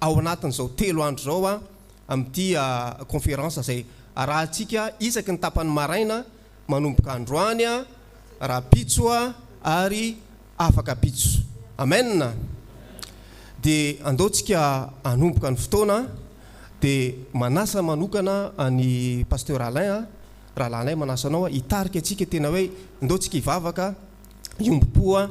ao anatin'izao 3 andro zao a amin'ity conférence zay arahantsika isaky ny tapany maraina manomboka androany a raha pitso a ary afaka pitso. Amen. De andaotsika anomboka ny fotoana de manasa manokana any pasteur Alain raha lanay manasanao hitarika atsika tena hoe ndaotsika ivavaka iombopoa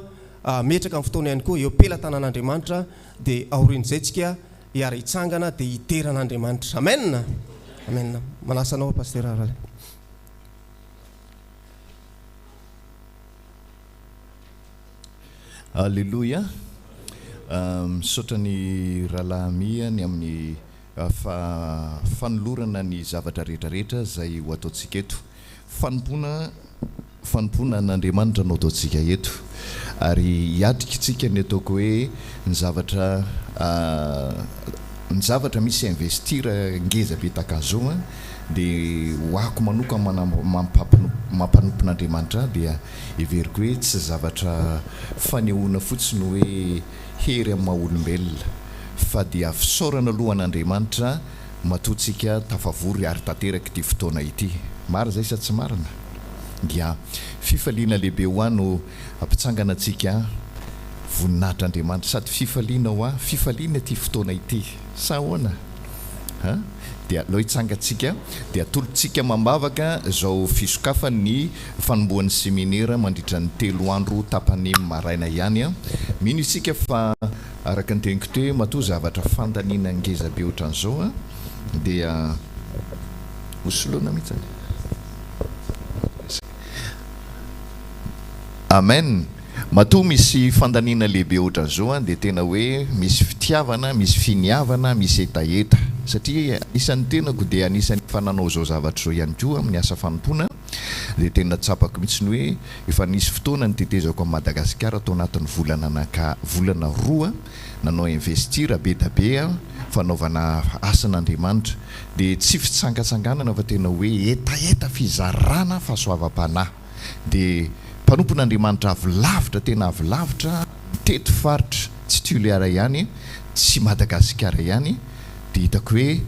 metraka amin'ny fotoana ihany koa eo pelatanan'Andriamanitra de aorin'izaytsika hiara hitsangana de hiteran'Andriamanitra. Amen. Amen. Manasanao pasteur Alain. Alléluia. Misaotra ny rahalahami ny amin'ny fanolorana ny zavatra rehetrarehetra zay ho ataontsika eto. Fanompoana n'Andriamanitra no ataontsika eto. Ary hiatrika itsika ny ataoko hoe ny zavatra misy investir ngeza be takazao de hoako manoka mampanopin'Andriamanitra dia everiko hoe tsy zavatra fanehoana fotsiny hoe hery amin'ny maha-olombelona fa dia fisaorana alohan'Andriamanitra matotsika tafavory ary tanteraka ity fotoana ity. Mara zay sa tsy marina? dia fifaliana lehibe ho any no ampitsangana antsika voninahitr'Andriamanitra sady fifaliana ho a fifaliana ty fotoana ity sa ahoana dia aloha hitsangatsika dia atolotsika mambavaka zao fisokafany fanomboan'ny seminaire mandritra ny 3 andro tapany maraina ihany a mino isika fa araka ny teniko toe matoa zavatra fandaniana ngeza be ohatran'izao a dia hosoloana mihitsy amen matoa misy fandaniana lehibe ohatran'izao a dia tena hoe misy fitiavana misy finiavana misy etaeta satria isan'ny tenako dia anisan'ny fananao zao zavatra zao ihany koa amin'ny asa fanompona dia tena tsapako mihitsy ny hoe efa nisy fotoana ny tetezako amin'ny Madagasikara tao anatin'ny volana 2 nanao investir be da be fanaovana asan'Andriamanitra dia tsy fitsangatsanganana fa tena hoe etaeta fizarana fahasoavam-panahy dia mpanompon'Andriamanitra avylavitra tena avylavitra teto faritra tsy Toliara ihany tsy Madagasikara ihany dia hitako hoe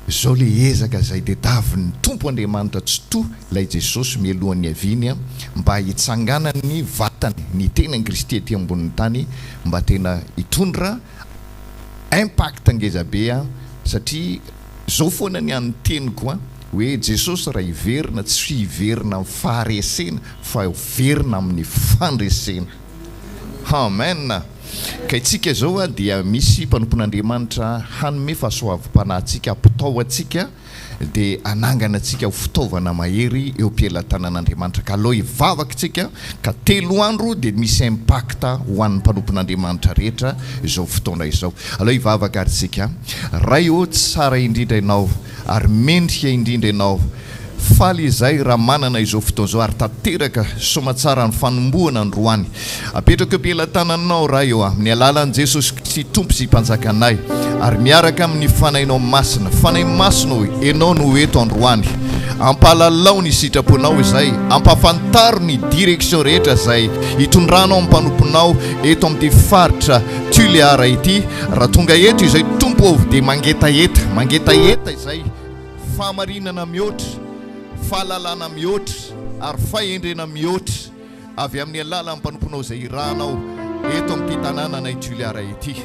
zao le ezaka zay dia davy ny tompo Andriamanitra tsy to ilay Jesosy mialohan'ny aviany mba hitsanganany vatany ny tenany Kristy ety ambonin'ny tany mba tena hitondra impact ngezabe satria zao foana ny an'ny teniko hoe Jesosy raha hiverina tsy hiverina amin'ny faharesena fa hiverina amin'ny fandresena. Amen. Ka itsika zao dia misy mpanompon'Andriamanitra hanome fahasoavam-panahintsika ampitao atsika dia anangana atsika ho fitaovana mahery eo am-pelatanan'Andriamanitra ka aloha hivavaka tsika ka 3 andro dia misy impact ho an'ny mpanompon'Andriamanitra rehetra izao fotoana izao. Aloha hivavaka ary tsika ray o tsara indrindra ianao ary mendrika indrindra ianao faly izay raha manana izao fotoana izao ary tanteraka somatsara ny fanomboana androany apetraka am-pelatananao raha eo amin'ny alalan'i Jesosy Kristy tompo sy mpanjakanay ary miaraka amin'ny fanahinao masina fanahy masina ianao no eto androany ampahalalao ny sitraponao izay ampafantaro ny direction rehetra izay hitondranao amin'ny mpanomponao eto amin'ity faritra Toliara ity raha tonga eto izay tompo dia mangetaeta izay fahamarinana mihoatra fahalalana mihoatra ary fahendrena mihoatra avy amin'ny alalan'ny mpanomponao izay irahanao eto amin'ity tanànanay Toliara ity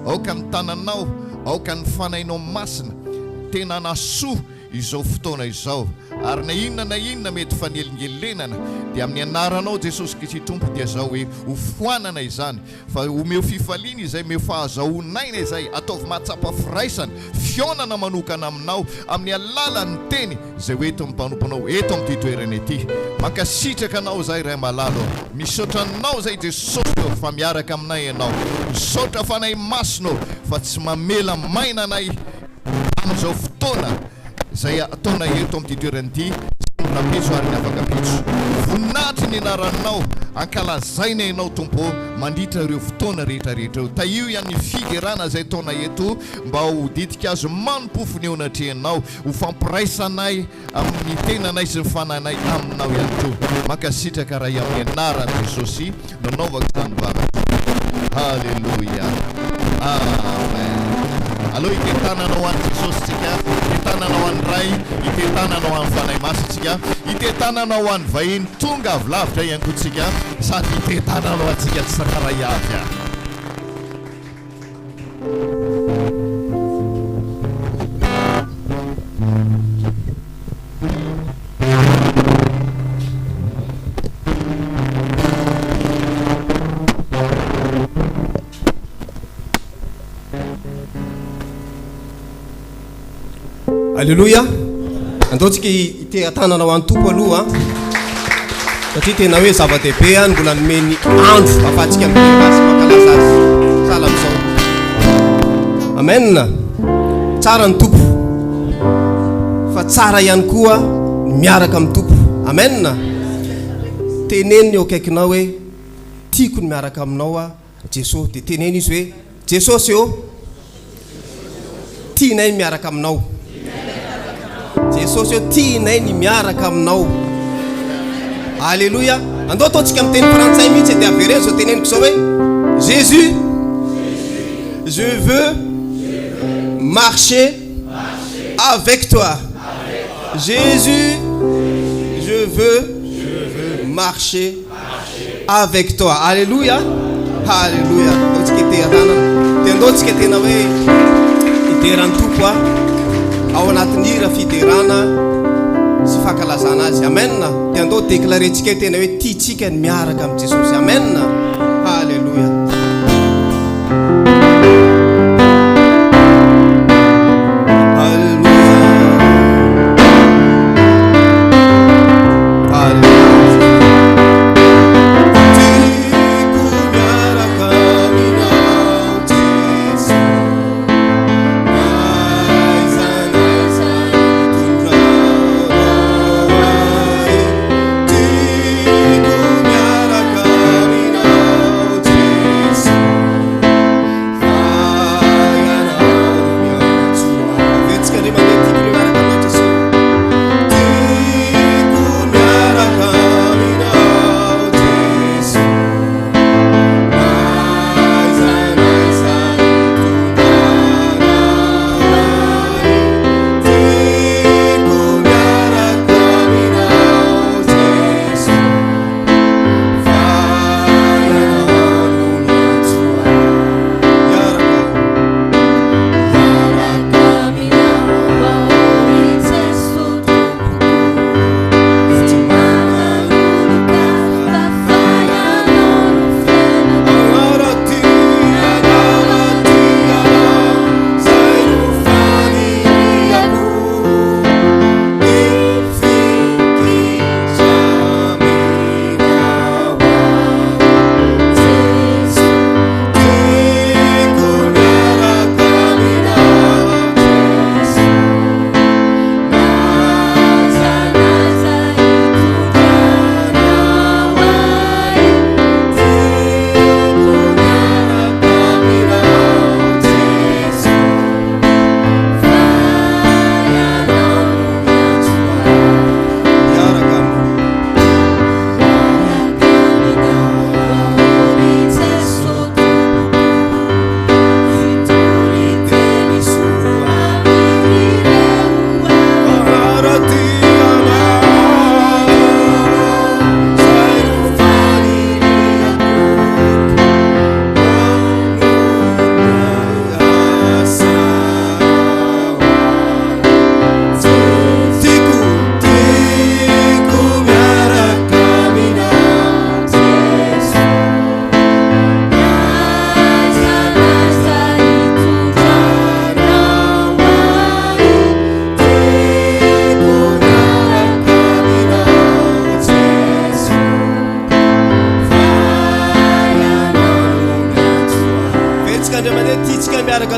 aoka ny tananao aoka ny fanahinao masina tena nasoa izao fotoana izao ary na inona mety fanelingelenana dia amin'ny anaranao Jesosy Kristy tompo dia zao hoe ho foanana izany fa omeo fifaliana izay meo fahazahonaina izay ataovy mahatsapa firaisana fionana manokana aminao amin'ny alalan'ny teny zay ho eto amin'ny mpanomponao eto amin'ity toerana ity mankasitraka anao zay ray malalo misaotra anao zay Jesosy fa miaraka aminay ianao misaotra fanahy masinao fa tsy mamela maina anay amin'izao fotoana zay ataona eto amin'ity toerana ity napitso ary ny afaka pitso voninahitry ny anaranao ankalazaina ianao tompo mandritra ireo fotoana rehetrarehetra eo taio ihany figerana zay taona eto mba ho ditika azo manompofony eo anatrehanao ho fampiraisanay amin'ny tenanay sy ny fananay aminao ihany ko mankasitraka raha amin'ny anarany Jesosy nanaovaka izany vavaka. Halleluja. Amen. Aloha itetananao an'i Jesosy tsika itetananao an'ny ray itetananao an'ny fanahy masitsika itetananao an'ny vahiny tonga avy lavitra ihany koa tsika sady itetananao atsika tsy sakaray avy Alléluia. Andaotsika ite tanana ho an'ny tompo aloha satria tena hoe zava-dehibe any mbola nomeny andro afahantsika milegasy mankalaza azy sala amin'izao. Amen. Tsara ny tompo fa tsara ihany koa miaraka amin'ny tompo. Amen. Teneny eo akaikinao hoe tiako ny miaraka aminao Jesosy dia teneny izy hoe Jesosy eo tianay miaraka aminao. Jesosy tianay ny miaraka aminao. Alléluia. Andao ataontsika amin'ny teny frantsay mihitsy dia avere zao teneniko zao hoe Jésus, je veux marcher avec toi. Jésus, je veux marcher avec toi. Alléluia. Alléluia. Tendotsika tena hoe iderany tompo ao anatin'ny hira fiderana sy fankalazana azy. Amen. Tendao déclaretsika tena hoe tiatsika ny miaraka amin'ny Jesosy. Amen. Alléluia.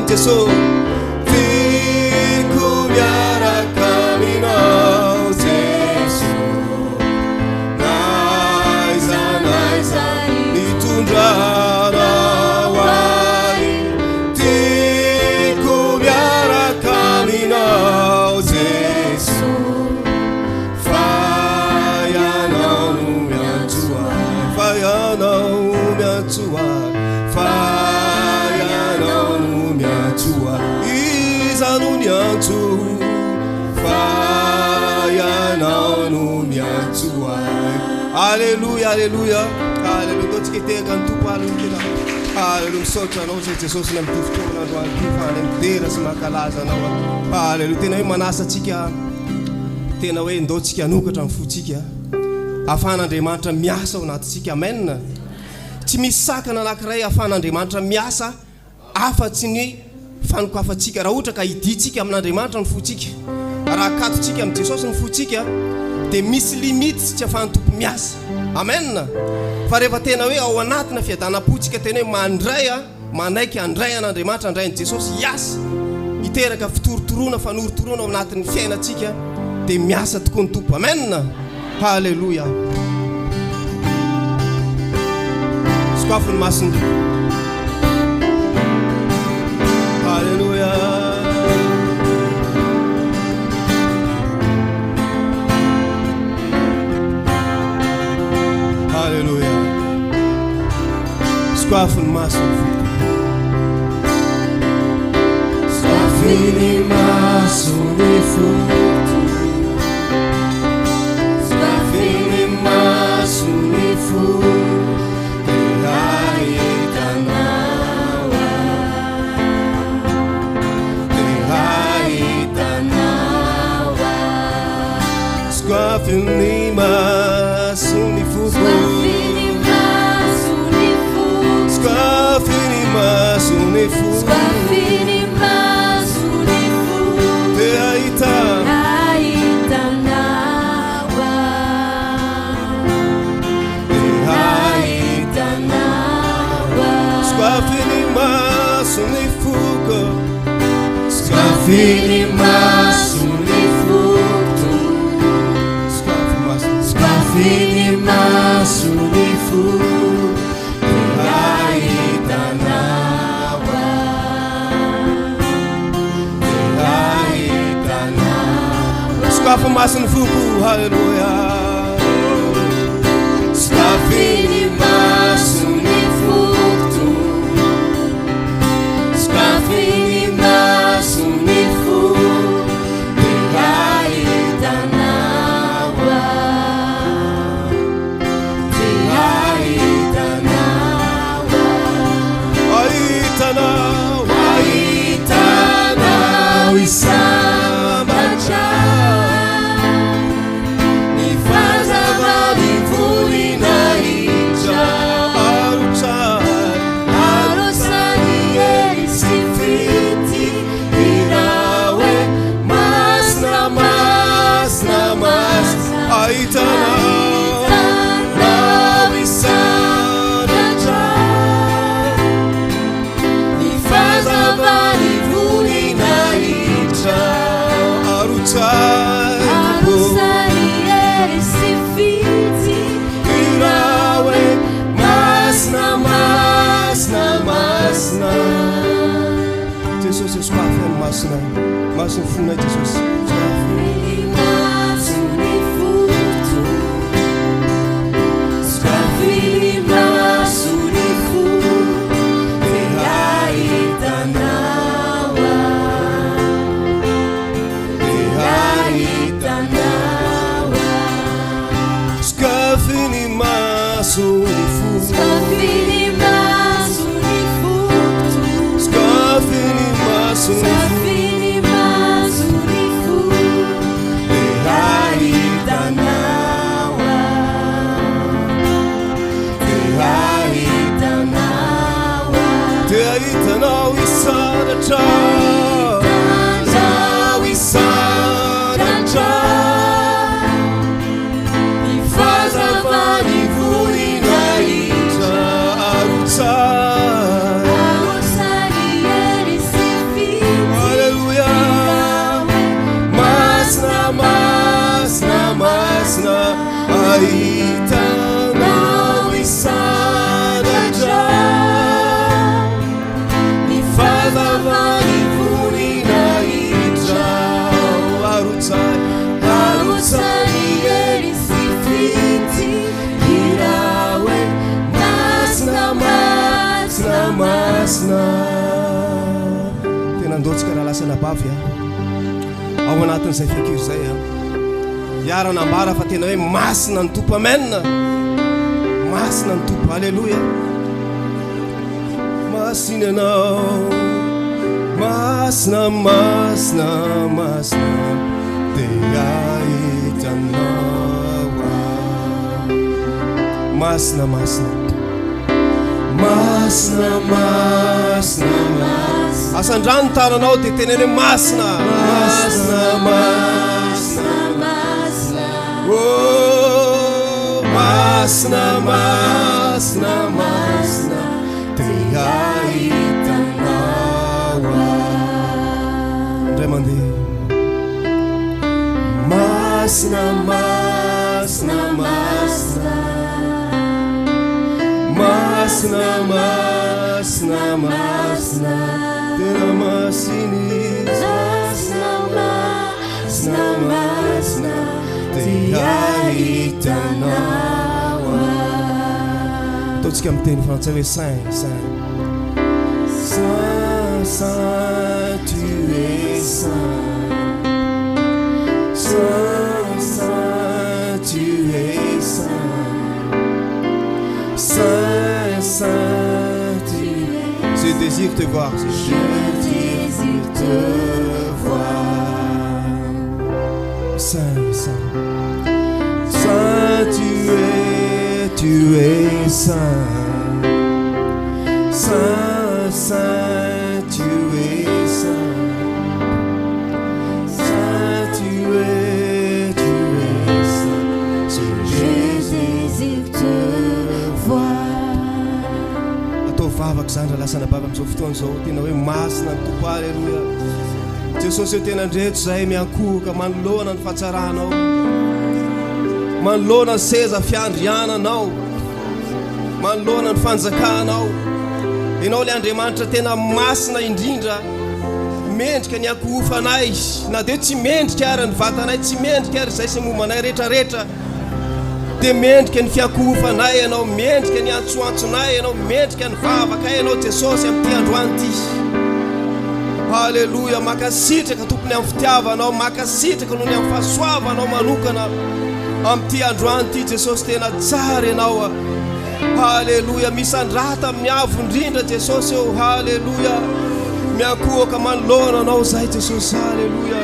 Jesús, fico miara caminho, Jesús, naisa, ni tundrara wai, fico miara caminho, Jesús, faia não me atua, faia não me atua. Alléluia, alléluia, alléluia. Toți că te cantu paluntina. Alléluia, socha no se Jesus nam tifto na do antifa nem dera se makalaza na wa. Alléluia, tena manasa tsika. Tena hoe ndotsika nokatra amin'ny fotsika. Afan'Andriamanitra miasa ao anatintsika. Amen. Tsy misy sakana anankiray afan'Andriamanitra miasa afa-tsy ny fanokafantsika. Raha ohatra ka iditsika amin'Andriamanitra ny fotsika, raha katotsika amin'ny Jesosy ny fotsika, dia misy limite tsy ahafahan'ny tompo miasa. Amen. Fa rehefa tena hoe ao anatina fiadanam-potsika tena hoe mandray manaiky andray an'Andriamanitra, andray an'i Jesosy hiasa, hiteraka fitorotoroana, fanoritoroana ao anatin'ny fiainantsika, dia miasa tokoa ny tompo. Amen. Halleluja. Skaffa ny masony. Halleluja. Halleluja. Skaffa ny masony. Skaffa ny masony fruto. Skaffa ny masony. Skafiny masony foto, skafiny masony foto, ahitanawa, ahitanawa. Skafy masony foko, halleluja. Skafiny masony foto, skafiny masony foto, ahitanawa, ahitanawa, Ahitanawa, ahitanawa isambatra. Jesus, eu skafy masina, masiny fonay Jesus. Skafiny masony foto, skafiny masony foto, ahitanawa, ahitanawa. Skafiny masony foto, Skafiny masony foto, skafiny masony foto, skafiny masony foto, ahitanawa, ahitanawa. te ahitanao isaratra, Ahitanawa isaratra, ny fahazavany volina hitra, arotsay. arosany ery sy fity. Halleluja. Masina, masina, masina, ahitanao isaratra, Ny fahazavany volina hitra, arotsay. arosany ery sy fity. Ira hoe masina, masina, Masina, tena andotsika raha lasa nabavy ao anatin'izay fekiro zay iarana ambara fa tena hoe masina ny tompo, amen, masina ny tompo, halleluja. Masina ianao, masina, masina, masina, te ahitanao, masina, masina, masina, masina, masina. Asan-drano taranao dia teneny hoe masina, masina, masina, masina, oh, masina, masina, masina, te ahitanao. Indray mandeha. Masina, masina, masina, masina, masina, masina, tena masiny, masina, masina, masina, te ahitanao. Ataontsika miteny frantsay hoe saint, saint, saint, saint, tu es saint, saint, saint, tu es saint, saint, saint, tu es. Je désire te voir, je désire te voir, saint, saint, saint, tu es saint, saint, saint, tu es saint, saint, tu es saint, je désire te voir. Atao vavaka zany raha lasa nabava amin'izao fotoana izao, tena hoe masina ny tompo, halleluja. jesosy eo tena ndreto zahay miankohoka manoloana ny fahatsaranao, manoloana ny seza fiandriananao, manoloana ny fanjakanao. Ianao le Andriamanitra tena masina indrindra, mendrika ny ankohofanay, na dia tsy mendrika ary ny vatanay, tsy mendrika ary izay sy mombanay rehetrarehetra, dia mendrika ny fiankohofanay ianao, mendrika ny antsoantsonay ianao, mendrika ny vavaka ianao Jesosy amin'ity androany ity. Halleluja, makasitraka tompony amin'ny fitiavanao, makasitraka noho ny amin'ny fahasoavanao manokana amin'ity androany ity Jesosy, tena tsara ianao. Halleluja, misandrata amin'ny avo indrindra Jesosy eo. Halleluja, miankohoka manoloana anao zay Jesosy. Halleluja,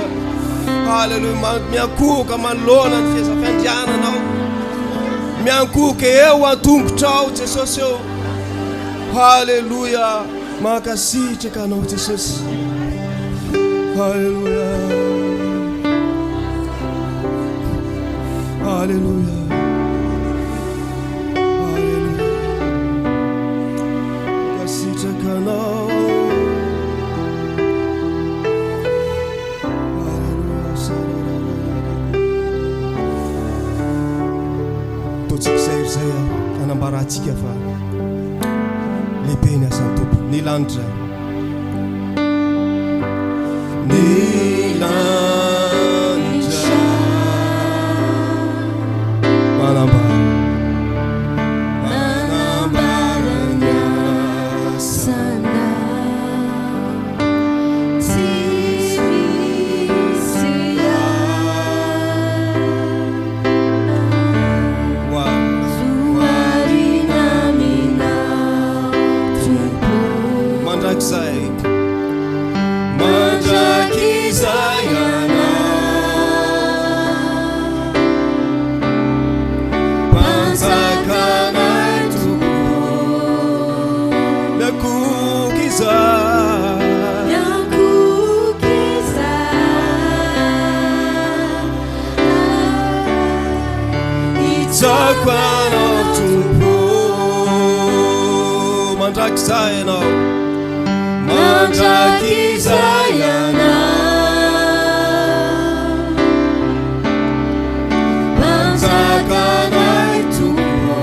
halleluja, miankohoka manoloana ny fiandraiananao, miankohoka eo an-tongotrao Jesosy eo. Halleluja, makasitraka anao Jesosy. Halleluja, halleluja, halleluja, makasitraka anao. Totsika izay zay anambaratsika fa lehibe ny asan'ny tompo. Ny lanitra, ny lanitra manambara ny asana, tsisy misy zoarina mina tompo. mandrakizay, mandrakizay panjakanay tompo, miankohokiza itsako anao tompo. mandrakizay anao, mandrakizay panjakanay tompo.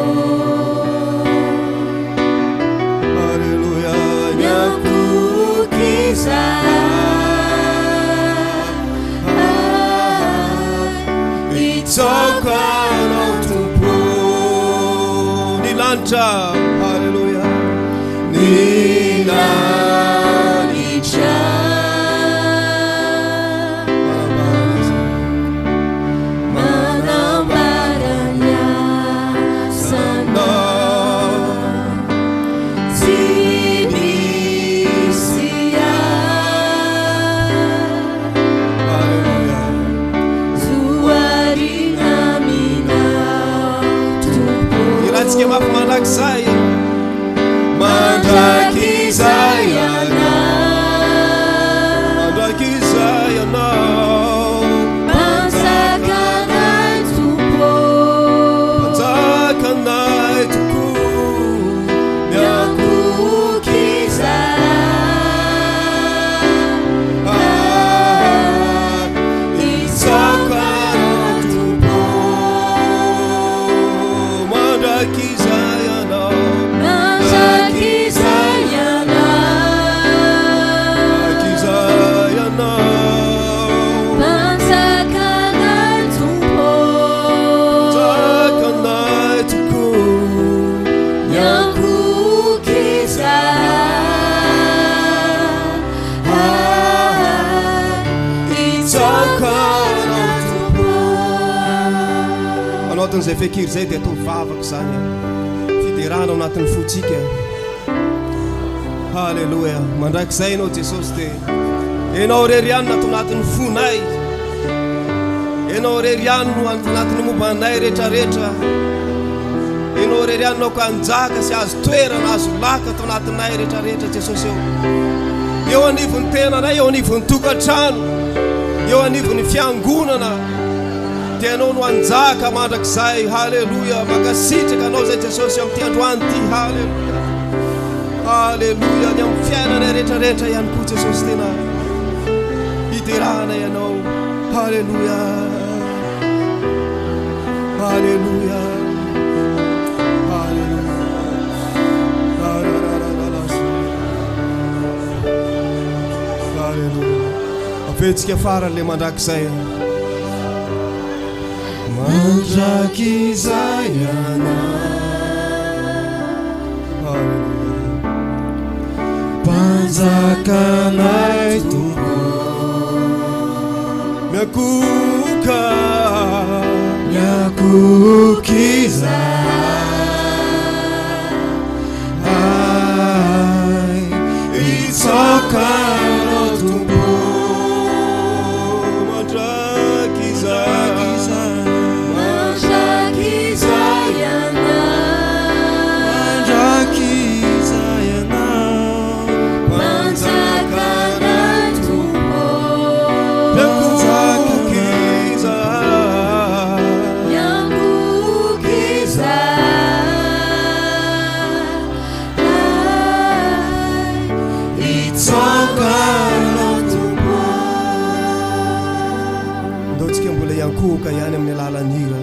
Halleluja, miankohokiza itsako anao tompo. Ny lanitra, halleluja, ny lanitra manambara ny asana, tsy misy zoarina mina tompo. irahantsika mafy mandrakizay, mandrakizay mandrakizay anao, panjakanay tompo, panjakanay tokoa. miankohokiza itsako anao tompo. Mandrakizay anao, mandrakizay mandrakizay anao, panjakanay tompo, panjakanay tokoa. miankohokiza itsako anao tompo. Anatin'izay fekiry zay dia atao vavaka zany fiderana anatin'ny fotsika. Halleluja, mandrakizay ianao Jesosy, dia ianao rerianina ato anatin'ny fonay, ianao rerianino anatin'ny mombanay rehetrarehetra, ianao rerianinao ka anjaka sy azo toerana, azo laka ato anatinay rehetrarehetra Jesosy eo. Eo anivon'ny tenanay, eo anivon'ny tokantrano, eo anivon'ny fiangonana, dia anao no anjaka mandrakizay. Halleluja, makasitraka anao zay Jesosy amin'ity androany ity. Halleluja, halleluja, ny amin'ny fiainana rehetrarehetra ihany koa Jesosy, tena fiterana ianao. Halleluia, halleluia, halleluia. Apetsika faran'le mandrakizay. Mandrakizay anao, panjakanay Tompo, miakoka miakokiza ay itsakanao Tompo, koka ihany amin'ny alalan'ira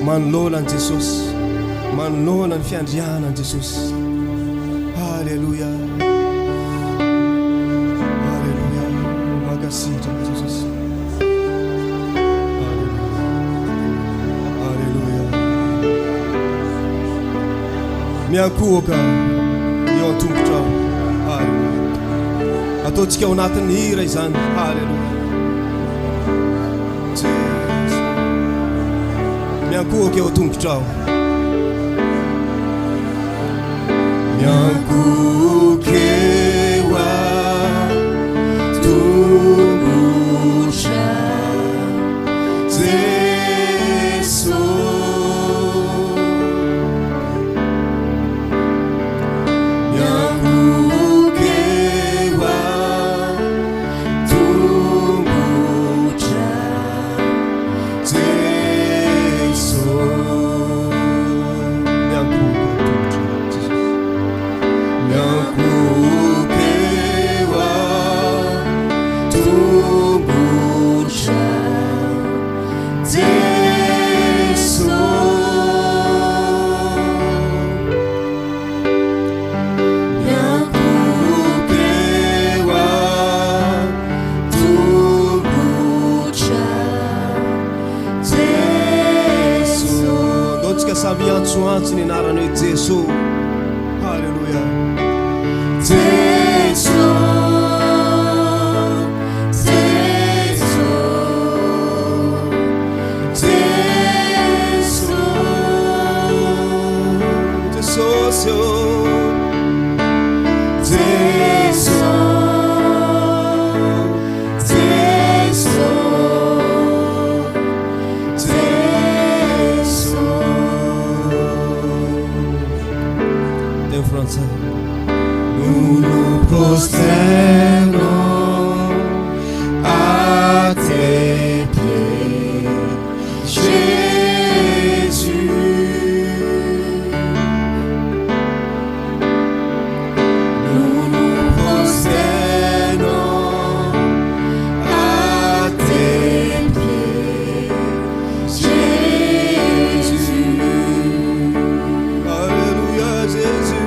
manolona an Jesosy, manolona ny fiandriana an Jesosy. Halleluia, halleluia, mankasitraka Jesosy. Halleluia, miankohaka eo an-tombotra ao. Halleluia, ataontsika ao anatin'ny hira izany. Halleluia, miankohaka eo an-tombotra ao. Miankohaka eo an-tombotra Jesosy, miankohaka eo an-tombotra Jesosy. Samy antsoantso ny anarany hoe Jesosy. Halleluia, Jesosy, Jesosy, nous nous prosternons à tes pieds, Jésus. Nous nous prosternons à tes pieds, Jésus. Alléluia, Jésus.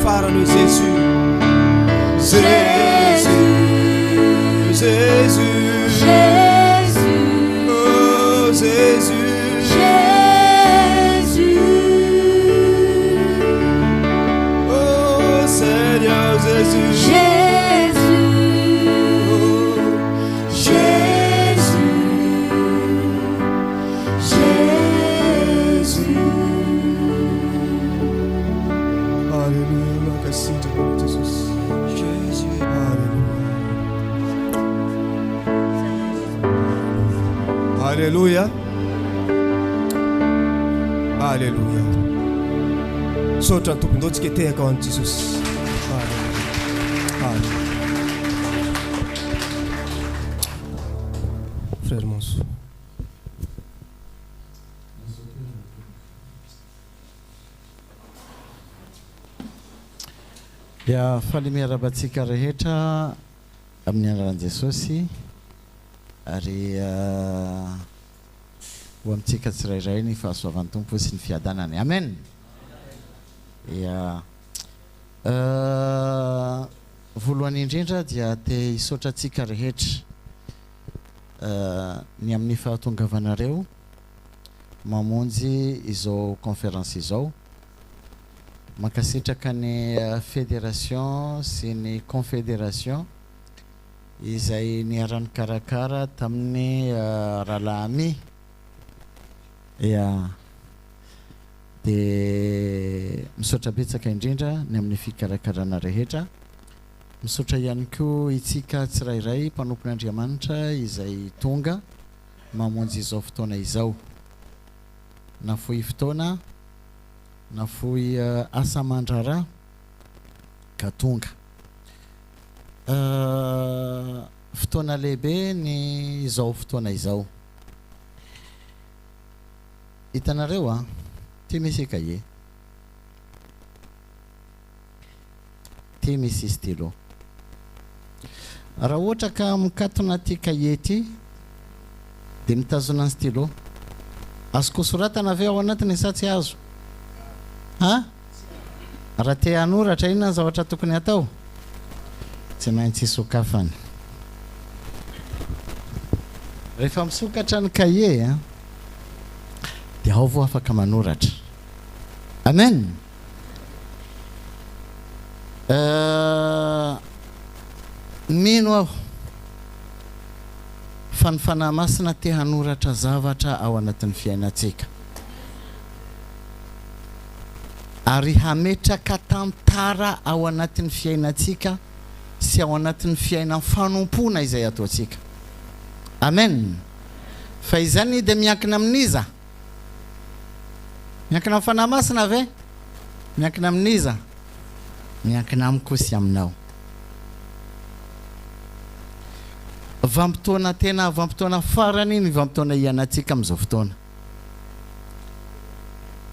Farano Jésus, Jésus, Jésus, Jésus. Seigneur Jésus. Alléluia. Alléluia. Sotra tombontsika tehaka ho an'i Jesosy. Alléluia. Frère Mansour. Ya faly miarabantsika rehetra amin'ny anaran'i Jesosy ary ho amintsika tsirairay ny fahasoavan'ny Tompo sy ny fiadanany. Amen. Ya voalohany indrindra dia te hisaotra antsika rehetra ny amin'ny fahatongavanareo mamonjy izao conférence izao, makasitraka ny fédération sy ny confédération izay niarany karakara tamin'ny Ralahamy. Ya de misaotra betsaka indrindra ny amin'ny fikarakarana rehetra. Misaotra ihany koa itsika tsirairay mpanompon'Andriamanitra izay tonga mamonjy izao fotoana izao. Nafoy fotoana, nafoy asa mandrara ka tonga. Fotoana lehibe ny izao fotoana izao. Hitanareo ty misy cahier, ty misy stylo. Raha ohatra ka mikatona ty cahier ty de mitazona ny stylo, azoko soratana avy ao anatiny sa tsy azo? Ha? Raha te hanoratra inona ny zavatra tokony atao? Tsy maintsy sokafany. Rehefa misokatra ny cahier dia ao vao afaka manoratra. Amen. Mino aho fa ny fanahy masina te hanoratra zavatra ao anatin'ny fiainantsika ary hametraka tantara ao anatin'ny fiainantsika sy ao anatin'ny fiainan'ny fanompona izay ataontsika. Amen. Fa izany dia miankina amin'iza? Miankina amin'ny fanahy masina ve? Miankina amin'iza? Miankina amiko sy aminao. Vampitoana tena, vampitoana farany ny vampitoana ianantsika amin'izao fotoana.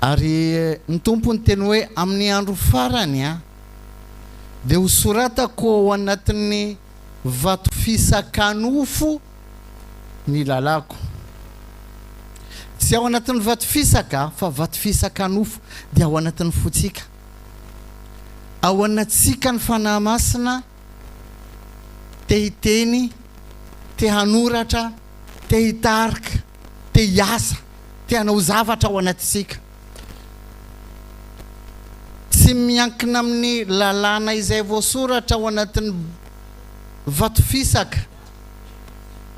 Ary ny tompony teny hoe amin'ny andro farany dia ho soratako ao anatin'ny vato fisakanofo ny lalako. Tsy ao anatin'ny vato fisaka fa vato fisakanofo dia ao anatin'ny fotsika. Ao anatsika ny fanahy masina te hiteny, te hanoratra, te hitarika, te hiasa, te hanao zavatra ao anatsika. Tsy miankina amin'ny lalàna izay voasoratra ao anatin'ny vato fisaka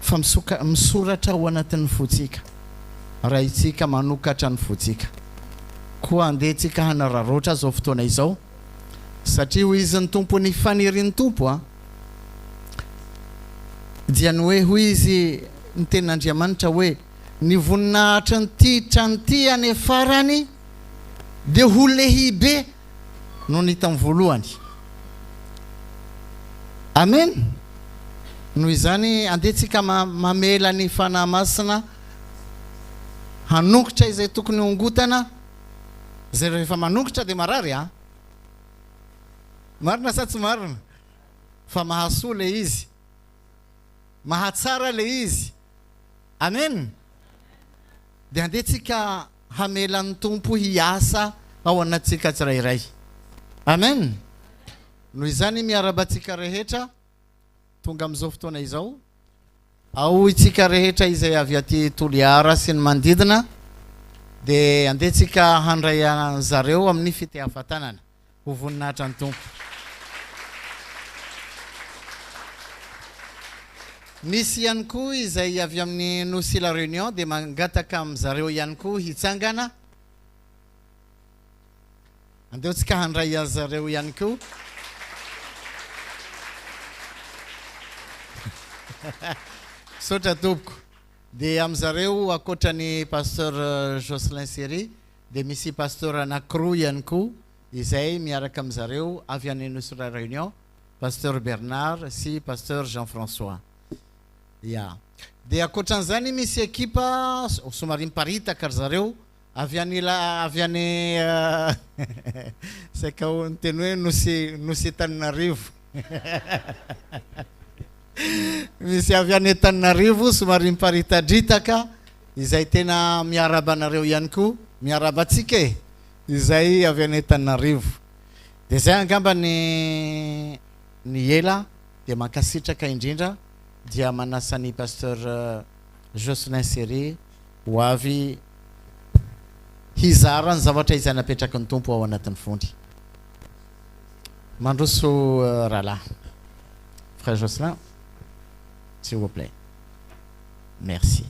fa misoratra ao anatin'ny fotsika. Raha itsika manokatra ny fotsika koa andehantsika hanararoatra zao fotoana izao satria ho izy ny tompo ny fanirian'ny tompo dia ny hoe hoy izy ny tenin'Andriamanitra hoe ny voninahitra ny ty any farany dia ho lehibe no ny hitany voalohany. Amen. Noho izany andehantsika mamela ny fanahy masina hanongotra izay tokony hongotana. Zay rehefa manongotra dia marary marina sa tsy marina? Fa mahasoa le izy, mahatsara le izy. Amen. Dia andehantsika hamela ny tompo hiasa ao anatsika tsirairay. Amen. Noho izany miarabantsika rehetra tonga amin'izao fotoana izao, ao itsika rehetra izay avy aty Toliara sy ny manodidina dia andehantsika handray zareo amin'ny fitehafantanana ho voninahitra ny tompo. Misy ihany koa izay avy amin'ny nosy la réunion dia mangataka amin'zareo ihany koa hitsangana. Andeontsika handray azy zareo ihany koa. Sotra tompoko. Dia amin'zareo akoatrany pasteur Jocelyn Séry dia misy pasteur anankiroa ihany koa izay miaraka amin'zareo avy amin'ny nosy la réunion, pasteur Bernard sy pasteur Jean-François. Ya. Dia akoatran'izany misy ekipa somary miparitaka ry zareo avy any saika ny teny hoe nosy Tananarivo. Misy avy any Tananarivo somary miparitadritaka izay tena miaraba anareo ihany koa, miarabatsika e, izay avy any Tananarivo. Dia zay angamba ny ela dia mankasitraka indrindra dia manasa ny pasteur Jocelyn Séry ho avy hizara ny zavatra izay napetraka ny tompo ao anatin'ny fondy. Mandroso rahalahy. Frère Jocelyn, s'il vous plaît. Merci.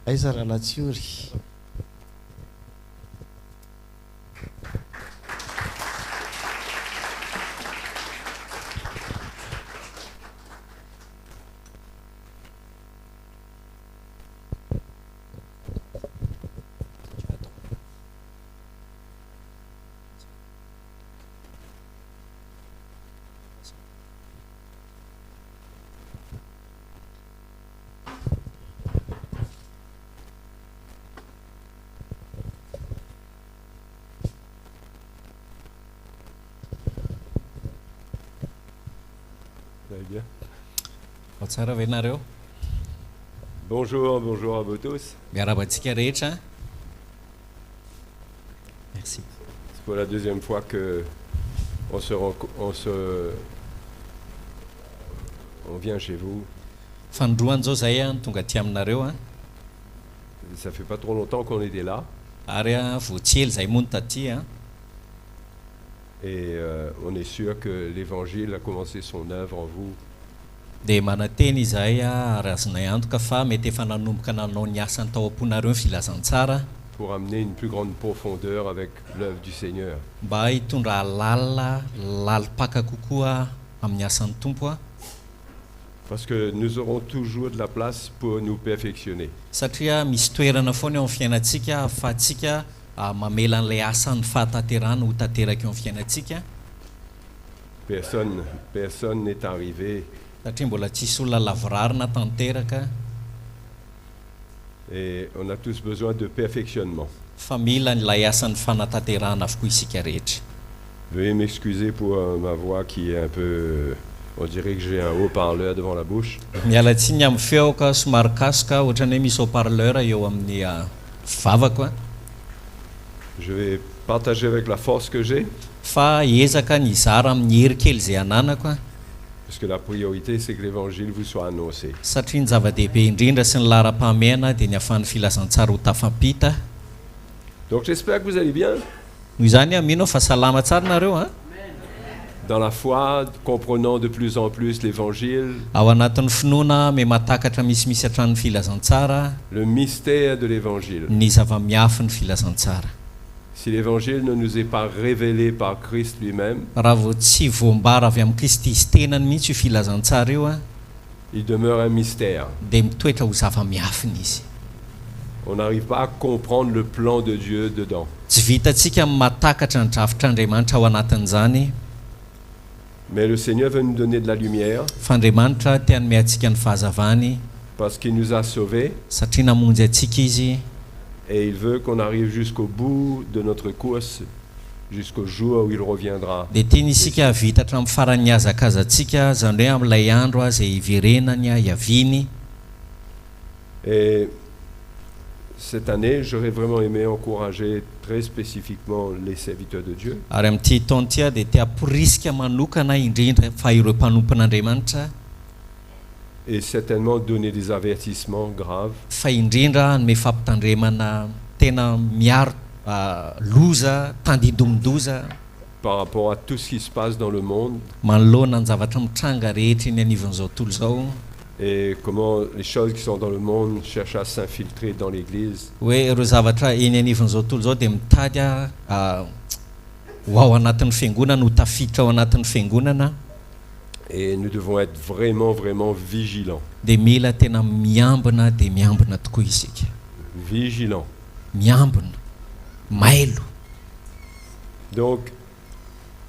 Aiza rahalahy Tsiori. Bien. Bonjour, bonjour à vous tous. Merci. C'est pour la deuxième fois que on vient chez vous. Ça fait pas trop longtemps qu'on était là. Et on est sûr que l'évangile a commencé son œuvre en vous. Pour amener une plus grande profondeur avec l'œuvre du Seigneur. Parce que nous aurons toujours de la place pour nous perfectionner. Personne n'est arrivé et on a tous besoin de perfectionnement. Veuillez m'excuser pour ma voix qui est un peu... On dirait que j'ai un haut-parleur devant la bouche. Je vais partager avec la force que j'ai. Parce que la priorité, c'est que l'évangile vous soit annoncé. Donc j'espère que vous allez bien. Dans la foi, comprenant de plus en plus l'évangile, le mystère de l'évangile. Si l'évangile ne nous est pas révélé par Christ lui-même, il demeure un mystère. On n'arrive pas à comprendre le plan de Dieu dedans. Mais le Seigneur veut nous donner de la lumière parce qu'il nous a sauvés et il veut qu'on arrive jusqu'au bout de notre course, jusqu'au jour où il reviendra. Et cette année, j'aurais vraiment aimé encourager très spécifiquement les serviteurs de Dieu. Et certainement donner des avertissements graves. Par rapport à tout ce qui se passe dans le monde. et comment les choses qui sont dans le monde cherchent à s'infiltrer dans l'Église. hoe ireo zavatra eny anivon'izao tontolo zao dia mitady ho ao anatin'ny fiangonana ho tafiditra ao anatin'ny fiangonana Et nous devons être vraiment, vraiment vigilants. dia mila tena miambina dia miambina tokoa isika Vigilants. miambina mailo. Donc,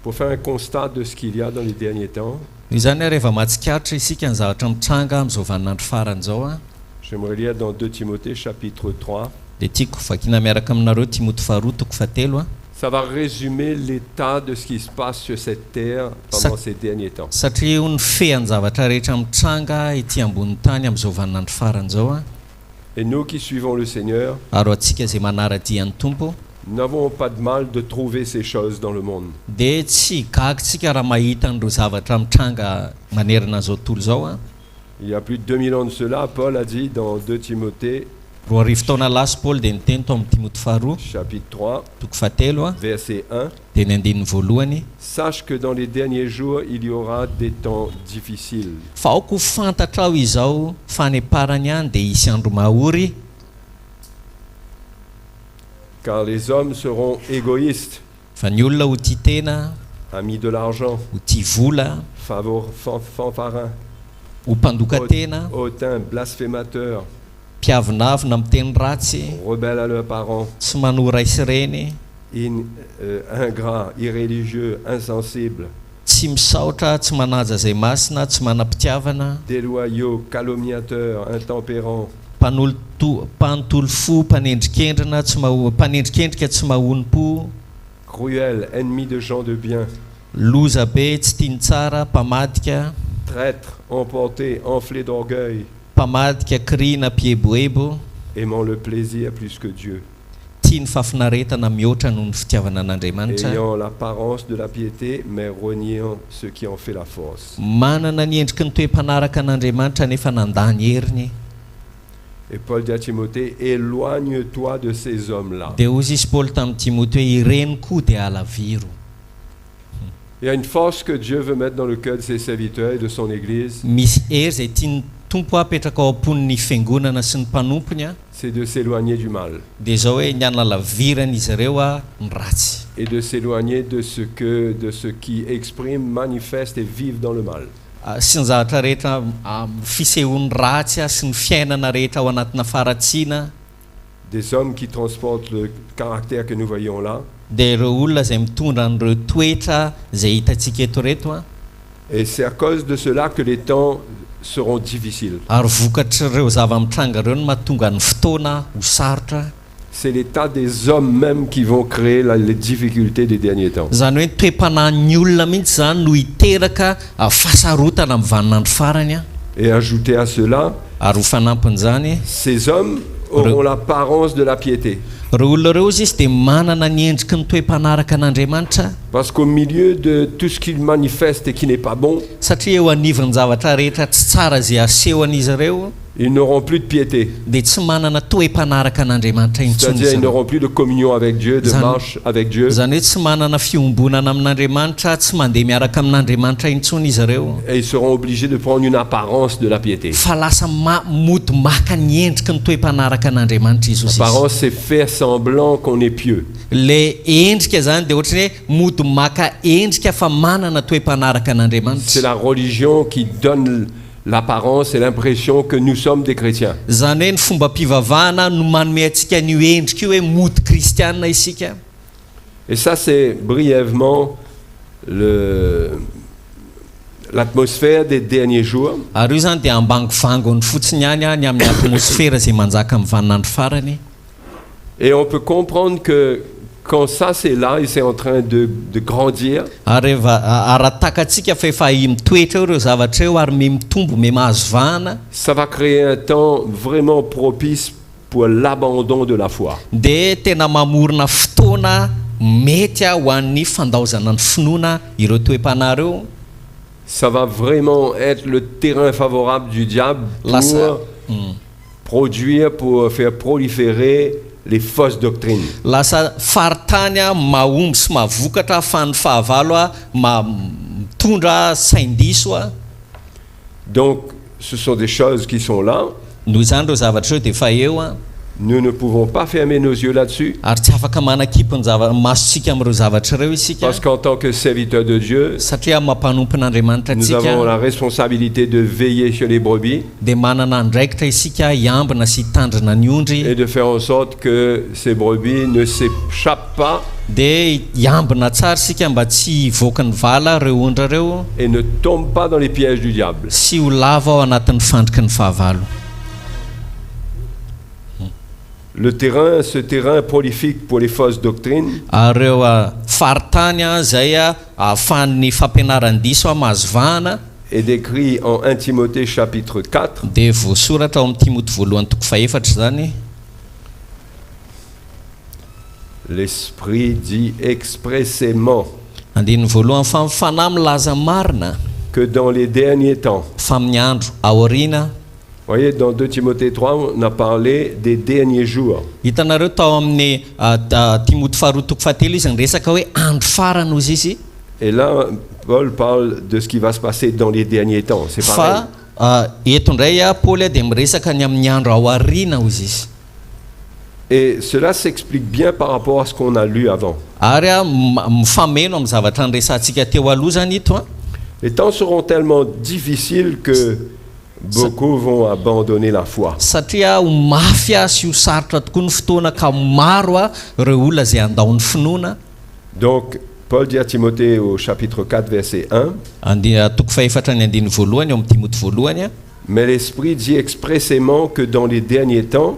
pour faire un constat de ce qu'il y a dans les derniers temps, izany rehefa matsikaritra isika ny zavatra mitranga amin'izao vaninandro faran'izao a j'aimerais lire dans 2 Timothée chapitre 3. dia tiako vakiana miaraka aminareo Timoty faharoa toko fahatelo a Ça va résumer l'état de ce qui se passe sur cette terre pendant ces derniers temps. satria io ny feany zavatra rehetra mitranga ety ambony tany amin'izao vaninandro faran'izao a Et nous qui suivons le Seigneur, ary atsika izay manara-dian'ny tompo nous n'avons pas de mal de trouver ces choses dans le monde. dia tsy gagitsika raha mahita an'ireo zavatra mitranga manerana an'izao tontolo izao a Il y a plus de 2000 ans de cela, Paul a dit dans 2 Timothée roa arivo taona lasy paoly dia niteny to amin'ny Timoty faharoa chapitre 3, toko fahatelo a verset 1, dia ny andininy voalohany sache que dans les derniers jours, il y aura des temps difficiles. fa aoko fantatra ao izao faneparany any dia hisy andro mahory Car les hommes seront égoïstes, fa ny olona ho tia tena amis de l'argent, ho tia vola fanfarins, ho mpandoka tena hautains, blasphémateurs, mpiavinavina amin'ny teny ratsy rebelles à leurs parents, tsy manora isy reny ingrats, irréligieux, insensibles, tsy misaotra tsy manaja izay masina tsy manam-pitiavana déloyaux, calomniateurs, intempérants, mpanontolo fo mpanendrikendrina mpanendrikendrika tsy mahonim-po cruels, ennemis de gens de bien, loza be tsy tiany tsara mpamadika traîtres, emportés, enflés d'orgueil, mpamadika krina mpieboebo aimant le plaisir plus que Dieu, tia ny fafinaretana mihoatra noho ny fitiavana an'Andriamanitra ayant l'apparence de la piété, mais reniant ce qui en fait la force. manana ny endriky ny toe-mpanaraka an'Andriamanitra nefa nandany heriny. Et Paul dit à Timothée, éloigne-toi de ces hommes-là. dia hozy izy Paoly tamin'ny Timothée hoe ireny koa dia alaviro. Il y a une force que Dieu veut mettre dans le cœur de ses serviteurs et de son Église, misy hery izay tiany tompo apetraka ao am-pon'ny fiangonana sy ny mpanompony a c'est de s'éloigner du mal dia zao hoe ny analavirana izy ireo a ny ratsy et de s'éloigner de ce qui exprime, manifeste et vivent dans le mal. sy ny zavatra rehetra fisehoan'ny ratsy a sy ny fiainana rehetra ao anatina faratsiana Des hommes qui transportent le caractère que nous voyons là, dia ireo olona izay mitondra an'ireo toetra izay hitantsika eto reto a et c'est à cause de cela que les temps seront difficiles. ary vokatr'ireo zava-mitranga ireo no mahatonga ny fotoana ho sarotra. C'est l'état des hommes même qui vont créer les difficultés des derniers temps. zany hoe toe-panahin'ny olona mihitsy zany no hiteraka fasarotana amin'ny vaninandro farany a Et ajouter à cela, ary ho fanampin'izany ces hommes auront l'apparence de la piété. ireo olona ireo izy izy dia manana ny endriky ny toe-mpanaraka an'Andriamanitra Parce qu'au milieu de tout ce qu'ils manifestent et qui n'est pas bon, satria eo anivon'ny zavatra rehetra tsy tsara izay aseho an'izy ireo ils n'auront plus de piété. dia tsy manana toe-mpanaraka an'Andriamanitra intsony C'est-à-dire izy ils ireo. n'auront plus de communion avec Dieu, de Zan- marche avec Dieu. zany hoe tsy manana fiombonana amin'Andriamanitra tsy mandeha miaraka amin'Andriamanitra intsony izy ireo Et ils seront obligés de prendre une apparence de la piété. fa lasa mody maka ny endriky ny toe-mpanaraka an'Andriamanitra izy izy Apparence, c'est faire semblant qu'on est pieux. le endrika zany dia ohatrany hoe mody maka endrika fa manana toe-mpanaraka C'est an'Andriamanitra la religion qui donne l'apparence et l'impression que nous sommes des chrétiens. zany hoe ny fomba mpivavahana no manome antsika n'io endrika io hoe mody kristianina isika. Et ça, c'est brièvement l'atmosphère des derniers jours. ary io zany dia ambangovangony fotsiny ihany a ny amin'ny atmosfera izay manjaka amin'ny vaninandro farany. Et on peut comprendre que quand ça c'est là et c'est en train de grandir, ary araha-takatsika fa efa mitoetra eo ireo zavatra eo ary me mitombo me mahazo vahana ça va créer un temps vraiment propice pour l'abandon de la foi. dia tena mamorona fotoana mety a ho an'ny fandaozana ny finoana ireo toe-panareo. Ça va vraiment être le terrain favorable du diable Lasa- pour faire proliférer les fausses doctrines. lasa faritany a mahomby sy mahavokatra ahafahan'ny fahavalo a mitondra saindiso a. Donc ce sont des choses qui sont là. noho izany ireo zavatra eo dia efa eo a Nous ne pouvons pas fermer nos yeux là-dessus. ary tsy afaka manakipy ny masontsika amin'ireo zavatra ireo isika Parce qu'en tant que serviteur de Dieu, satria mampanompon'andriamanitra nous avons la antsika responsabilité de veiller sur les brebis dia manana andraikitra isika hiambina sy hitandrina ny ondry et de faire en sorte que ces brebis ne s'échappent pas dia hiambina tsara isika mba tsy hivoaka ny vala ireo ondra ireo et ne tombent pas dans les pièges du diable. sy ho lava ao anatin'ny fandriky ny fahavalo. Ce terrain prolifique pour les fausses doctrines ary ireo faritany izay ahafahan'ny fampianaran-diso mahazovahana est décrit en 1 Timothée chapitre 4. dia voasoratra ao amin'ny Timoty voalohany toko faefatra zany. L'Esprit dit expressément Andininy voalohany fa fanahy milaza marina que dans les derniers temps, fa amin'ny andro aoriana. vous voyez, dans 2 Timothée 3, on a parlé des derniers jours. Hitanareo tao amin'ny Timoty faharoa toko fahatelo izy niresaka hoe andro farany ozy izy. Et là, Paul parle de ce qui va se passer dans les derniers temps. C'est pareil. Fa eto indray Paoly dia miresaka ny amin'ny andro aoriana ozy izy. Et cela s'explique bien par rapport à ce qu'on a lu avant. Ary mifameno amin'ny zavatra niresantsika teo aloha zany ito a. Les temps seront tellement difficiles que beaucoup vont abandonner la foi. Satria ho mafy sy ho sarotra tokoa ny fotoana ka maro ireo olona izay andao ny finoana. Donc, Paul dit à Timothée au chapitre 4, verset 1, toko faefatra ny andiny voalohany eo amin'ny Timoty voalohany. mais l'Esprit dit expressément que dans les derniers temps,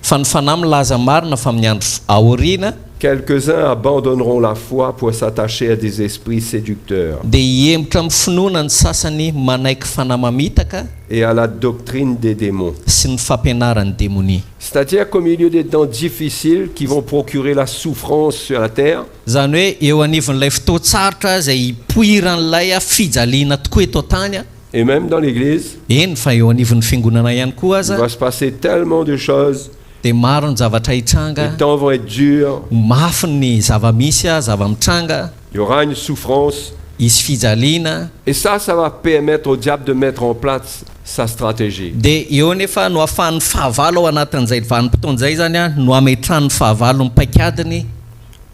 fa ny fanahy milaza marina fa amin'ny andro aoriana quelques-uns abandonneront la foi pour s'attacher à des esprits séducteurs dia hiembotra amin'ny finoana ny sasany manaiky fanahy mamitaka et à la doctrine des démons. sy ny fampianaran'ny démonie. C'est-à-dire qu'au milieu des temps difficiles qui vont procurer la souffrance sur la terre, Zany hoe eo anivon'ilay fotoatsarotra izay hipoiran'ilay fijaliana tokoa eto tany et même dans l'Église, eny fa eo anivon'ny fiangonana ihany koa il aza va se passer tellement de choses, dia maro ny zavatra hitranga les temps vont être durs, mafy ny zava-misy zava-mitranga il y aura une souffrance, isy fijaliana et ça va permettre au diable de mettre en place sa stratégie. dia eo nefa no ahafahan'ny fahavalo ao anatin'izay vanim-potoan'izay zany no ametrahany fahavalo ny paikadiny.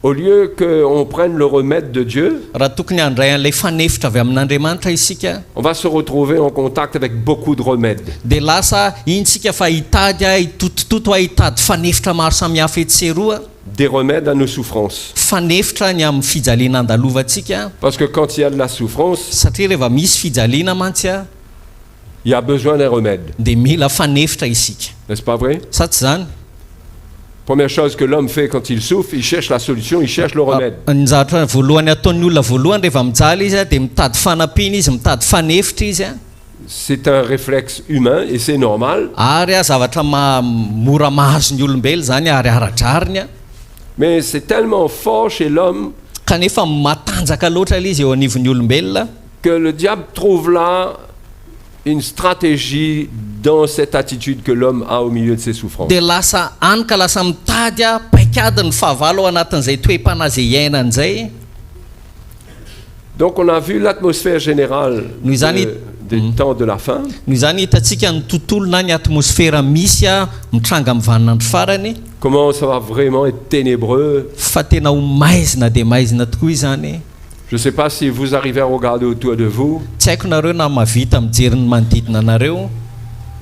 Au lieu qu'on prenne le remède de Dieu, raha tokony handray an'ilay fanefitra avy amin'Andriamanitra isika on va se retrouver en contact avec beaucoup de remèdes. dia lasa intsika fa hitady hitotototo hitady fanefitra maro samihafa etseroa Des remèdes à nos souffrances. fanefitra ny amin'ny fijaliana andalovantsika Parce que quand il y a de la souffrance, satria rehefa misy fijaliana mantsy il y a besoin d'un remède. dia mila fanefitra isika N'est-ce pas vrai? sa tsy zany. Première chose que l'homme fait quand il souffre, il cherche la solution, il cherche le remède. Ny zavatra voalohany ataon'ny olona voalohany rehefa mijaly izy dia mitady fanampiana izy mitady fanefitra izy C'est un réflexe humain et c'est normal. ary zavatra mora mahazo ny olombelo zany ary aradrariny Mais c'est tellement fort chez l'homme kanefa matanjaka loatra ilay izy eo anivon'ny olombelona que le diable trouve là une stratégie dans cette attitude que l'homme a au milieu de ses souffrances. dia lasa any ka lasa mitady paikady ny fahavalo ao anatin'izay toe-panahy izay iainany izay. Donc on a vu l'atmosphère générale Nous en des temps de la fin. noho izany hitantsika ny tontolo na ny atmosfera misy mitranga amin'ny vaninandro farany Comment ça va vraiment être ténébreux. fa tena ho maizina dia maizina tokoa izany. Je ne sais pas si vous arrivez à regarder autour de vous Tsy haiko nareo na mavita mijery ny manodidina anareo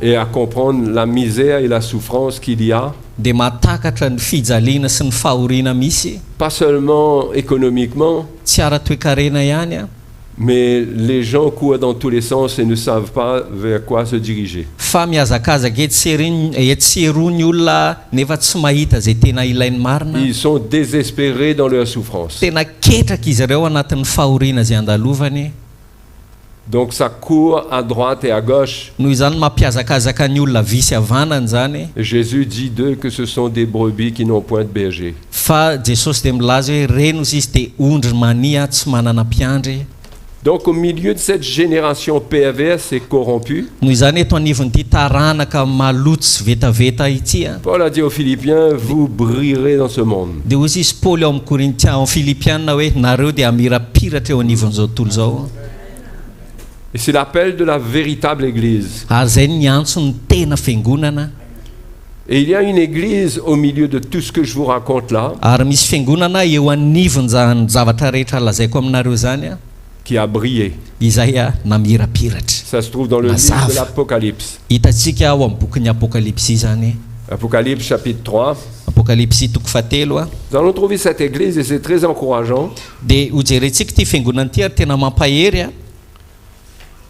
et à comprendre la misère et la souffrance qu'il y a, dia mahatakatra ny fijaliana sy ny fahoriana misy pas seulement économiquement, tsy ara-toekarena ihany mais les gens courent dans tous les sens et ne savent pas vers quoi se diriger. fa miazakazaka etseroa ny olona nefa tsy mahita zay tena ilainy marina. Ils sont désespérés dans leur souffrance. Tena ketraka izy ireo anatin'ny fahoriana izay andalovany. Donc ça court à droite et à gauche. Noho izany mampiazakazaka ny olona visy havanany zany. Et Jésus dit d'eux que ce sont des brebis qui n'ont point de berger. Fa Jesosy dia milaza hoe reno izy dia ondry mania tsy manana mpiandry. Donc au milieu de cette génération perverse et corrompue, Noho izany eto anivon'ity taranaka maloto sy vetaveta ity Paul a dit aux Philippiens, vous brillerez dans ce monde. dia hozy izy Paoly ao amin'ny Korintiana ao Filipiana hoe nareo dia amirapiratra eo anivon'izao tontolo izao. Et c'est l'appel de la véritable Église. Ary zay ny antso ny tena fiangonana. Et il y a une Église au milieu de tout ce que je vous raconte là, Ary misy fiangonana eo anivon'ny zavatra rehetra lazaiko aminareo zany a, qui a brillé. izay a namirapiratra. Ça se trouve dans le livre de l'Apocalypse. Hitantsika ao amin'ny bokin'ny apokalypsy zany. Apocalypse chapitre 3. Apokalypsy toko fahatelo a. Nous allons trouver cette Église et c'est très encourageant. Dia hojerentsika ity fiangonana ity ary tena mampahery a.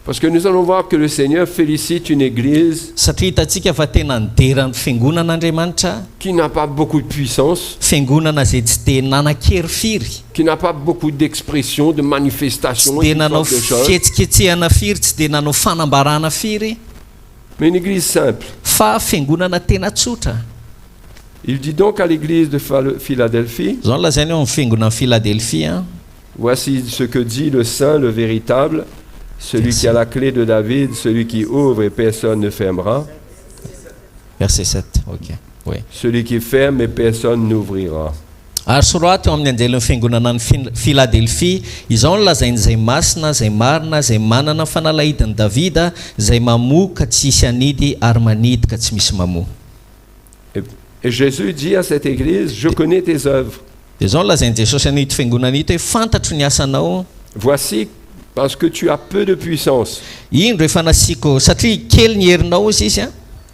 Parce que nous allons voir que le Seigneur félicite une Église Satria hitantsika fa tena nideran'ny fiangonan'Andriamanitra, qui n'a pas beaucoup de puissance, fiangonana zay tsy de nanan-kery firy, qui n'a pas beaucoup d'expression, de manifestation, tsy de et toutes nanao sortes de choses, fihetsiketsehana firy, tsy de nanao fanambarana firy, mais une Église simple. fa fiangonana tena tsotra. Il dit donc à l'Église de Philadelphie, Zao no lazainy eo amin'ny fiangonana Philadelphia. voici ce que dit le Saint, le véritable, celui qui a la clé de David, celui qui ouvre et personne ne fermera, Verset 7. Ok. Oui. celui qui ferme et personne n'ouvrira. Ary soratra eo amin'ny anjelin'ny fiangonana ny Philadelphia, izao no lazainy izay masina, izay marina, izay manana fanalahidin'i Davida, izay mamoa ka tsy hisy anidy ary manidy ka tsy misy mamoa. Et Jésus dit à cette Église, je connais tes œuvres. Dia zao no lazainy Jesosy an'ito fiangonana ito hoe fantatro ny asanao. Voici, parce que tu as peu de puissance Ino rehefa nasiako satria kely ny herinao izy izy a.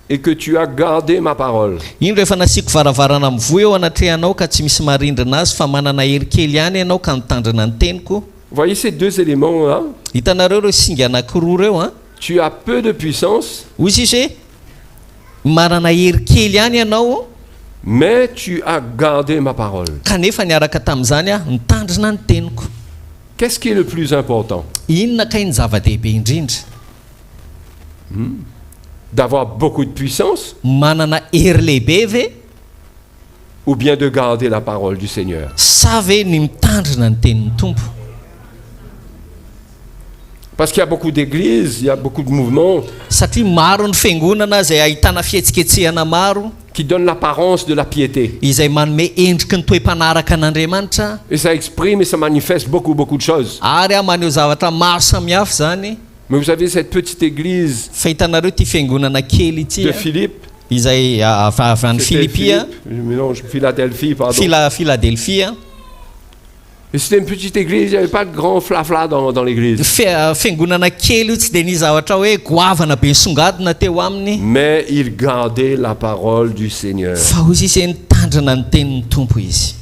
et que tu as gardé ma parole. Ino rehefa nasiako varavarana mivoa eo anatrehanao ka tsy misy marindrina azy fa manana hery kely ihany ianao ka mitandrina ny teniko. Voyez ces deux éléments-là. Hitanareo reo singa anankiroa reo a. Tu as peu de puissance, Hoy izy hoe manana hery kely ihany ianao mais tu as gardé ma parole. kanefa niaraka tamin'izany a nitandrina ny teniko. Qu'est-ce qui est le plus important? Inona kay ny zava-dehibe indrindra? D'avoir beaucoup de puissance Manana hery lehibe ve ou bien de garder la parole du Seigneur? sa ve ny mitandrina ny tenin'ny tompo? Parce qu'il y a beaucoup d'églises, il y a beaucoup de mouvements Satria maro ny fiangonana izay ahitana fihetsiketsehana maro qui donnent l'apparence de la piété. izay manome endriky ny toe-panaraka an'Andriamanitra, Et ça exprime et ça manifeste beaucoup de choses. ary a maneho zavatra maro samihafa zany. Mais vous avez cette petite église Fa hitanareo ty fiangonana kely ity de a, Philippe. izay avy any C'était Philippi a, Philippe, je mélange Philadelphie, pardon. Philadelphia. Et c'était une petite église, il n'y avait pas de grand flafla dans l'église. Fiangonana kely io tsy de nisy zavatra hoe goavana be songadina teo aminy, Mais il gardait la parole du Seigneur. fa hozy izy nitandrina ny tenin'ny tompo izy.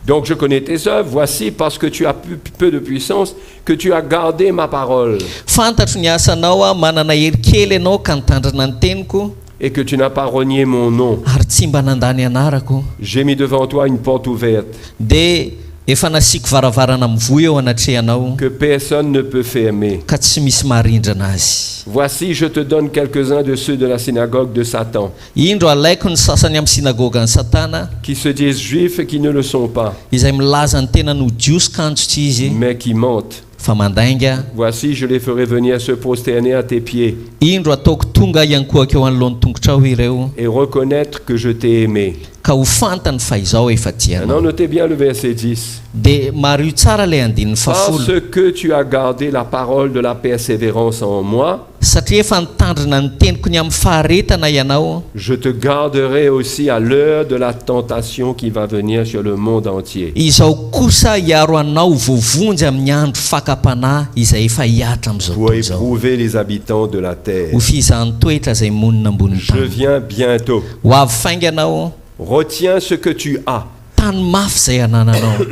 Donc je connais tes œuvres, voici parce que tu as peu de puissance, que tu as gardé ma parole Fantatro ny asanao a, manana hery kely ianao ka nitandrina ny teniko, et que tu n'as pas renié mon nom. ary tsy mba nandany anarako. J'ai mis devant toi une porte ouverte De efa nasiako varavarana mivoa eo anatrehanao que personne ne peut fermer. ka tsy misy maharindrana azy. Voici, je te donne quelques-uns de ceux de la synagogue de Satan, Indro alaiko ny sasany amin'ny sinagoga ny Satana, qui se disent juifs et qui ne le sont pas, izay milaza ny tena no jiosy kanjotra izy mais qui mentent. fa mandainga. Voici, je les ferai venir se prosterner à tes pieds Indro ataoko tonga iankohaka eo anoloan'ny tongotrao ireo et reconnaître que je t'ai aimé. ka ho fantany fa izao efa Maintenant, tianao. notez bien le verset 10. De mario tsara lay andinin'ny fafolo, Parce que tu as gardé la parole de la persévérance en moi, satria efa nitandrina ny teniko ny amin'ny faharetana ianao, je te garderai aussi à l'heure de la tentation qui va venir sur le monde entier. izao kosa hiaro anao vovonjy amin'ny andro fakapanahy izay efa hiatra amin'izao Pour tontolo izao, éprouver les habitants de la terre. ho fizahany toetra izay monina amboniny Je tany. viens bientôt. Ho avy fainganao, Retiens ce que tu as, tany mafy izay anananao,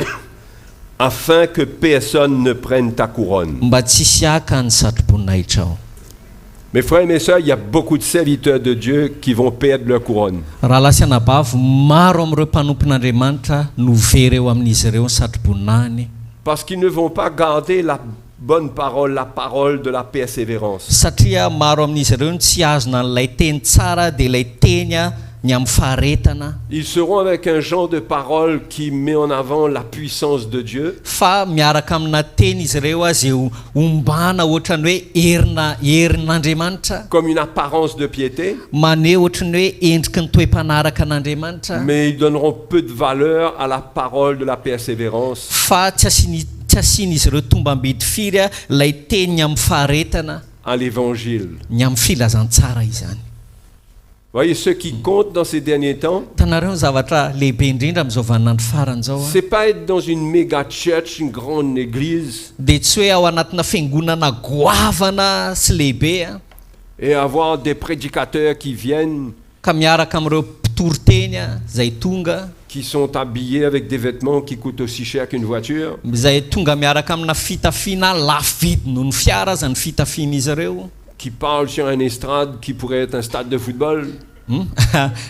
afin que personne ne prenne ta couronne. mba tsy hisy aka ny satroboninahitra. Mes frères et mes sœurs, il y a beaucoup de serviteurs de Dieu qui vont perdre leur couronne. Raha lasiana bavy maro amin'ireo mpanompon'Andriamanitra no very eo amin'izy ireo ny satroboninahiny, Parce qu'ils ne vont pas garder la bonne parole, la parole de la persévérance. satria maro amin'izy ireo ny tsy azona n'ilay teny tsara dia ilay teny a ny amin'ny faharetana, Ils seront avec un genre de parole qui met en avant la puissance de Dieu, fa miaraka amina teny izy ireo a zay ombana ohatrany hoe herin'Andriamanitra, comme une apparence de piété, maneho ohatrany hoe endriky ny toe-panaraka an'Andriamanitra, mais ils donneront peu de valeur à la parole de la persévérance fa tsy tsy asian'izy ireo tombam-bety firy a lay teniny amin'ny faharetana à l'évangile. ny amin'ny filazantsara izany. Voyez, ce qui compte dans ces derniers temps, Tanareo ny zavatra lehibe indrindra amin'izao vaninandro faran'izao a c'est pas être dans une méga church, une grande église, dia tsy hoe ao anatina fiangonana goavana sy lehibe a et avoir des prédicateurs qui viennent, ka miaraka amin'ireo mpitory-teny a zay tonga qui sont habillés avec des vêtements qui coûtent aussi cher qu'une voiture, zay tonga miaraka amina fitafiana lafo vidy noho ny fiara aza ny fitafian'izy ireo. qui parlent sur un estrade qui pourrait être un stade de football,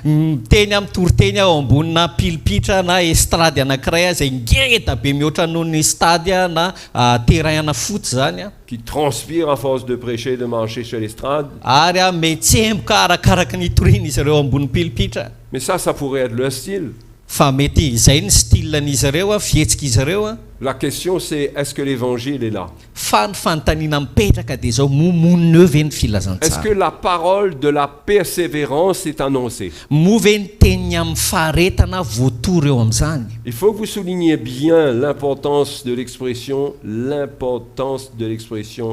Miteny amin'ny tory-teny ao ambonina pilipitra na estrady anankiray zay ngeda be mihoatra noho ny stady na terrain-na foot zany a qui transpirent à force de prêcher et de marcher sur l'estrade. ary a metsemboka arakaraky ny torina izy ireo ambony pilipitra. Mais ça pourrait être leur style. Fa mety izay ny stylen'izy ireo a fihetsika izy ireo a La question c'est, est-ce que l'évangile est là? fa ny fanontaniana mipetraka dia zao momoneo ve ny Est-ce filazantsara que la parole de la persévérance est annoncée? mo ve ny teniny amin'ny faharetana voatory eo amin'izany. Il faut que vous souligniez bien l'importance de l'expression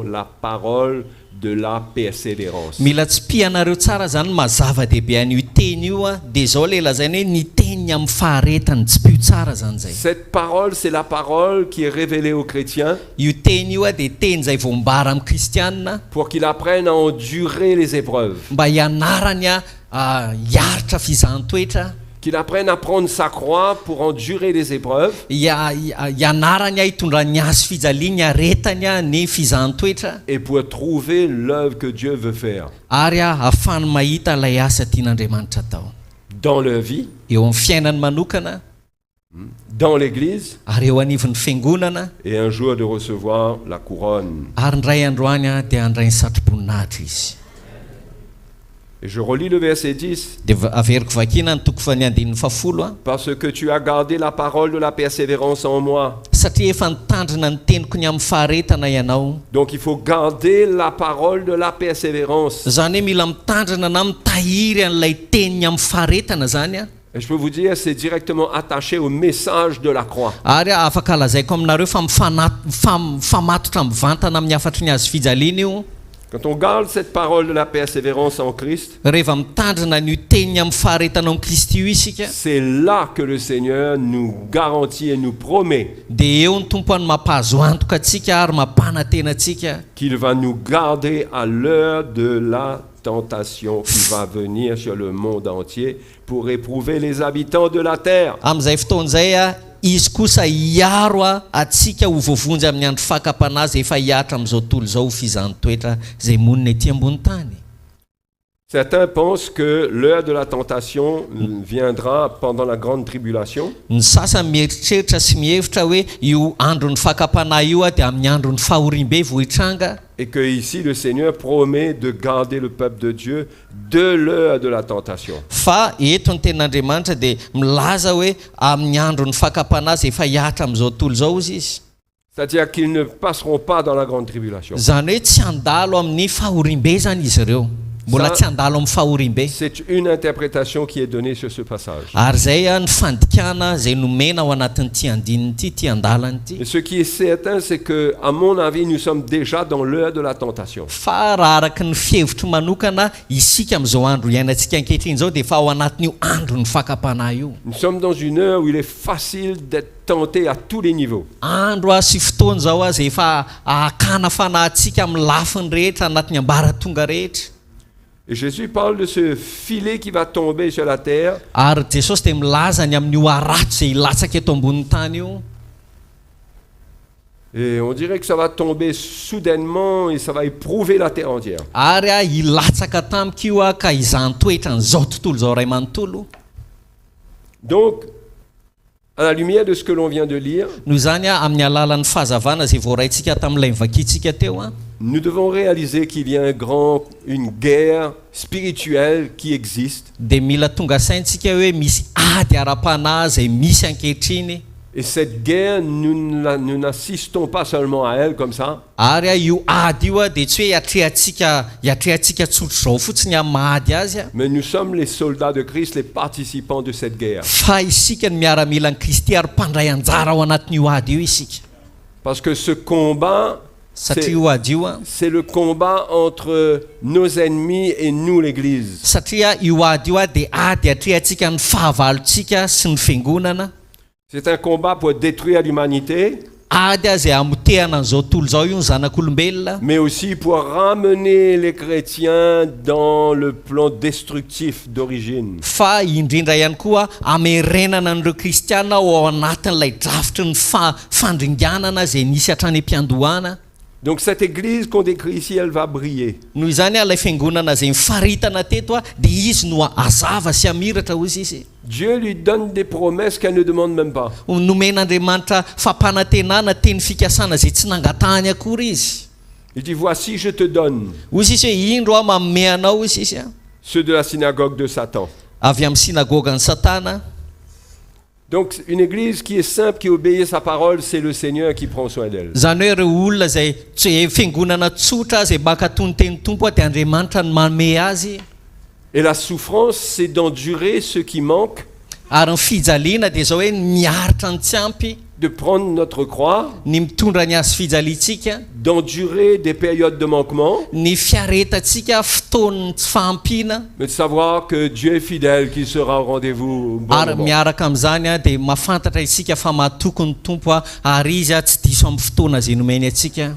la parole de la persévérance. Mila tsy pianareo tsara zany mazava-dehibe an'io teny io a dia zao le lazaina hoe ny teniny amin'ny faharetany tsy pio tsara zany zay. Cette parole, c'est la parole qui est révélée aux chrétiens Io teny io a dia teny zay voambara amin'ny kristianina pour qu'ils apprennent à endurer les épreuves, mba hianarany a hiaritra fizahan-toetra, qu'ils apprennent à prendre sa croix pour endurer les épreuves hianarany a hitondra ny azo fijaliany aretany a ny fizahan-toetra et pour trouver l'œuvre que Dieu veut faire ary ahafany mahita ilay asa tian'Andriamanitra atao dans leur vie, eo amin'ny fiainany manokana dans l'église, ary eo anivon'ny fiangonana et un jour de recevoir la couronne. ary ndray androany a dia handray ny satroboninahitra izy. Et je relis le verset 10. Dia averiko vakina ny toko fahandian'ny fafolo a Parce que tu as gardé la parole de la persévérance en moi. satria efa nitandrina ny teniko ny amin'ny faharetana ianao. Donc il faut garder la parole de la persévérance. Zany hoe mila mitandrina na mitahiry an'ilay teniny amin'ny faharetana zany a Et je peux vous dire, c'est directement attaché au message de la croix. ary afaka lazaiko aminareo fa mifamatotra mivantana amin'ny afatry ny azo fijaliana io. Quand on garde cette parole de la persévérance en Christ, Rehefa mitandrina ny teniny amin'ny faharetana amin'ny Kristy io isika c'est là que le Seigneur nous garantit et nous promet dia eo ny tompo any mampahazo antoka atsika ary mampanantena atsika qu'il va nous garder à l'heure de la tentation qui va venir sur le monde entier pour éprouver les habitants de la terre. amin'izay fotoan'izay a izy kosa hiaro atsika ho voavonjy amin'ny andro fakapanazy efa hiatra amin'izao tontolo izao ho fizahan-toetra zay monina ety ambony tany. Certains pensent que l'heure de la tentation viendra pendant la grande tribulation. Ny sasany mieritreritra sy mihevitra hoe io andron'ny fakapanahy io a dia amin'ny andron'ny fahorim-be vo hitranga Et que ici le Seigneur promet de garder le peuple de Dieu de l'heure de la tentation. fa eto ny tenin'Andriamanitra dia milaza hoe amin'ny andron'ny fakapanazy efa hiatra amin'izao tontolo izao izy izy. C'est-à-dire qu'ils ne passeront pas dans la grande tribulation. Zany hoe tsy handalo amin'ny fahorim-be zany izy ireo. Mbola tsy handalo amin'ny fahorim-be. C'est une interprétation qui est donnée sur ce passage. Ary zay ny fandikana zay nomena ao anatin'ity andininy ity andalany ity. Et ce qui est certain, c'est que, à mon avis, nous sommes déjà dans l'heure de la tentation. Fa raha araky ny fihevitro manokana isika amin'izao andro iainantsika ankehitriny zao dia fa ao anatin'io andro ny fakapanahy io. Nous sommes dans une heure où il est facile d'être tenté à tous les niveaux. Andro sy fotoana zao zay efa ahakana fanahintsika amin'ny lafiny rehetra anatin'ny ambaratonga rehetra. Et Jésus parle de ce filet qui va tomber sur la terre. Ary Jesosy dia milaza ny amin'io arato zay hilatsaka eto ambonin'ny tany io. Et on dirait que ça va tomber soudainement et ça va éprouver la terre entière. Ary hilatsaka tamika io ka hizahan-toetra n'izao tontolo izao ray manontolo. Donc, à la lumière de ce que l'on vient de lire, Noho izany amin'ny alalan'ny fahazavana zay voaraintsika tamin'ilay nivakintsika teo nous devons réaliser qu'il y a une guerre spirituelle qui existe. dia mila tonga saintsika hoe misy ady ara-panahy zay misy ankehitriny. Et cette guerre, nous n'assistons pas seulement à elle comme ça, Ary io ady io dia tsy hoe hiatrehantsika tsotro izao fotsiny amin'ny mahady azy mais nous sommes les soldats de Christ, les participants de cette guerre. fa isika ny miaramila ny Kristy ary mpandray anjara ao anatin'io ady io isika. Parce que ce combat, satria io ady io a c'est le combat entre nos ennemis et nous, l'Église. satria io ady io a dia ady atrehantsika ny fahavalontsika sy ny fiangonana. C'est un combat pour détruire l'humanité, Ady a zay amotehana an'izao tontolo zao io ny zanak'olombelona, mais aussi pour ramener les chrétiens dans le plan destructif d'origine. fa indrindra ihany koa amerenana an'ireo kristiana ao anatin'ilay drafitry ny fandringanana zay nisy hatrany am-piandohana. Donc cette Église qu'on décrit ici, elle va briller. Noho izany ilay fiangonana zay mifaritana teto a dia izy no azava sy amiratra hozy izy. Dieu lui donne des promesses qu'elle ne demande même pas. Nomen'Andriamanitra fampanantenana teny fikasana zay tsy nangatahany akory izy. Il dit, voici, je te donne Hozy izy hoe indro a manome anao izy izy a ceux de la synagogue de Satan. avy amin'ny sinagogan'ny Satana. Donc une Église qui est simple, qui obéit à sa parole, c'est le Seigneur qui prend soin d'elle. Zany hoe ireo olona zay fiangonana tsotra zay maka ny teny tompo dia Andriamanitra no manome azy. Et la souffrance, c'est d'endurer ce qui manque, Ary ny fijaliana dia zao hoe miaritra ny tsy ampy, de prendre notre croix, ny mitondra ny azy fijalintsika, d'endurer des périodes de manquement, ny fiaretantsika fotoan'ny tsy fahampiana. mais de savoir que Dieu est fidèle, qu'il sera au rendez-vous au bon Ary moment. miaraka amin'izany a dia mahafantatra isika fa mahatoky ny tompo a ary izy a tsy diso amin'ny fotoana zay nomeny atsika.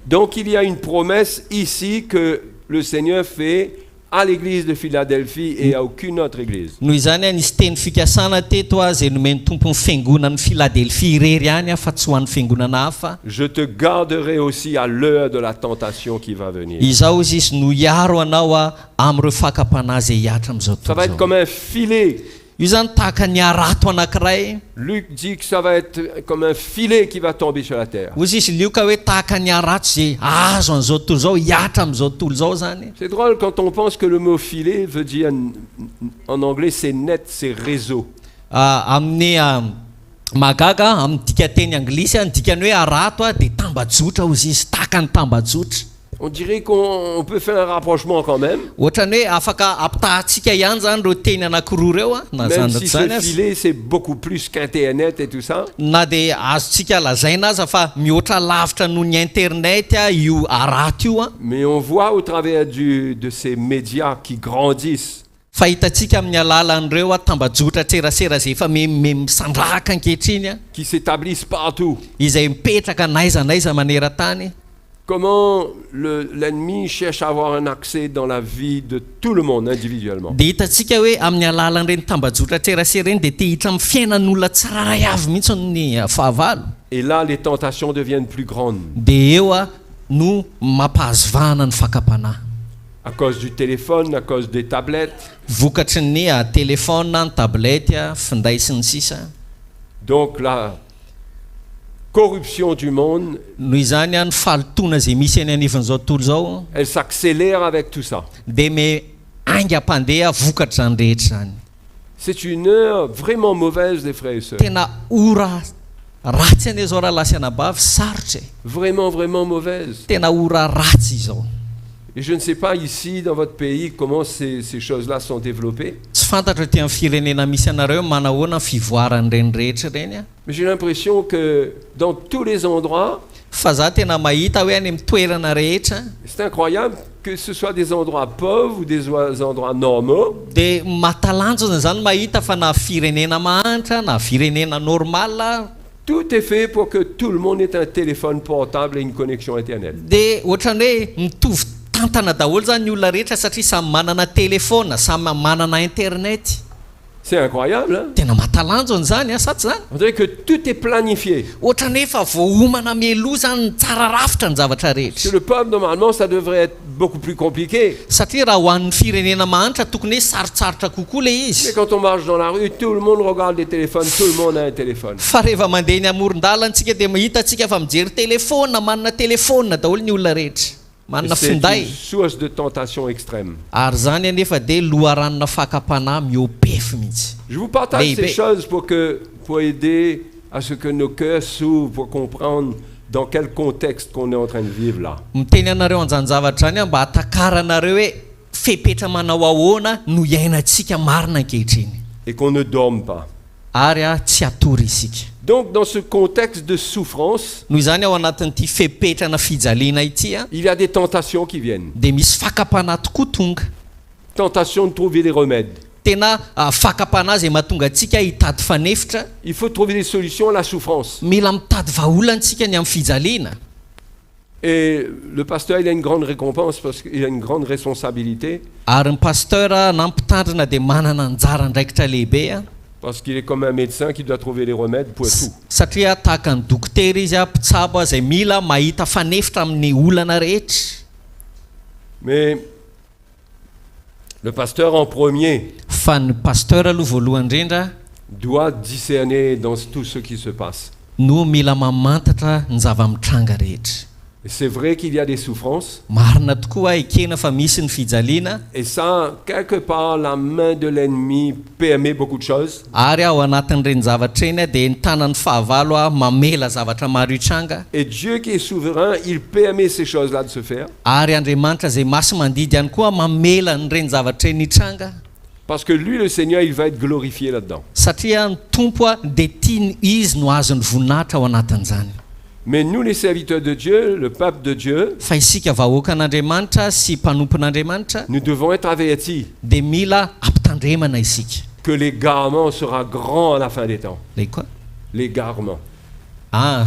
Donc il y a une promesse ici que le Seigneur fait à l'église de Philadelphie et à aucune autre église. Noho izany a nisy teny fikasana teto a zay nomeny tompo ny fiangonan'ny Philadelphie irery ihany a fa tsy ho an'ny fiangonana hafa. Je te garderai aussi à l'heure de la tentation qui va venir. Izao izy izy no hiaro anao a amin'ireo fakapanahy zay hiatra amin'izao Ça va être tontolo comme un filet. io zany tahaka ny arato anankiray. Luc dit que ça va être comme un filet qui va tomber sur la terre. Hozy izy lioka hoe tahaka ny arato zay azo an'izao tontolo zao hiatra amin'izao tontolo zao zany. C'est drôle quand on pense que le mot filet veut dire, en anglais c'est net, c'est réseau. Amin'ny magaga amin'ny dika teny anglisy ny dikany hoe arato a dia tambajotra hozy izy tahaka ny tambajotra. On dirait qu'on peut faire un rapprochement quand même, Ohatrany hoe afaka ampitahantsika ihany zany reo teny anankiroa reo a na même zany si zany ce aza. filet c'est beaucoup plus qu'Internet et tout ça. Na dia azontsika lazaina aza fa mihoatra lavitra noho ny internet a io arato io a. Mais on voit au travers de ces médias qui grandissent, Fa hitantsika amin'ny alalan'ireo a tambajotra tserasera zay efa misandrahaka ankehitriny a qui s'établissent partout. izay mipetraka n'aiza n'aiza maneran-tany. Comment l'ennemi cherche à avoir un accès dans la vie de tout le monde individuellement. Dia hitantsika hoe amin'ny alalan'ireny tambajotra tserasera eny dia te hitra amin'ny fiainan'olona tsiraray avy mihitsy ny fahavalo. Et là, les tentations deviennent plus grandes Dia eo a no mampahazovahana ny fakapanahy. à cause du téléphone, à cause des tablettes. Vokatry ny telefona, ny tablety a, finday sy ny sisa. Donc la corruption du monde, Noho izany a ny falotona zay misy eny anivan'izao tontolo zao elle s'accélère avec tout ça. dia me aingam-pandeha vokatra zany rehetra zany. C'est une heure vraiment mauvaise, les frères et sœurs. Tena ora ratsy ane zao raha lasy anabavy sarotra e. Vraiment, vraiment mauvaise. Tena ora ratsy izao. Et je ne sais pas ici, dans votre pays, comment ces choses-là sont développées. Tsy fantatra ty amin'ny firenena misy anareo manahoana ny fivoaran'ireny rehetra ireny a. Mais j'ai l'impression que dans tous les endroits, Fa za tena mahita hoe any amin'ny toerana rehetra c'est incroyable que ce soit des endroits pauvres ou des endroits normaux, dia matalanjona zany mahita fa na firenena mahantra na firenena normala tout est fait pour que tout le monde ait un téléphone portable et une connexion Internet. dia ohatrany hoe mitovy tantana daholo zany ny olona rehetra satria samy manana telefona, samy manana internet. C'est incroyable, hein? Tena matalanjona zany a satsy zany. On dirait que tout est planifié. Ohatrany efa voahomana mialoha zany tsara rafitra ny zavatra Parce que rehetra. le peuple, normalement, ça devrait être beaucoup plus compliqué. Satria raha ho an'ny firenena mahantra tokony hoe sarotsarotra kokoa le Mais izy. quand on marche dans la rue, tout le monde regarde les téléphones, tout le monde a un téléphone. Fa rehefa mandeha ny amoron-dalantsika dia mahitatsika fa mijery telefona, manana telefona daholo ny olona rehetra. Et Manana c'est une finday. source de tentation extrême. Ary zany anefa dia loharanona fakapanahy miopefy mihitsy. Je vous partage Mais- ces choses pour aider à ce que nos cœurs s'ouvrent, pour comprendre dans quel contexte qu'on est en train de vivre là. Miteny anareo an'izany zavatra zany a mba hatakaranareo hoe fepetra manao ahoana no iainantsika marina ankehitriny. Et qu'on ne dorme pas. Ary a tsy atory isika. Donc, dans ce contexte de souffrance, noho izany ao anatin'ity fepetrana fijaliana ity a il y a des tentations qui viennent. dia misy fakapana tokoa tonga Tentation de trouver des remèdes. tena fakapana izay mahatonga antsika hitady fanefitra Il faut trouver des solutions à la souffrance. mila mitady vaolantsika ny amin'ny fijaliana. Et le pasteur, il a une grande récompense parce qu'il a une grande responsabilité. Ary ny pasteur nampitandrina dia manana anjara andraikitra lehibe a Parce qu'il est comme un médecin qui doit trouver les remèdes pour tout. satria tahaka ny dokotera izy a mpitsabo izay mila mahita fanefitra amin'ny olana rehetra. Mais le pasteur en premier Fa ny pasteur aloha voalohany indrindra doit discerner dans tout ce qui se passe. no mila mamantatra ny zava-mitranga rehetra. Et c'est vrai qu'il y a des souffrances. Marina tokoa ekena fa misy ny fijaliana Et ça, quelque part, la main de l'ennemi permet beaucoup de choses. ary ao anatin'ireny zavatra eny a dia ny tanan'ny fahavalo a mamela zavatra maro hitranga Et Dieu qui est souverain, il permet ces choses-là de se faire. ary Andriamanitra izay masy mandidy ihany koa mamela n'ireny zavatra eny hitranga Parce que lui, le Seigneur, il va être glorifié là-dedans. satria ny tompo a dia tiany izy no azony voninahitra ao anatin'izany. Mais nous, les serviteurs de Dieu, le peuple de Dieu, Fa isika vahoakan'Andriamanitra sy mpanompon'Andriamanitra nous devons être avertis dia mila ampitandremana isika. que l'égarement sera grand à la fin des temps. Lay koa L'égarement.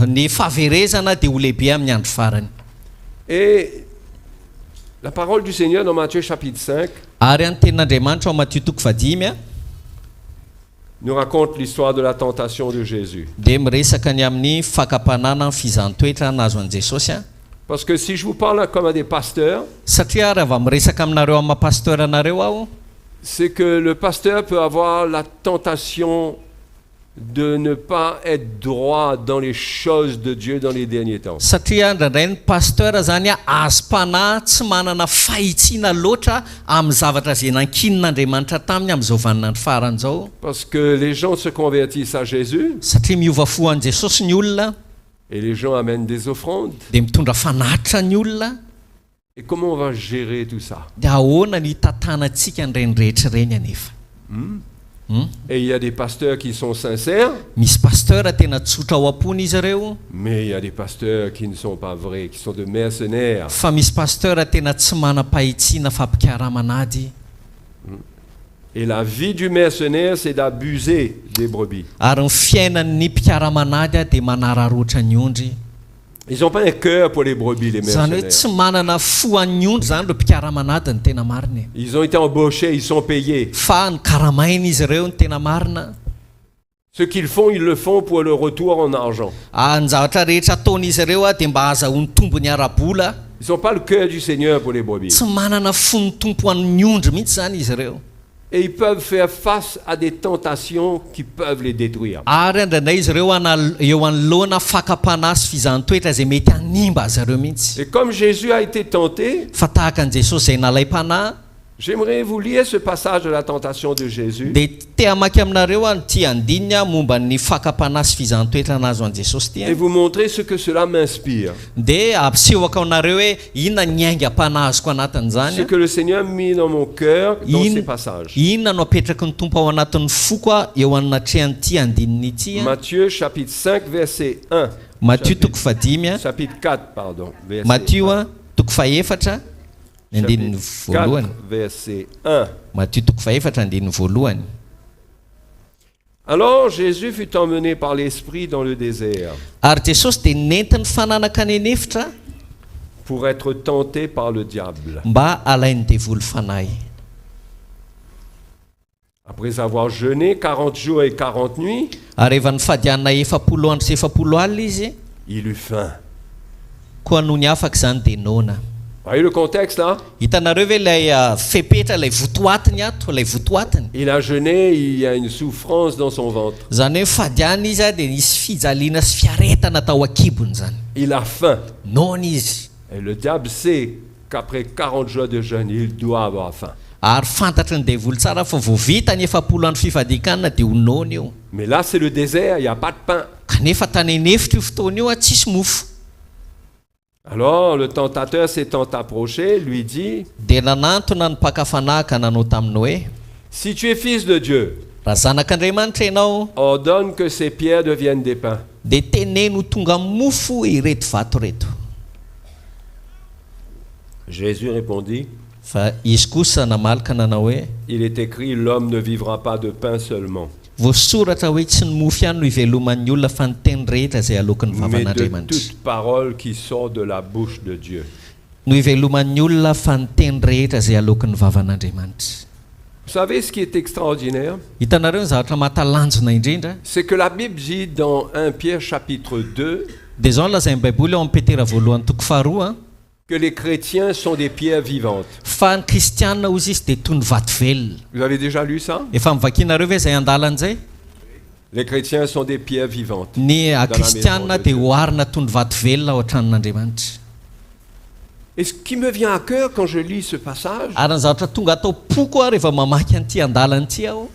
ny fahaverezana dia ho lehibe amin'ny andro farany. Et la parole du Seigneur dans Matthieu chapitre 5 Ary ny tenin'Andriamanitra ao Matthieu 5 a nous raconte l'histoire de la tentation de Jésus. dia miresaka ny amin'ny fakapanana ny fizahanttoetra nazo an' Jesosy a Parce que si je vous parle comme à des pasteurs, satria raha vao miresaka aminareo amin'ny mapasteur anareo aho c'est que le pasteur peut avoir la tentation de ne pas être droit dans les choses de Dieu dans les derniers temps. satria indraindray ny pasteur zany a azo-panahy tsy manana fahitsiana loatra amin'ny zavatra izay nankinin'Andriamanitra taminy amin'izao vaninandro faran'izao Parce que les gens se convertissent à Jésus satria miova fo an' Jesosy ny olona et les gens amènent des offrandes. dia mitondra fanatitra ny olona Et comment on va gérer tout ça? dia ahoana ny tantanantsika n'ireny rehetra ireny anefa. Et il y a des pasteurs qui sont sincères, Misy pasteur tena tsotra ao am-pony izy ireo mais il y a des pasteurs qui ne sont pas vrais, qui sont de mercenaires. fa misy pasteur tena tsy manam-pahitsiana fampikaramanady. Et la vie du mercenaire, c'est d'abuser des brebis. Ary ny fiainan'ny mpikaramanady a dia manararoatra ny ondry. Ils n'ont pas un cœur pour les brebis, les Zany hoe mercenaires. tsy manana fo an'ny ondry zany ireo mpikaramanady ny tena marina. Ils ont été embauchés, ils sont payés. Fa ny karamaina izy ireo ny tena marina. Ce qu'ils font, ils le font pour le retour en argent. Ny zavatra rehetra ataon'izy ireo a dia mba ahazahoany tombony ara-bola. Ils n'ont pas le cœur du Seigneur pour les brebis. Tsy manana fo ny tompo an'ny ondry mihitsy zany izy ireo. Et ils peuvent faire face à des tentations qui peuvent les détruire. Ary indraindray izy ireo eo anoloana fakapanahy sy fizahanttoetra izay mety hanimba azy ireo mihitsy. Et comme Jésus a été tenté, Fa tahaka an'i Jesosy izay nalaim-panahy j'aimerais vous lire ce passage de la tentation de Jésus. dia te hamaky aminareo ty andininy a momba ny fakapanahy sy fizahanttoetra nazo an' Jesosy ty Et vous montrer ce que cela m'inspire. dia ampisehoaka aminareo hoe inona ny aingam-panahy azoko Ce anatin'izany que le Seigneur a mis dans mon cœur dans ces passages. inona no apetraky ny tompo ao anatin'ny foko a eo anatrehan'ity andininy ity a. Matthieu chapitre 5 verset 1. Matthieu 5 Chapitre 4, pardon. Verset Matthieu 1. 4 ny andininy Chapitre 4, voalohany. verset 1. Matthieu 4 andininy voalohany. Alors Jésus fut emmené par l'Esprit dans le désert Ary Jesosy dia nentiny fananaka ny anefitra pour être tenté par le diable. mba alainy devoly fanahy. Après avoir jeûné 40 jours et 40 nuits, Ary efa nifadianana 40 andro sy 40 alina izy il eut faim. koa noho ny afaka izany dia nona. Voyez le contexte là? Hitanareo ve ilay fepetra ilay votoatiny ato, ilay votoatiny. Il a jeûné, il y a une souffrance dans son ventre. Zany hoe fadiana izy a dia nisy fijaliana sy fiaretana tao an-kibony zany. Il a faim. Nona izy. Et le diable sait qu'après 40 jours de jeûne, il doit avoir faim. Ary fantatry ny devoly tsara fa vao vita ny 40 andro fifadikanana dia ho nona io. Mais là, c'est le désert, il n'y a pas de pain. Kanefa tany anefitra io fotoana io a tsisy mofo. Alors le tentateur s'étant approché, lui dit, Dia nanantona ny mpakafanaka nanao taminy hoe si tu es fils de Dieu, raha zanak'andriamanitra ianao ordonne que ces pierres deviennent des pains. dia teneno tonga mofo ireto vato reto. Jésus répondit, Fa izy kosa namalaka nanao hoe il est écrit, l'homme ne vivra pas de pain seulement, voasoratra hoe tsy ny mofo ihany no iveloman'ny olona fa ny teny rehetra izay alokan'ny mais de vavan'andriamanitra. toute parole qui sort de la bouche de Dieu. No iveloman'ny olona fa ny teny rehetra izay alokan'ny vavan'andriamanitra. Vous savez ce qui est extraordinaire? Hitanareo ny zavatra mahatalanjona indrindra C'est que la Bible dit dans 1 Pierre chapitre 2 dia zao nolazain'ny baiboly ao amin'ny petera voalohany toko faharoa que les chrétiens sont des pierres vivantes. fa ny kristianina ozy izy dia toy ny vato velona. Vous avez déjà lu ça? Efa mivakianareo ve izay andalan'izay? Les chrétiens sont des pierres vivantes. Ny Dans la kristianina maison de dia Dieu. hoarina toy ny vato velona ao an-tranon'andriamanitra. Et ce qui me vient à cœur quand je lis ce passage, Ary ny zavatra tonga atao poko a rehefa mamaky an'ity andalan'ity aho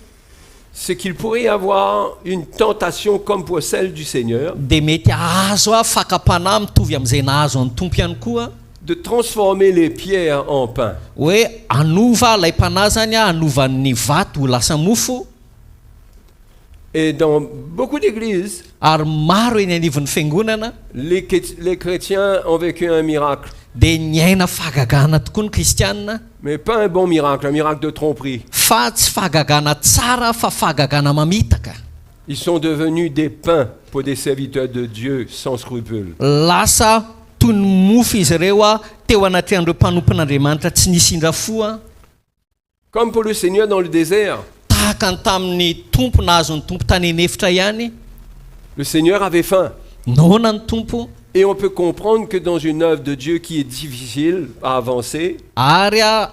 c'est qu'il pourrait y avoir une tentation comme pour celle du Seigneur dia mety azo a fakapanahy mitovy amin'izay nahazo an'ny tompo ihany koa de transformer les pierres en pain. hoe anova ilay mpanahy zany a anovan'ny vato ho lasa mofo. Et dans beaucoup d'églises, Ary maro eny anivon'ny fiangonana les chrétiens ont vécu un miracle. dia niaina fahagagana tokoa ny kristianina Mais pas un bon miracle, un miracle de tromperie. fa tsy fahagagana tsara fa fahagagana mamitaka. Ils sont devenus des pains pour des serviteurs de Dieu sans scrupules. Lasa toy ny mofo izy ireo a teo anatrehan'ireo mpanompon'andriamanitra tsy nisindra fo a Comme pour le Seigneur dans le désert. tahaka ny tamin'ny tompo nahazo ny tompo tany enefitra ihany. Le Seigneur avait faim. Nahoana ny tompo Et on peut comprendre que dans une œuvre de Dieu qui est difficile à avancer, ary a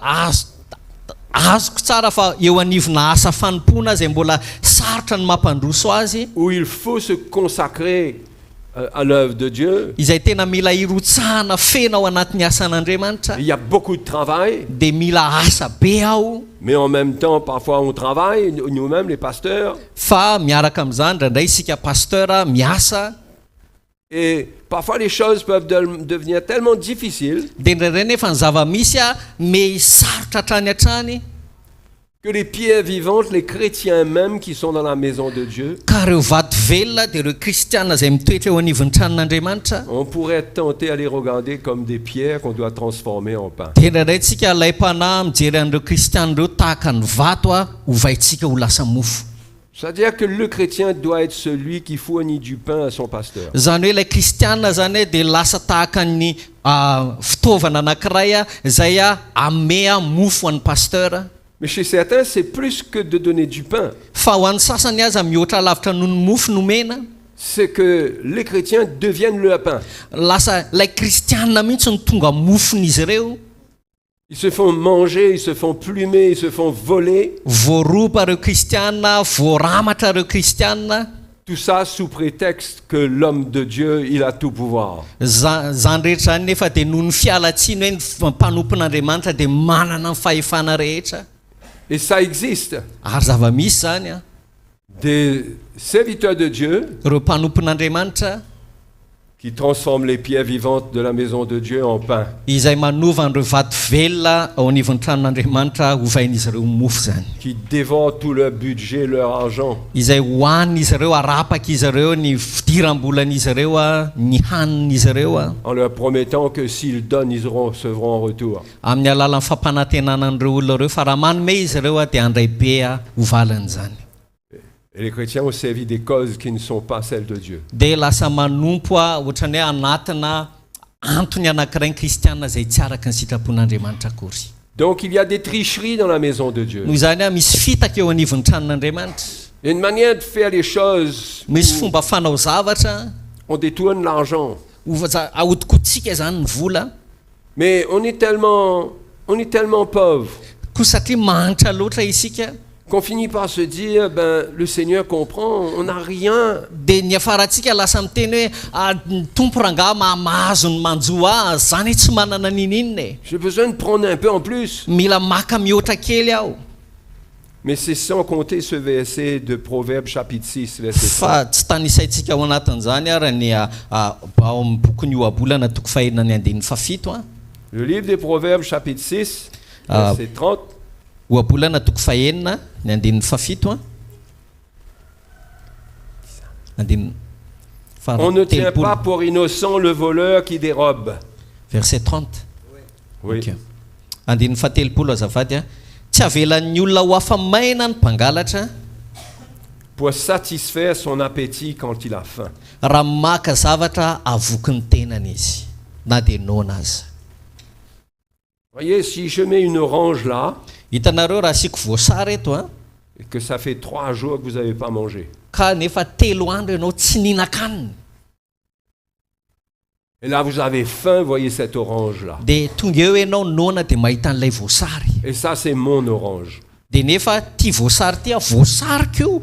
azoko tsara fa eo anivona asa fanompona izay mbola sarotra ny mampandroso azy où il faut se consacrer à l'œuvre de Dieu, izay tena mila irotsahana fena ao anatin'ny asan'andriamanitra il y a beaucoup de travail, dia mila asa be ao mais en même temps, parfois on travaille, nous-mêmes les pasteurs, fa miaraka amin'izany indraindray isika pasteur miasa et parfois les choses peuvent devenir tellement difficiles dia indraindray nefa ny zava-misy a me sarotra hatrany hatrany que les pierres vivantes, les chrétiens même qui sont dans la maison de Dieu, ka ireo vato velona dia ireo kristianina izay mitoetra eo anivon'ny tranon'andriamanitra on pourrait être tenté à les regarder comme des pierres qu'on doit transformer en pain. dia indraindray tsika lay mpanahy mijery an'ireo kristianina ireo tahaka ny vato a hovaintsika ho lasa mofo. C'est-à-dire que le chrétien doit être celui qui fournit du pain à son pasteur. Zany hoe ilay kristianina zany hoe dia lasa tahaka ny fitaovana anankiray a izay a ame a mofo an'ny pasteur. Mais chez certains, c'est plus que de donner du pain. Fa ho an'ny sasany aza mihoatra lavitra noho ny mofo nomena. C'est que les chrétiens deviennent le pain. Lasa ilay kristianina mihitsy ny tonga mofony izy ireo. Ils se font manger, ils se font plumer, ils se font voler. Voaropa ireo kristianina, voaramatra ireo kristianina. Tout ça sous prétexte que l'homme de Dieu, il a tout pouvoir. Zany rehetra zany nefa dia noho ny fialatsiny hoe ny mpanompon'andriamanitra dia manana ny fahefana rehetra. Et ça existe. Ary zava-misy zany a Des serviteurs de Dieu ireo mpanompon'andriamanitra qui transforment les pierres vivantes de la maison de Dieu en pain. izay manova an'ireo vato velona ao anivon'ny tranon'andriamanitra hovain'izy ireo mofo zany. Qui dévorent tout leur budget, leur argent. Izay hohanin'izy ireo arapaka izy ireo ny fidiram-bolan'izy ireo a ny hanin'izy ireo a En leur promettant que s'ils donnent, ils recevront en retour. amin'ny alalan'ny fampanantenanan'ireo olona ireo fa raha manome izy ireo a dia andray be a hovalan'izany. Et les chrétiens ont servi des causes qui ne sont pas celles de Dieu. Dia lasa manompo a ohatrany hoe anatina antony anankiray ny kristianina izay tsy araka ny sitrapon'andriamanitra akory. Donc il y a des tricheries dans la maison de Dieu. Noho izany a misy fitaka eo anivon'ny tranon'andriamanitra. Il y a une manière de faire les choses Misy où fomba fanao zavatra on détourne l'argent. ahodikotsika zany ny vola. Mais on est tellement pauvre Koa satria mahantra loatra isika qu'on finit par se dire, ben, le Seigneur comprend, on n'a rien. dia ny afaratsika lasa miteny hoe ny tompo rangahy mahazo ny manjoa zany hoe tsy manana ninina e. J'ai besoin de prendre un peu en plus. Mila maka mihoatra kely aho. Mais c'est sans compter ce verset de Proverbes chapitre 6, verset 3. Fa tsy tanisaintsika ao anatin'izany ary ny ao amin'ny bokon'ny oabolana toko fahenina ny andinin'ny fafito a. Le livre des Proverbes chapitre 6, verset 30. Oabolana toko fahenina ny andinin'ny fafito a. On ne tient pas pour innocent le voleur qui dérobe. Verset 30. Oui. Ok. Andininy fahatelopolo azavady a tsy avelan'ny olona ho afamaina ny mpangalatra Pour satisfaire son appétit quand il a faim. raha maka zavatra avoky ny tenany izy na dia nona aza. Voyez, si je mets une orange là, Hitanareo raha asiako voasary eto a et que ça fait 3 jours que vous n'avez pas mangé, ka nefa 3 andro ianao tsy nihinan-kanina et là vous avez faim, voyez cette orange là. dia tonga eo ianao nona dia mahita an'ilay voasary Et ça c'est mon orange. dia nefa tia voasary tia voasariko io.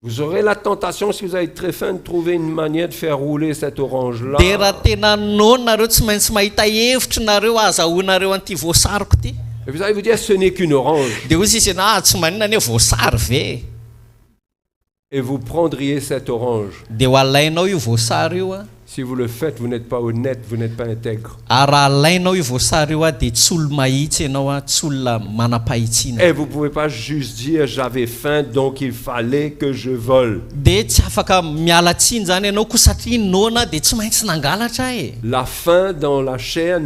Vous aurez la tentation, si vous avez très faim, de trouver une manière de faire rouler cette orange là. dia raha tena nonareo tsy maintsy mahita hevitra nareo azahoanareo an'ity voasariko ty. Et vous allez vous dire, ce n'est qu'une orange. dia hozy izy na tsy maninona anie voasary ve. Et vous prendriez cette orange. dia ho alainao io voasary io a Si vous le faites, vous n'êtes pas honnête, vous n'êtes pas intègre. ary raha alainao io voasary io a dia tsy olo mahitsy ianao a tsy olona manam-pahitsina. Et vous ne pouvez pas juste dire, j'avais faim, donc il fallait que je vole. dia tsy afaka miala tsiny zany ianao ko satria nona dia tsy maintsy nangalatra e. La faim dans la chair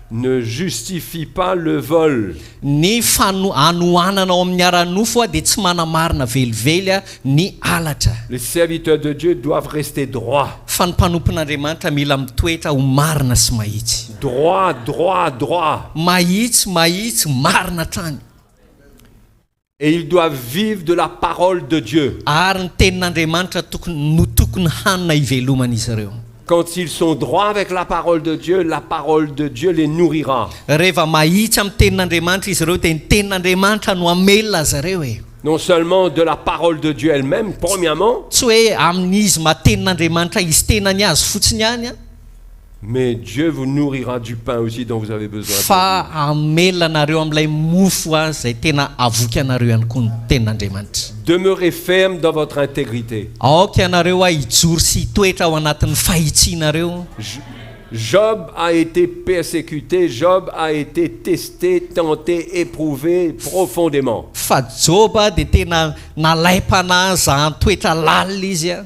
ne justifie pas le vol. ny anohanana ao amin'ny ara-nofo a dia tsy manamarina velively a ny alatra. Les serviteurs de Dieu doivent rester droits. fa ny mpanompon'andriamanitra mila mitoetra ho marina sy mahitsy. Droit, droit, droit. mahitsy marina trany. Et ils doivent vivre de la parole de Dieu. ary ny tenin'andriamanitra tokony hanina iveloman'izy ireo. Quand ils sont droits avec la parole de Dieu les nourrira. rehefa mahitsy amin'ny tenin'andriamanitra izy ireo dia ny tenin'andriamanitra no amelona azy ireo e. Non seulement de la parole de Dieu elle-même, premièrement, tsy hoe amin'izy matenin'andriamanitra izy tenany azy fotsiny ihany a mais Dieu vous nourrira du pain aussi dont vous avez besoin. fa amelona anareo amin'ilay mofo a izay tena avoky anareo ihany koa ny tenin'andriamanitra. Demeurez ferme dans votre intégrité. aoka ianareo a hijory sy hitoetra ao anatin'ny fahitsianareo. Job a été persécuté, Job a été testé, tenté, éprouvé profondément. fa joba dia tena nalaim-panaza toetra lalina izy a.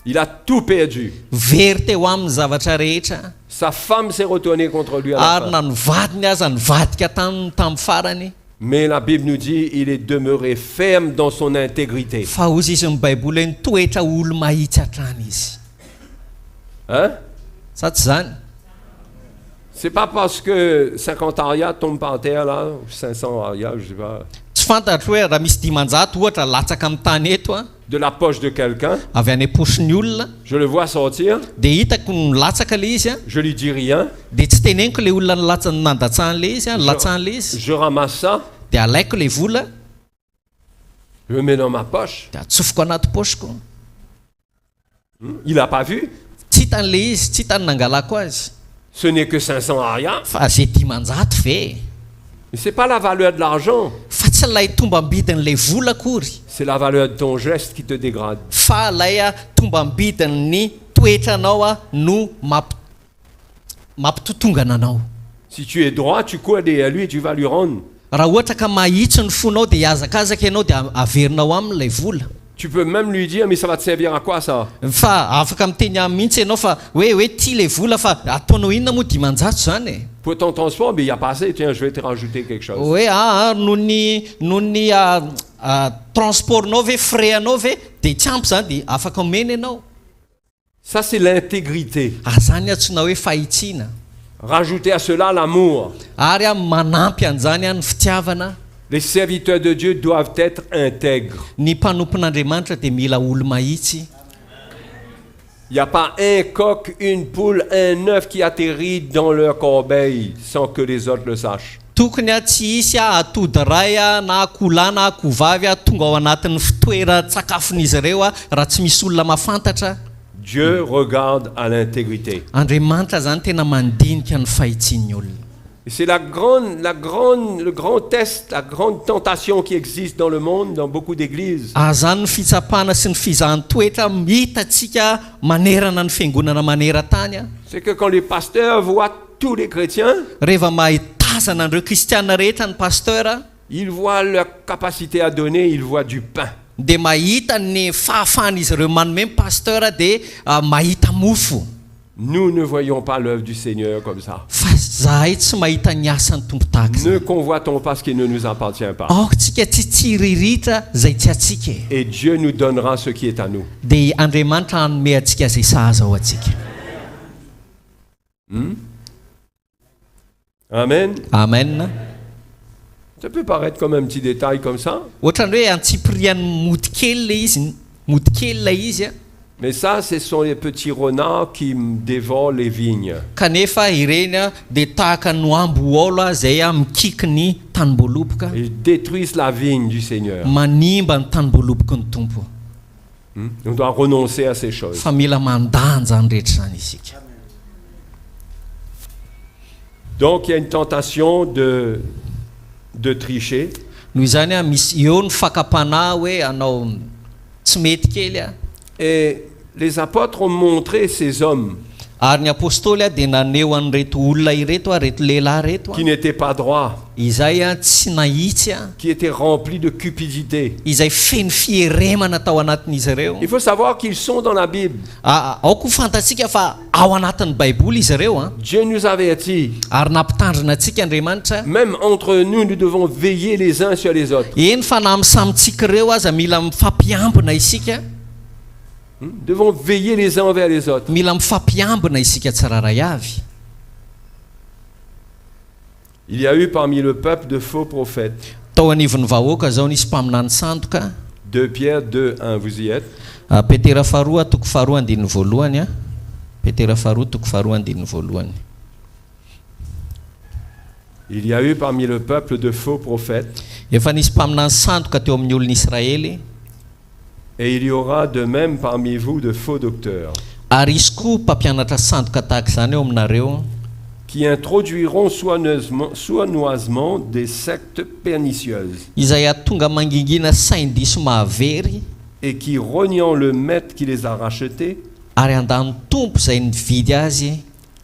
Il a tout perdu. very teo amin'ny zavatra rehetra. Sa femme s'est retournée contre lui à la ary fin. na nivadiny aza nivadika tamin'ny farany. Mais la Bible nous dit il est demeuré ferme dans son intégrité. fa ozy izy ny baiboly hoe nitoetra olo mahitsy hatrany izy. Hein? Sa tsy zany. C'est pas parce que 50 arias tombent par terre là, ou 500 arias, je sais pas, tsy fantatra hoe raha misy 10 ohatra latsaka amin'ny tany eto a de la poche de quelqu'un, avy any am-posiny olona je le vois sortir, dia hitako nilatsaka le izy a je lui dis rien, dia tsy teneniko le olona nandatsahan'le izy a nilatsahan'le izy je ramasse ça, dia alaiko le vola je le mets dans ma poche. dia atsofoko anaty posiko. Il n'a pas vu. tsy hitan'le izy tsy hitany nangalako azy Ce n'est que 500 arias. fa zay 10 ve. Mais c'est pas la valeur de l'argent, fa tsy ilay tombam-bidin'le vola akory c'est la valeur de ton geste qui te dégrade. fa ilay a tombam-bidin'ny toetranao a no mampitotongana anao. Si tu es droit, tu cours derrière lui et tu vas lui rendre. raha ohatra ka mahitsy ny fonao dia hiazakazaka ianao dia averinao amin'ilay vola. Tu peux même lui dire, mais ça va te servir à quoi ça? fa afaka miteny amin'ny mihitsy ianao fa hoe tia le vola fa ataonao inona moa 10 zany e. Pour ton transport, mais il n'y a pas assez, tiens, je vais te rajouter quelque chose. hoe noho ny transportnao ve frais anao ve dia tsy ampy zany dia afaka omena ianao. Ça, c'est l'intégrité. zany atsona hoe fahitsiana. Rajoutez à cela l'amour. ary manampy an'izany ny fitiavana. Les serviteurs de Dieu doivent être intègres. ny mpanompon'andriamanitra dia mila olo mahitsy. Il n'y a pas un coq, une poule, un œuf qui atterrit dans leur corbeille sans que les autres le sachent. tokony tsy hisy atody ray na akoholahy na akohovavy tonga ao anatin'ny fitoeran-tsakafon'izy ireo raha tsy misy olona mahafantatra. Dieu regarde à l'intégrité. Andriamanitra zany tena mandinika ny fahitsian'ny olona. Et c'est le grand test, la grande tentation qui existe dans le monde, dans beaucoup d'églises. Zany ny fitsapana sy ny fizahan-toetra hitantsika manerana ny fiangonana maneran-tany. C'est que quand les pasteurs voient tous les chrétiens, rehefa mahitazana an'ireo kristiana rehetra ny pasteur, ils voient leur capacité à donner, ils voient du pain. dia mahita ny fahafahan'izy ireo manome pasteur dia mahita mofo. Nous ne voyons pas l'œuvre du Seigneur comme ça. Fa zahay tsy mahita ny asan'ny tompo tahaka Ne izany. convoitons pas ce qui ne nous appartient pas. Aokontsika tsy tsiriritra zay tsy atsika. Et Dieu nous donnera ce qui est à nous. Dia Andriamanitra hanome antsika zay sahaza ao atsika. Amen. Amen. Ça peut paraître comme un petit détail comme ça, Ohatrany hoe antsipirian'ny mody kely le izy, mody kely la izy a. mais ça, ce sont les petits renards qui dévorent les vignes. Kanefa ireny a dia tahaka noambo olo zay a mikiky ny tanimboaloboka, Ils détruisent la vigne du Seigneur. manimba ny tanimboaloboka ny tompo. On doit renoncer à ces choses. Fa mila mandanja ny rehetra zany isika. Donc il y a une tentation de tricher. Noho izany a misy eo ny fakapanahy hoe anao tsy mety kely a. Et les apôtres ont montré ces hommes Ary ny apôstôly a dia naneho an'ireto olona ireto a, reto lehilahy reto a, qui n'étaient pas droits, izay a tsy nahitsy a, qui étaient remplis de cupidité. izay feno fieremana tao anatin'izy ireo. Il faut savoir qu'ils sont dans la Bible. Ao koa fantatsika fa ao anatin'ny baiboly izy ireo a. Dieu nous avertit. Ary nampitandrina antsika Andriamanitra. Même entre nous, nous devons veiller les uns sur les autres. Eny fa na amin'ny samitsika ireo aza mila mifampiambina isika. Nous devons veiller les uns envers les autres. Mila mifampiambina isika tsiraray avy. Il y a eu parmi le peuple de faux prophètes. Tao anivon'ny vahoaka zao nisy mpaminany sandoka. 2 Pierre 2:1, vous y êtes. Petera faharoa toko faharoa andininy voalohany a. Petera faharoa toko faharoa andininy voalohany. Il y a eu parmi le peuple de faux prophètes, Efa nisy mpaminany sandoka teo amin'ny olon'i Israely. et il y aura de même parmi vous de faux docteurs, Ary isy koa mpampianatra sandoka tahaka izany eo aminareo, qui introduiront sournoisement des sectes pernicieuses, izay atonga mangingina sain-diso mahavery, et qui, reniant le maître qui les a rachetés, ary andany tompo izay nividy azy,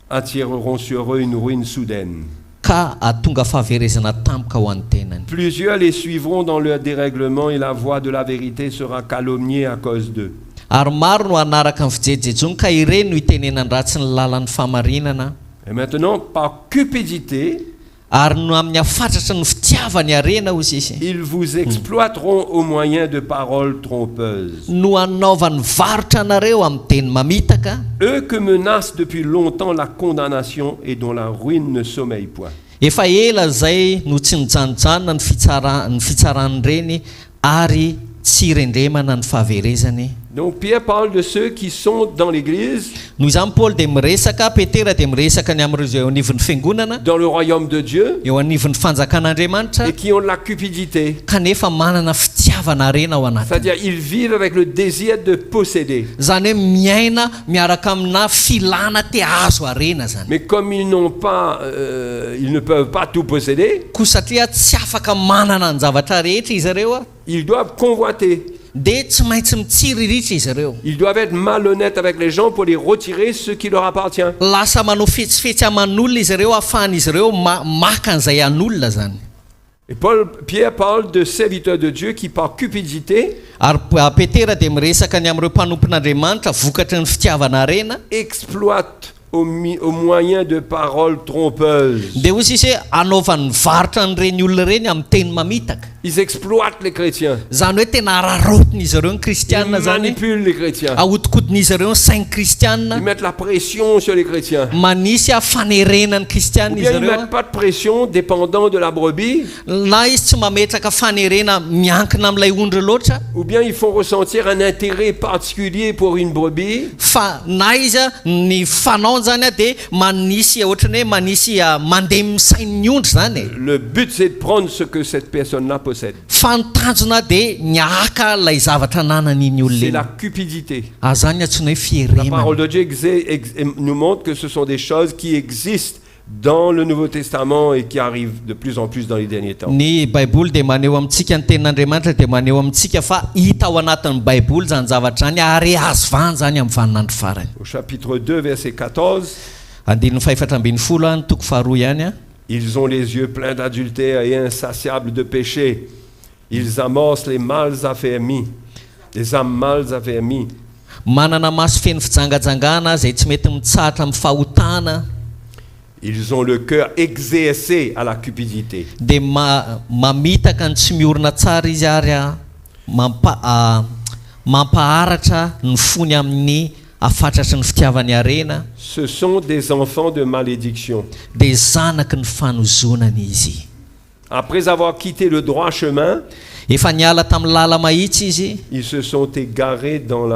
attireront sur eux une ruine soudaine. ka atonga fahaverezana tampoka ho an'ny tenany. Plusieurs les suivront dans leur dérèglement, et la voix de la vérité sera calomniée à cause d'eux. Ary maro no hanaraka ny fijerijejony ka ireny no itenenandratsy ny lalan'ny fahamarinana. Et maintenant, par cupidité, Ary no amin'ny afatratra ny fitiavany arena hozy izy, ils vous exploiteront au moyen de paroles trompeuses. no hanaovany varotra anareo amin'ny teny mamitaka, Eux que menace depuis longtemps la condamnation et dont la ruine ne sommeille point. efa ela zay no tsy nijanonjanona ny fitsarany reny ary tsy rendremana ny fahaverezany. Donc Pierre parle de ceux qui sont dans l'église, Noho izany Paoly dia miresaka, Petera dia miresaka ny amin'ireo eo anivon'ny fiangonana, dans le royaume de Dieu, eo anivon'ny fanjakan'Andriamanitra, et qui ont de la cupidité. kanefa manana fitiavana arena ao anatiny. C'est-à-dire ils vivent avec le désir de posséder. Zany hoe miaina miaraka amina filana te azo arena zany. Mais comme ils n'ont pas, ils ne peuvent pas tout posséder, Koa satria tsy afaka manana ny zavatra rehetra izy ireo a, ils doivent convoiter. dia tsy maintsy mitsiriritra izy ireo. Ils doivent être malhonnêtes avec les gens pour les retirer ce qui leur appartient. Lasa manao fetsifetsy aman'olona izy ireo ahafahan'izy ireo maka an'izay an'olona zany. Et Pierre parle de serviteurs de Dieu qui par cupidité Ary Petera dia miresaka ny amin'ireo mpanompon'Andriamanitra vokatry ny fitiavana arena, exploitent au moyen de paroles trompeuses. dia hozy izy hoe anaovany varotra n'ireny olona ireny amin'ny teny mamitaka. Ils exploitent les chrétiens. Zany hoe tena ararotiny izy ireo ny Ils kristianina zany, manipulent les chrétiens. ahodikodin'izy ireo ny sainy Ils kristianina, mettent la pression sur les chrétiens. manisy fanerenany Ou kristianina bien izy ils ne ireo mettent pas de pression dépendant de la brebis. na izy tsy mametraka fanerena miankina amin'ilay ondry loatra, Ou bien ils font ressentir un intérêt particulier pour une brebis. fa na izy a ny fanao zany a dia manisy ohatrany hoe manisy mandeha misainy ondry zany. Le but c'est de prendre ce que cette personne-là possède. Fa ny tanjona dia niaka ilay zavatra nanan'iny olona C'est iny. la cupidité. Zany antsoina hoe La fieremana. parole de Dieu nous montre que ce sont des choses qui existent dans le Nouveau Testament et qui arrivent de plus en plus dans les derniers temps. Ny baiboly dia maneho amintsika ny tenin'Andriamanitra dia maneho amintsika fa hita ao anatin'ny baiboly zany zavatra zany ary azo vany zany amin'ny vaninandro farany. Au chapitre 2, verset 14, Andininy faefatra ambin'ny folo any toko faharoa ihany a. ils ont les yeux pleins d'adultère et insatiables de péché. Ils amorcent les mâles affermis, les âmes mâles affermies. manana maso feno fijangajangana zay tsy mety mitsahatra amin'ny fahotana. Ils ont le cœur exercé à la cupidité. Dia mamitaka ny tsy miorina tsara izy ary mampaharatra ny fony amin'ny afatratry ny fitiavany arena. Ce sont des enfants de malédiction. Dia zanaky ny fanozonany izy. Après avoir quitté le droit chemin, efa niala tamin'ny lala mahitsy izy, ils se sont égarés dans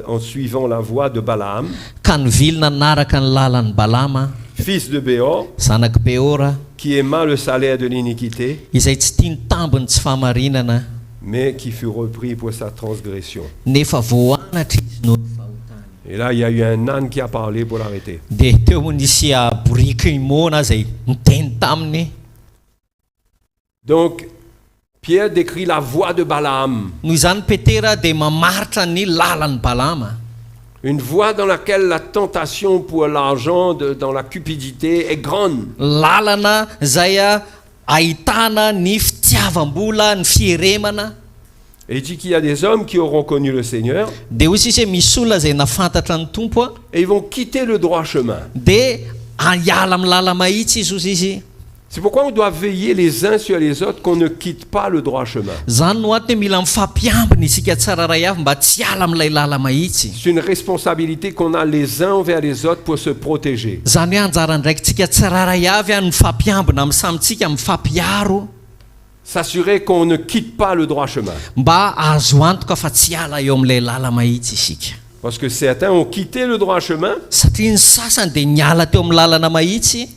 en suivant la voie de Balaam, ka nivilina naraka ny lalan'ny Balama, fils de Béor, zanaky Beora, qui aima le salaire de l'iniquité, izay tsy tia ny tambiny tsy fahamarinana, mais qui fut repris pour sa transgression. nefa voanatra izy noho ny fahotany. Et là, il y a eu un âne qui a parlé pour l'arrêter. Dia teo nisy borika imona zay niteny taminy. Donc, Pierre décrit la voie de Balaam. Noho izany Petera dia mamaritra ny lalan'ny Balama. Une voie dans laquelle la tentation pour l'argent, dans la cupidité est grande. Lalana zay ahitana ny fitiavam-bola, ny fieremana. Et il dit qu'il y a des hommes qui auront connu le Seigneur Dia hoy sisy hoe misy olona zay nafantatra ny tompo et ils vont quitter le droit chemin. dia hiala amin'ny lala mahitsy izy ozy izy. C'est pourquoi on doit veiller les uns sur les autres qu'on ne quitte pas le droit chemin. Zany no antony hoe mila mifampiambina isika tsiraray avy mba tsy hiala amin'ilay lala mahitsy. C'est une responsabilité qu'on a les uns envers les autres pour se protéger. Zany hoe anjara ndraikitsika tsiraray avy ny mifampiambina amin'ny samitsika mifampiaro, S'assurer qu'on ne quitte pas le droit chemin. mba azo antoka fa tsy hiala eo amin'ilay lala mahitsy isika. Parce que certains ont quitté le droit chemin Satria ny sasany dia niala teo amin'ny lalana mahitsy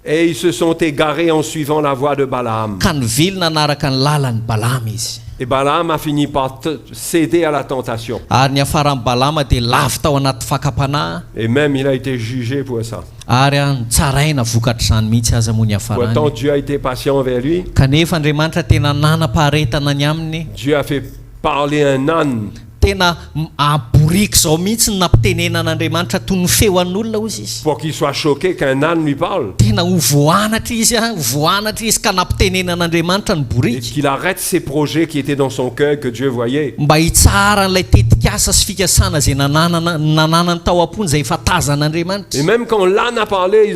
et ils se sont égarés en suivant la voie de Balaam. ka nivilina naraka ny lalan'ny Balama izy. Et Balaam a fini par céder à la tentation. Ary ny afaran'ny Balama dia lavo tao anaty fakapanahy, Et même il a été jugé pour ça. ary nitsaraina vokatra izany mihitsy aza moa ny Pourtant afarany. Dieu a été patient envers lui. Kanefa Andriamanitra tena nanam-paharetana ny aminy. Dieu a fait parler un âne Tena borika zao mihitsy ny nampitenenan'Andriamanitra toy ny feoan'olona ozy izy. pour qu'il soit choqué qu'un âne lui parle. Tena ho voanatra izy ka nampitenenan'Andriamanitra ny Et borika, qu'il arrête ses projets qui étaient dans son cœur que Dieu voyait. mba hitsara n'ilay tetikasa sy fikasana zay nananany tao am-pony zay efa tazan'Andriamanitra. Et même quand l'âne a parlé,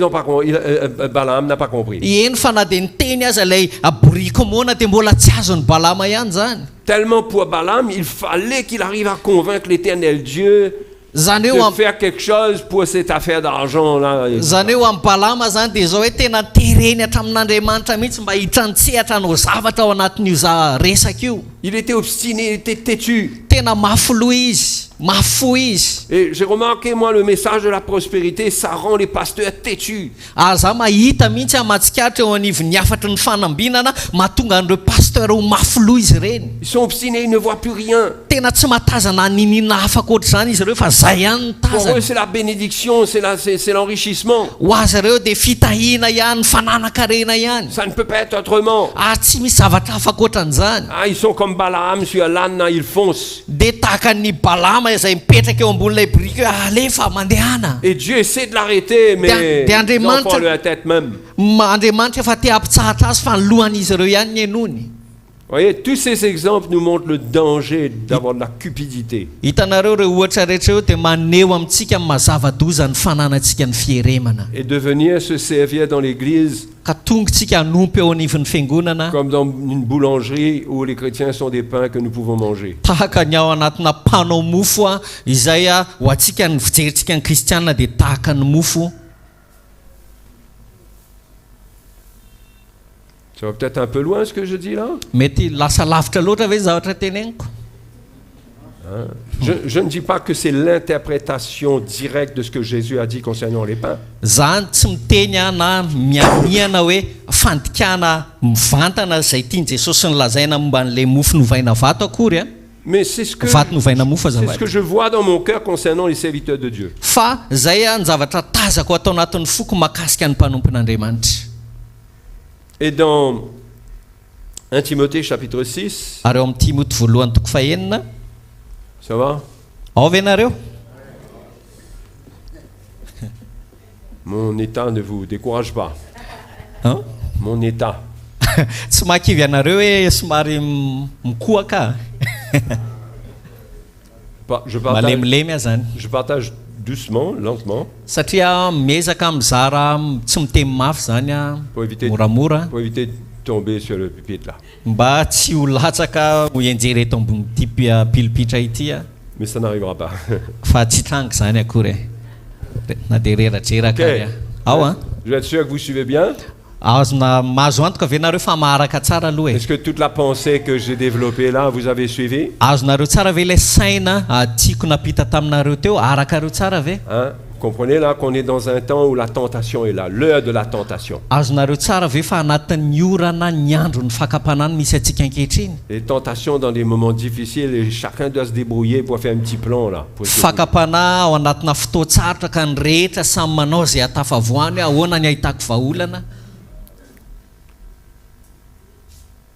Balaam n'a pas compris. Eny fa na dia niteny aza ilay borika moana dia mbola tsy azony Balama ihany zany. Tellement pour Balaam, il fallait qu'il arrive à convaincre l'Éternel Dieu Zany de hoe faire quelque chose pour cette affaire d'argent-là. zany hoe amin'ny Balama zany dia zao hoe tena tereny hatramin'Andriamanitra mihitsy mba hitrantsehatra hanao zavatra ao anatin'io resaka io. Il était obstiné, il était têtu. Tena mafilo izy, mafo izy. Et j'ai remarqué, moi, le message de la prospérité, ça rend les pasteurs têtus. Za mahita mihitsy amatsikatra eo anivon'ny afatry ny fanambinana mahatonga an'ireo pasteur ho mafilo izy ireny. Ils sont obstinés, ils ne voient plus rien. Tena tsy matazana ninina hafa akoatr'izany izy ireo fa zay ihany ny Pour eux, tazana. c'est la bénédiction, c'est l'enrichissement. Ho azy ireo dia fitahiana ihany, fananakarena ihany. Ça ne peut pas être autrement. Tsy misy zavatra hafa akoatran'izany. Ils sont comme Balaam sur l'âne, ils foncent. Dia tahaka ny Balama izay mipetraka eo ambon'ilay borika hoe alefa mandehana. Et Dieu essaie de l'arrêter, mais Des ils en font leur tête même. Andriamanitra efa te hampitsahatra azy fa ny lohan'izy ireo ihany ny enony. Vous voyez, tous ces exemples nous montrent le danger d'avoir de la cupidité. Hitanareo ireo ohatra rehetra eo dia maneho amintsika amin'ny mazava-doza ny fananantsika ny fieremana. Et de venir se servir dans l'église Ka tongotsika hanompo eo anivon'ny fiangonana comme dans une boulangerie où les chrétiens sont des pains que nous pouvons manger. tahaka ny ao anatina mpanao mofo izay ho antsika ny fijerintsika ny kristianina dia tahaka ny mofo. Ça va peut-être un peu loin ce que je dis là. Mety lasa lavitra loatra ve zavatra teneniko? Je ne dis pas que c'est l'interprétation directe de ce que Jésus a dit concernant les pains. Zany tsy miteny na miamiana hoe fandikana mivantana zay tiany Jesosy nylazaina momba n'ilay mofo novaina vato akory Mais c'est ce que vato novaina mofo je vois dans mon cœur concernant les serviteurs de Dieu. fa zay ny zavatra tazako atao anatin'ny foko mahakasika ny mpanompon'Andriamanitra. Et dans 1 Timothée chapitre 6, Ary eo amin'ny Timoty voalohany toko fahenina, ça va? ao ve nareo? Mon état ne vous décourage pas. Hein? Mon état. tsy makivy anareo hoe somary mikoaka malemilemy azy zany Je partage doucement, lentement, satria miezaka mizara tsy mitemy mafy zany a pour éviter moramora de tomber sur le pupitre là. mba tsy ho latsaka ho enjery eto ambony pilipitra ity a Mais ça n'arrivera pas. fa tsy trangy zany akory na de reratreraka Ok. ary ao a Je vais être sûr que vous suivez bien. azona mahazo antoka ve nareo fa maharaka tsara aloha e Est-ce que toute la pensée que j'ai développée là, vous avez suivi? azonareo tsara ve ilay saina tiako napita taminareo teo arakareo tsara ve Hein? Comprenez là qu'on est dans un temps où la tentation est là, l'heure de la tentation. azonareo tsara ve fa anatin'ny orana ny andro ny fakapanany misy atsika ankehitriny Les tentations dans des moments difficiles et chacun doit se débrouiller pour faire un petit plan là. Pour essayer de- fakapana ao anatina fotoatsarotra ka ny rehetra samy manao zay atafavoany ahoana ny ahitako vaolana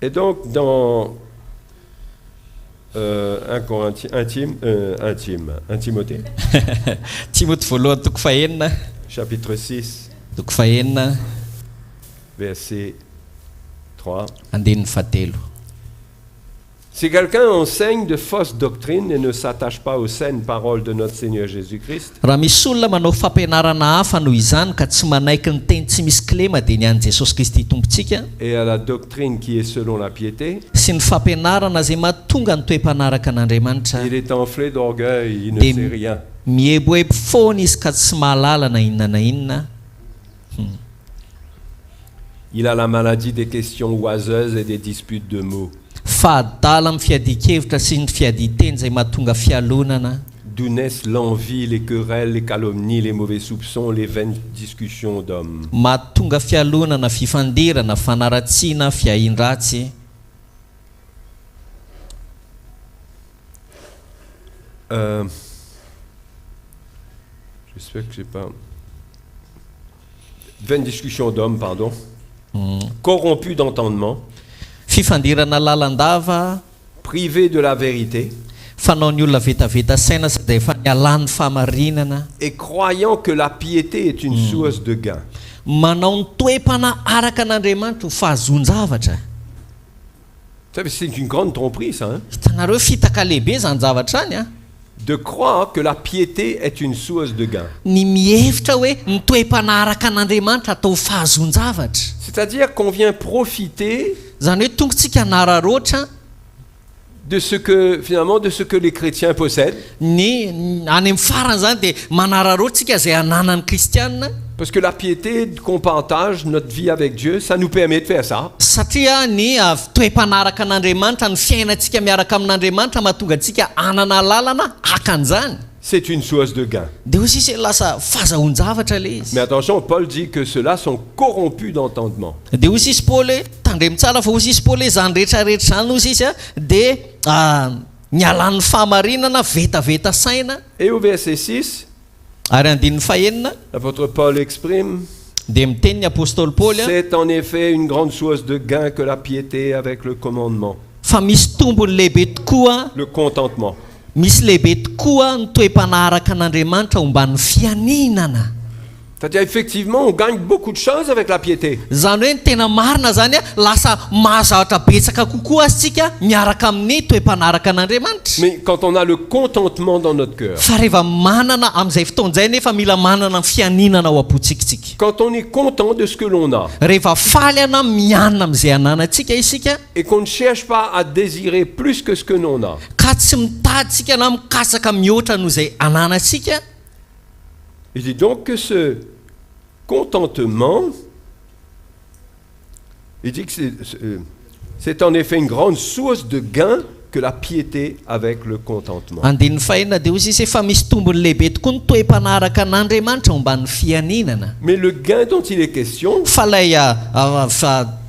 Et donc dans 1 Timothée, timoty voalohany toko fahenina chapitre 6, toko fahenina verset 3. andinin'ny fahatelo Si quelqu'un enseigne de fausses doctrines et ne s'attache pas aux saines paroles de notre Seigneur Jésus-Christ, raha misy olona manao fampianarana hafa noho izany ka tsy manaiky ny teny tsy misy klema dia ny any jesosy kristy tompontsika et à la doctrine qui est selon la piété, sy ny fampianarana zay mahatonga ny toe-mpanaraka an'andriamanitra il est enflé d'orgueil, il ne Des- sait rien. mieboebo foana izy ka tsy mahalala na inona na inona Il a la maladie des questions oiseuses et des disputes de mots, fahadala amin'ny fiadikevitra sy ny fiaditeny zay mahatonga fialonana d'où naissent l'envie, les querelles, les calomnies, les mauvais soupçons, les vaines discussions d'hommes. mahatonga fialonana fifandirana fanaratsiana fiahin-dratsy J'espère que j'ai pas... Vaines discussions d'hommes, pardon. Corrompus d'entendement, fifandirana lalandava privés de la vérité, fanaony olona vetaveta saina sady efa nialan'ny famarinana et croyant que la piété est une source de gain. manao ny toe-pana araka an'andriamanitra ho fahazon-javatra Vous savez, c'est une grande tromperie, ça. Hein? hitanareo fitaka lehibe zany zavatra any a De croire que la piété est une source de gain. ny mihevitra hoe ny toe-pana araka an'andriamanitra atao fahazon-javatra C'est-à-dire qu'on vient profiter zany hoe tongotsika anararoatra de ce que, finalement, de ce que les chrétiens possèdent. ny any amin'ny farany zany dia manararoatsika zay ananan'ny kristianina Parce que la piété qu'on partage, notre vie avec Dieu, ça nous permet de faire ça. satria ny toe-panaraka an'andriamanitra ny fiainantsika miaraka amin'andriamanitra mahatonga antsika anana lalana hakan'izany C'est une source de gain. dia ozy izy lasa fahazahon-javatra le izy Mais attention, Paul dit que ceux-là sont corrompus d'entendement. dia ozy izy paoly hoe tandremy tsara fa ozy izy paoly hoe zany rehetrarehetra zany ozy izy a dia nialan'ny fahamarinana vetaveta saina Et au verset 6, ary andinin'ny fahenina l'apôtre Paul exprime, dia miteny ny apôstôly paoly a c'est en effet une grande source de gain que la piété avec le commandement, fa misy tombony lehibe tokoa le contentement. misy lehibe tokoa ny toe-panaraka an'andriamanitra homban'ny fianinana C'est-à-dire, effectivement, on gagne beaucoup de choses avec la piété. zany hoe ny tena marina zany a lasa mahazavatra betsaka kokoa azitsika miaraka amin'ny toe-panaraka an'andriamanitra Mais quand on a le contentement dans notre cœur, fa rehefa manana amin'izay fotoan'izay nefa mila manana ny fianinana ao am-potsikitsika quand on est content de ce que l'on a, rehefa faly ana mianina amin'izay ananantsika isika et qu'on ne cherche pas à désirer plus que ce que l'on a, ka tsy mitaditsika na mikasaka mihoatra noho izay ananantsika il dit donc que ce contentement, il dit que c'est en effet une grande source de gain que la piété avec le contentement. andin'ny fahinana dia ozy izy efa misy tombony lehibe tokoa ny toe-panaraka an'andriamanitra homban'ny fianinana Mais le gain dont il est question, fa lay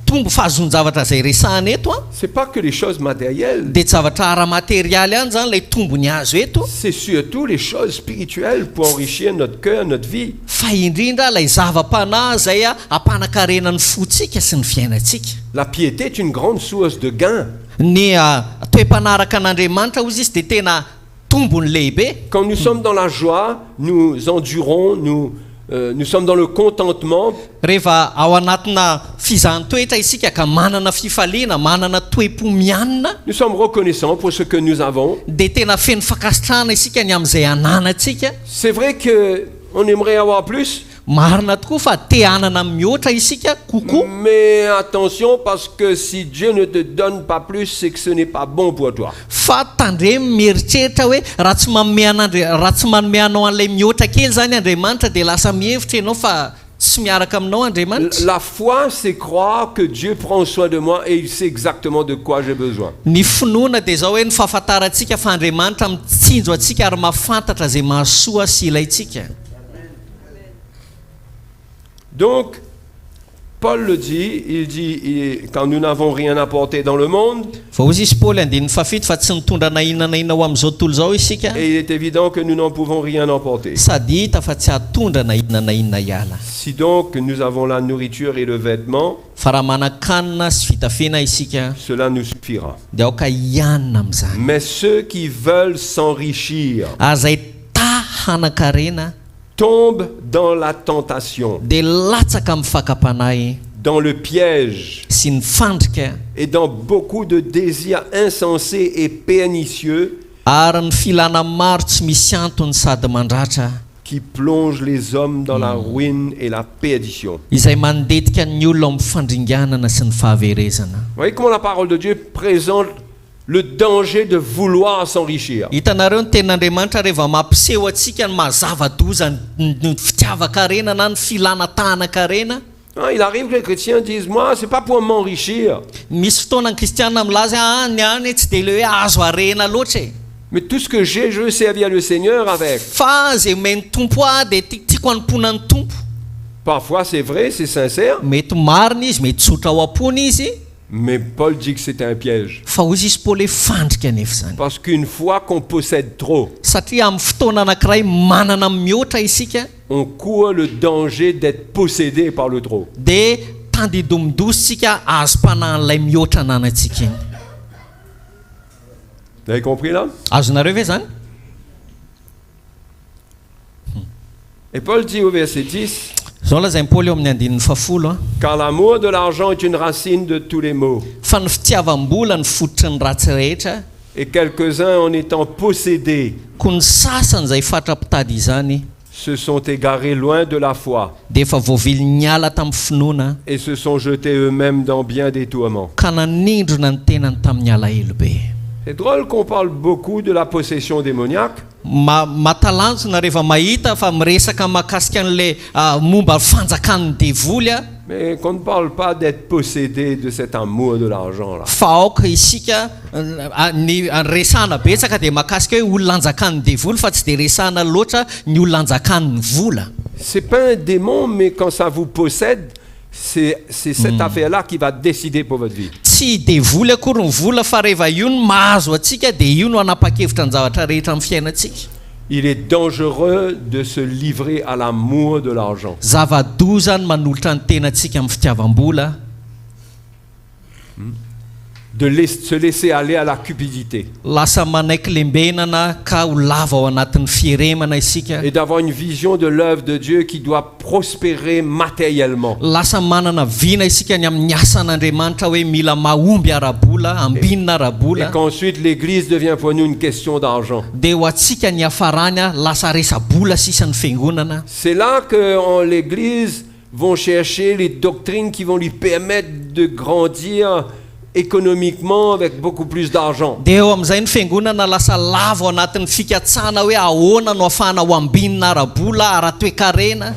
tombo fahazon-javatra zay resahana eto a c'est pas que les choses matérielles, dia tsy zavatra ara-materialy any zany lay tombony azo eto c'est surtout les choses spirituelles pour enrichir notre cœur, notre vie. fa indrindra lay zava-panahy zay a ampanakarenany fotsika sy ny fiainantsika La piété est une grande source de gain. ny toe-panaraka an'andriamanitra ozy izy dia tena tombony lehibe Quand nous sommes dans la joie, nous endurons, nous sommes dans le contentement, rehefa ao anatina fizahany-toetra isika ka manana fifaliana manana toe-po mianina nous sommes reconnaissants pour ce que nous avons. dia tena feno fakasitrahana isika ny amin'izay ananantsika. C'est vrai qu'on aimerait avoir plus, marina tokoa fa te hanana mihoatra isika kokoa, mais attention parce que si Dieu ne te donne pas plus, c'est que ce n'est pas bon pour toi. fa tandre mieritreritra hoe raha tsy manome anao an'ilay mihoatra kely zany Andriamanitra dia lasa mihevitra ianao fa tsy miaraka aminao Andriamanitra. La foi, c'est croire que Dieu prend soin de moi et il sait exactement de quoi j'ai besoin. Ny finoana dia zao hoe ny fahafantarantsika fa Andriamanitra mitsinjo antsika ary mahafantatra zay mahasoa sy ilaintsika. Donc, Paul le dit, il dit, quand nous n'avons rien apporté dans le monde, fa ozy izy Paoly andininy fafito fa tsy nitondra na inona na inona ho amin'izao tontolo zao isika, et il est évident que nous n'en pouvons rien emporter. sady hita fa tsy hatondra na inona na inona iala. Si donc nous avons la nourriture et le vêtement, Fa raha manan-kanina sy fitafina isika cela nous suffira. dia aoka ianina amin'izany. Mais ceux qui veulent s'enrichir Ary zay ta hanan-karena tombent dans la tentation, dia latsaka amin'ny fakapanahy dans le piège sy ny fandrika et dans beaucoup de désirs insensés et pernicieux ary ny filana maro tsy misy antony sady mandratra qui plongent les hommes dans la ruine et la perdition. izay mandetika ny olona amin'ny fandringanana sy ny fahaverezana. Vous voyez comment la parole de Dieu présente le danger de vouloir s'enrichir. Hitanareo ny tenin'Andriamanitra rehefa mampiseho antsika ny mazava-doza ny fitiavaka-rena na ny filana-tahanan-karena. Il arrive que les chrétiens disent, moi, c'est pas pour m'enrichir. Misy fotoana ny kristianina milaza ny tsy dia le hoe azo arena loatra e. Mais tout ce que j'ai, je veux servir le Seigneur avec. Fa zay omeny tompo dia tiako hanompoana ny tompo. Parfois, c'est vrai, c'est sincère. Mety marina izy, mety tsotra ao am-pony izy. Mais Paul dit que c'est un piège. Fa ozy izy Paoly hoe fandrika anefa zany. Parce qu'une fois qu'on possède trop, Satria amin'ny fotoana anankiray manana mihoatra isika on court le danger d'être possédé par le trop. dia tandidomindositsika azo mpanahan'ilay mihoatra ananantsika iny. Vous avez compris là? Azonareo ve zany? Et Paul dit au verset 10, Zao lazainy Paoly eo amin'ny andinin'ny fafolo car l'amour de l'argent est une racine de tous les maux. fa ny fitiavam-bola ny fototry ny ratsy rehetra, Et quelques-uns, en étant possédés, koa ny sasany izay fatra-pitady izany se sont égarés loin de la foi dia efa voavily niala tamin'ny finoana et se sont jetés eux-mêmes dans bien des tourments. ka nanindrona ny tenany tamin'ny alahelo be. C'est drôle qu'on parle beaucoup de la possession démoniaque, Matalanjona rehefa mahita fa miresaka mahakasika an'ilay momba fanjakan'ny devoly a, mais qu'on ne parle pas d'être possédé de cet amour de l'argent là. fa aoka isika ny resahana betsaka dia mahakasika hoe olona anjakan'ny devoly fa tsy dia resahana loatra ny olona anjakan'ny vola. C'est pas un démon, mais quand ça vous possède, c'est cette affaire-là qui va décider pour votre vie. Tsy devoly akory ny vola fa rehefa io no mahazo atsika dia io no anapa-kevitra ny zavatra rehetra amin'ny fiainantsika. Il est dangereux de se livrer à l'amour de l'argent. Zava-doza ny manolotra ny tenantsika amin'ny fitiavam-bola, De se laisser aller à la cupidité lasa manaiky lembenana ka ho lava ao anatin'ny fieremana isika, et d'avoir une vision de l'œuvre de Dieu qui doit prospérer matériellement. lasa manana vina isika ny amin'ny asan'Andriamanitra hoe mila mahomby arabola, ambinina Et arabola, qu'ensuite l'Église devient pour nous une question d'argent. dia ho atsika ny hafarany lasa resa-bola sisa ny fiangonana. C'est là que l'Église vont chercher les doctrines qui vont lui permettre de grandir économiquement avec beaucoup plus d'argent. Dia eo amin'izay ny fiangonana lasa lava ao anatin'ny fikatsana hoe ahoana no ahafahana ho ambinina arabola ara-toekarena,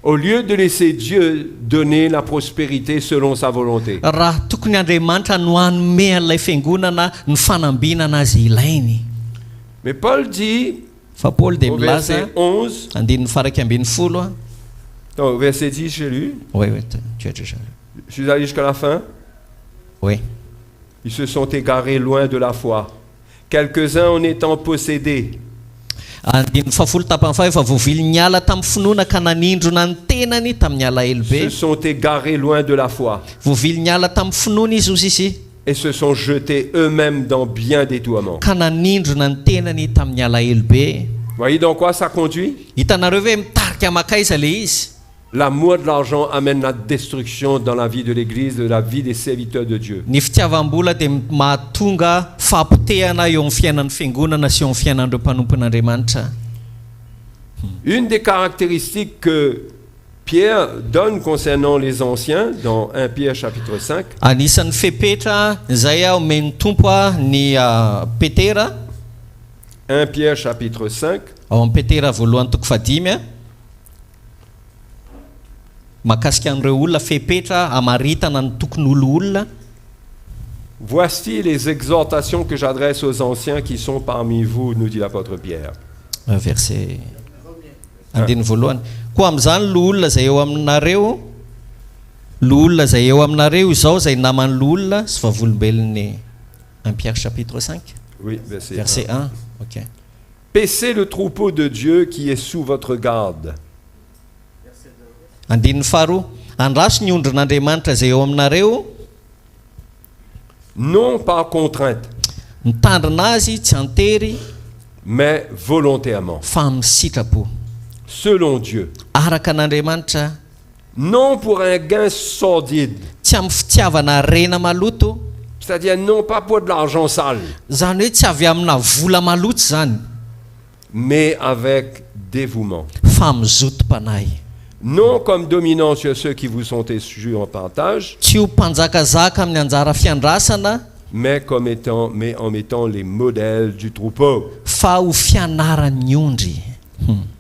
Au lieu de laisser Dieu donner la prospérité selon sa volonté. raha tokony Andriamanitra no hanome an'ilay fiangonana ny fanambinana azy ilainy. Mais Paul dit Fa Paoly dia au milaza verset 11, andininy faraky ambin'ny folo non, au verset 10 j'ai lu, oui. je suis allé jusqu'à la fin. Oui. Ils se sont égarés loin de la foi. Quelques-uns en étant possédés Andininy fafolo tapany fa efa voavily niala tamin'ny finoana ka nanindrona ny tenany tamin'ny alahelo se be. sont égarés loin de la foi Voavily niala tamin'ny finoana izy ozy izy et se sont jetés eux-mêmes dans bien des tourments. ka nanindrona ny tenany tamin'ny alahelo be. Voyez dans quoi ça conduit? Hitanareo hoe mitarika makaiza le izy. L'amour de l'argent amène la destruction dans la vie de l'Église, de la vie des serviteurs de Dieu. Ny fitiavam-bola dia mahatonga fampotehana eo amin'ny fiainan'ny fiangonana sy eo amin'ny fiainan'ireo mpanompon'Andriamanitra. Une des caractéristiques que Pierre donne concernant les anciens dans 1 Pierre chapitre 5, Anisan'ny fepetra izay omeny tompo ny Petera 1 Pierre chapitre 5, ao amin'ny Petera voalohany toko 5 mahakasika an'ireo olona fepetra amaritana ny tokon'olo olona. voici les exhortations que j'adresse aux anciens qui sont parmi vous, nous dit l'apôtre Pierre. Verset andiny voalohany. Koa amin'izany loolona izay eo aminareo, loolona izay eo aminareo izao izay naman'ny loolona sy vavolombelon'ny 1 Pierre chapitre 5 Oui, verset 1. verset 1. OK. Paissez le troupeau de Dieu qui est sous votre garde. Andininy faharoa, andraso ny ondrin'Andriamanitra izay eo aminareo, Non par contrainte, mitandrina azy tsy antery mais volontairement, fa amin'ny sitrapo, selon Dieu. araka an'Andriamanitra, Non pour un gain sordide, tsy amin'ny fitiavana rena maloto, c'est-à-dire non pas pour de l'argent sale, zany hoe tsy avy amina vola maloto zany, mais avec dévouement. fa mizotom-panahy. Non comme dominant sur ceux qui vous sont échus en partage, Tsy ho mpanjakazaka amin'ny anjara fiandrasana, mais en mettant les modèles du troupeau. fa ho fianaran'ny ondry.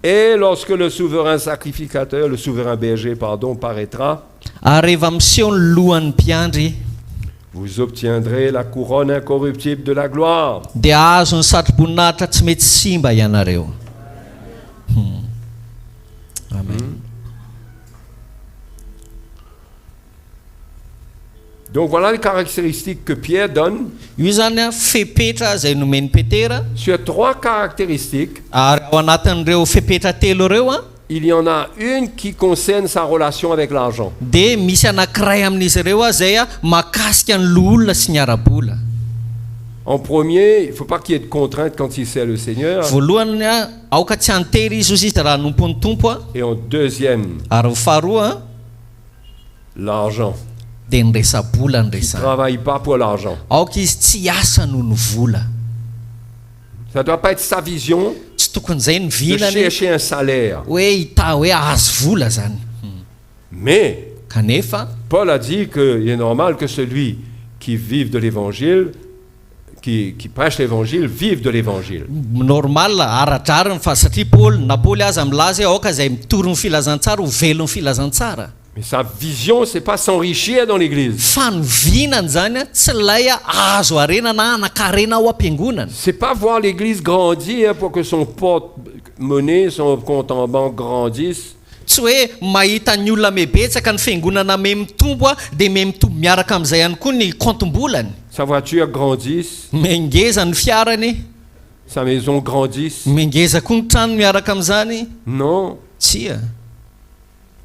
Et lorsque le souverain sacrificateur, le souverain berger, paraîtra, Ary rehefa miseho ny lohan'ny mpiandry, vous obtiendrez la couronne incorruptible de la gloire. dia azo ny satroboninahitra tsy mety simba ianareo. Amen. Donc voilà les caractéristiques que Pierre donne. Io zany fepetra izay nomeny Petera, Sur 3 caractéristiques, ary ao anatin'ireo fepetra telo ireo il y en a une qui concerne sa relation avec l'argent. dia misy anankiray amin'izy ireo izay mahakasika ny loolona sy ny ara-bola. En premier, il ne faut pas qu'il y ait de contraintes quand il sert le Seigneur. Voalohany aoka tsy antery izy izy raha nompon'ny tompo. Et en deuxième, Ary faharoa l'argent. dia ny resa-bola ny Il ne resany. travaille pas pour l'argent. Aoka izy tsy asa noho ny vola. Ça ne doit pas être sa vision Tsy tokony izay ny de vinany chercher un salaire. hoe hita hoe azo vola zany. Mais Kanefa Paul a dit qu'il est normal que celui qui vive de l'évangile, qui prêche l'évangile, vive de l'évangile. normal aradrariny fa satria Paul aza milaza hoe aoka izay mitory ny filazantsara ho velo ny filazantsara. Mais sa vision, c'est pas s'enrichir dans l'église. Fa ny vinany zany tsy lay azo arena na anakarena ao am-piangonana. C'est pas voir l'église grandir pour que son porte-monnaie, son compte en banque grandisse. Tsy hoe mahita ny olona mebetsaka ny fiangonana me mitombo dia me mitombo miaraka amin'izay ihany koa ny kontom-bolany. Sa voiture grandisse, Mengeza ny fiarany, sa maison grandisse. mengeza koa ny trano miaraka amin'izany. Non. Tsia.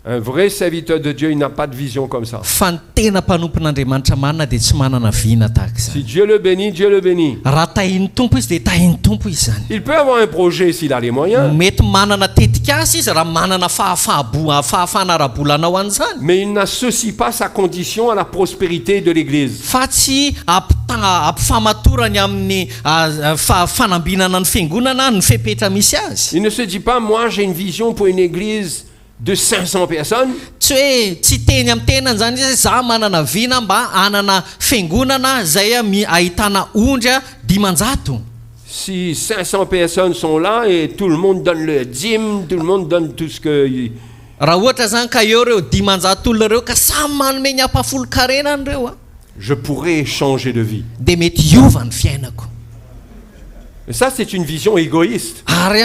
Un vrai serviteur de Dieu, il n'a pas de vision comme ça. Fa ny tena mpanompon'Andriamanitra manana dia tsy manana vina tahaka Si izany. Dieu le bénit, Dieu le bénit. Raha tahin'ny tompo izy dia tahin'ny tompo izy zany. Il peut avoir un projet s'il a les moyens, Mety manana tetikasa izy raha manana fahafahana ara-bolanao an'izany. mais il n'associe pas sa condition à la prospérité de l'église. Fa tsy ampifamatorany amin'ny fanambinana ny fiangonana ny fepetra misy azy. Il ne se dit pas, moi j'ai une vision pour une église de 500 personnes, Tsy hoe tsy teny amin'ny tenany zany izy za manana vina mba anana fiangonana izay ahitana ondry 500. si 500 personnes sont là et tout le monde donne le dîme, tout le monde donne tout ce que... Raha ohatra zany ka eo reo 500 olona reo ka samy manome ny ampafolo-karenany reo Je pourrais changer de vie. dia mety hiova ny fiainako. Et ça, c'est une vision égoïste. Ary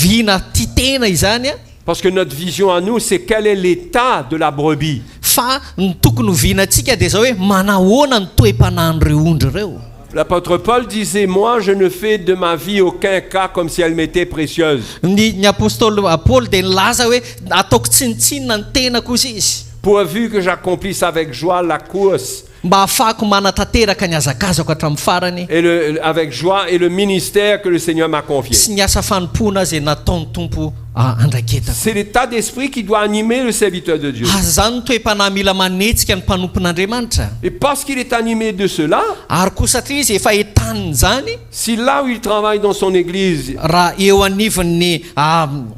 vina ty tena izany Parce que notre vision à nous, c'est quel est l'état de la brebis. fa ny tokony ho vinantsika dia zao hoe manahoana ny toe-panahin'ireo ondry reo. L'apôtre Paul disait, moi je ne fais de ma vie aucun cas comme si elle m'était précieuse. Ny apôstôly Paoly dia nilaza hoe ataoko tsinitsinina ny tenako izy. pourvu que j'accomplisse avec joie la course mba ahafahako manatanteraka ny azakazako hatramin'ny farany et avec joie et le ministère que le Seigneur m'a confié. sy ny asa fanompoana zay nataon'ny tompo andraketako. C'est l'état d'esprit qui doit animer le serviteur de Dieu. aza zany ny toe-panahy mila manetsika ny mpanompon'andriamanitra. Et parce qu'il est animé de cela, ary koa satria izy efa etaniny zany si là où il travaille dans son église, raha eo anivon'ny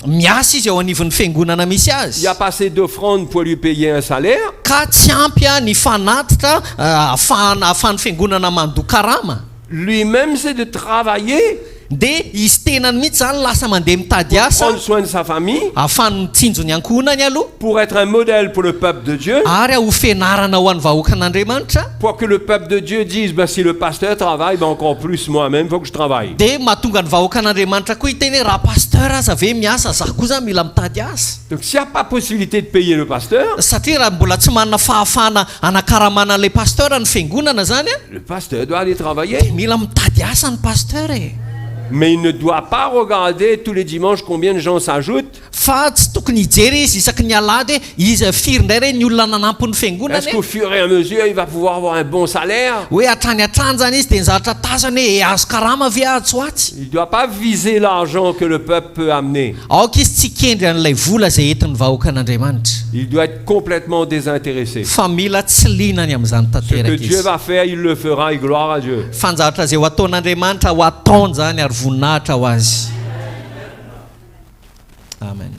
miasa izy eo anivon'ny fiangonana misy il azy n'y a pas assez d'offrandes pour lui payer un salaire, ka tsy ampy ny fanatitra ahafahan'ny fiangonana mandoa karama, lui-même c'est de travailler, dia izy tenany mihitsy zany lasa mandeha mitady asa prendre soin de sa famille, ahafahany mitsinjo ny ankohonany aloha pour être un modèle pour le peuple de Dieu, ary ho fianarana ho an'ny vahoakan'andriamanitra, pour que le peuple de Dieu dise, ben, si le pasteur travaille, ben, encore plus moi-même, il faut que je travaille. dia mahatonga ny vahoakan'andriamanitra koa hiteny hoe raha pasteur aza ve miasa zah koa zany mila mitady asa, Donc s'il n'y a pas possibilité de payer le pasteur, satria raha mbola tsy manana fahafahana anakaramana an'ilay pasteur ny fiangonana zany le pasteur doit aller travailler. mila mitady asa ny pasteur Mais il ne doit pas regarder tous les dimanches combien de gens s'ajoutent. fa tsy tokony hijery izy isaky ny alady hoe izy firy indray re ny olona nanampony fiangonana Est-ce qu'au fur et à mesure, il va pouvoir avoir un bon salaire? hoe hatrany hatrany zany izy dia ny zavatra tazany hoe azo karama ve azo atsy. Il ne doit pas viser l'argent que le peuple peut amener. aoka izy tsy kendry an'ilay vola zay entin'ny vahoakan'andriamanitra Il doit être complètement désintéressé. fa mila tsy linany amin'izany Ce que tanteraka Dieu izy. va faire, il le fera et gloire à Dieu. fanjavatra zay ho ataon'andriamanitra ho ataony zany ary voninahitra ho azy. Amen.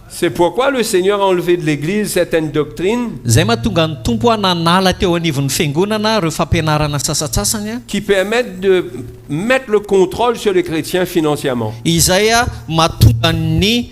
C'est pourquoi le Seigneur a enlevé de l'Église certaines doctrines zay mahatonga ny tompo a nanala teo anivon'ny fiangonana reo fampianarana sasatsasany qui permettent de mettre le contrôle sur les chrétiens financièrement. izay mahatonga ny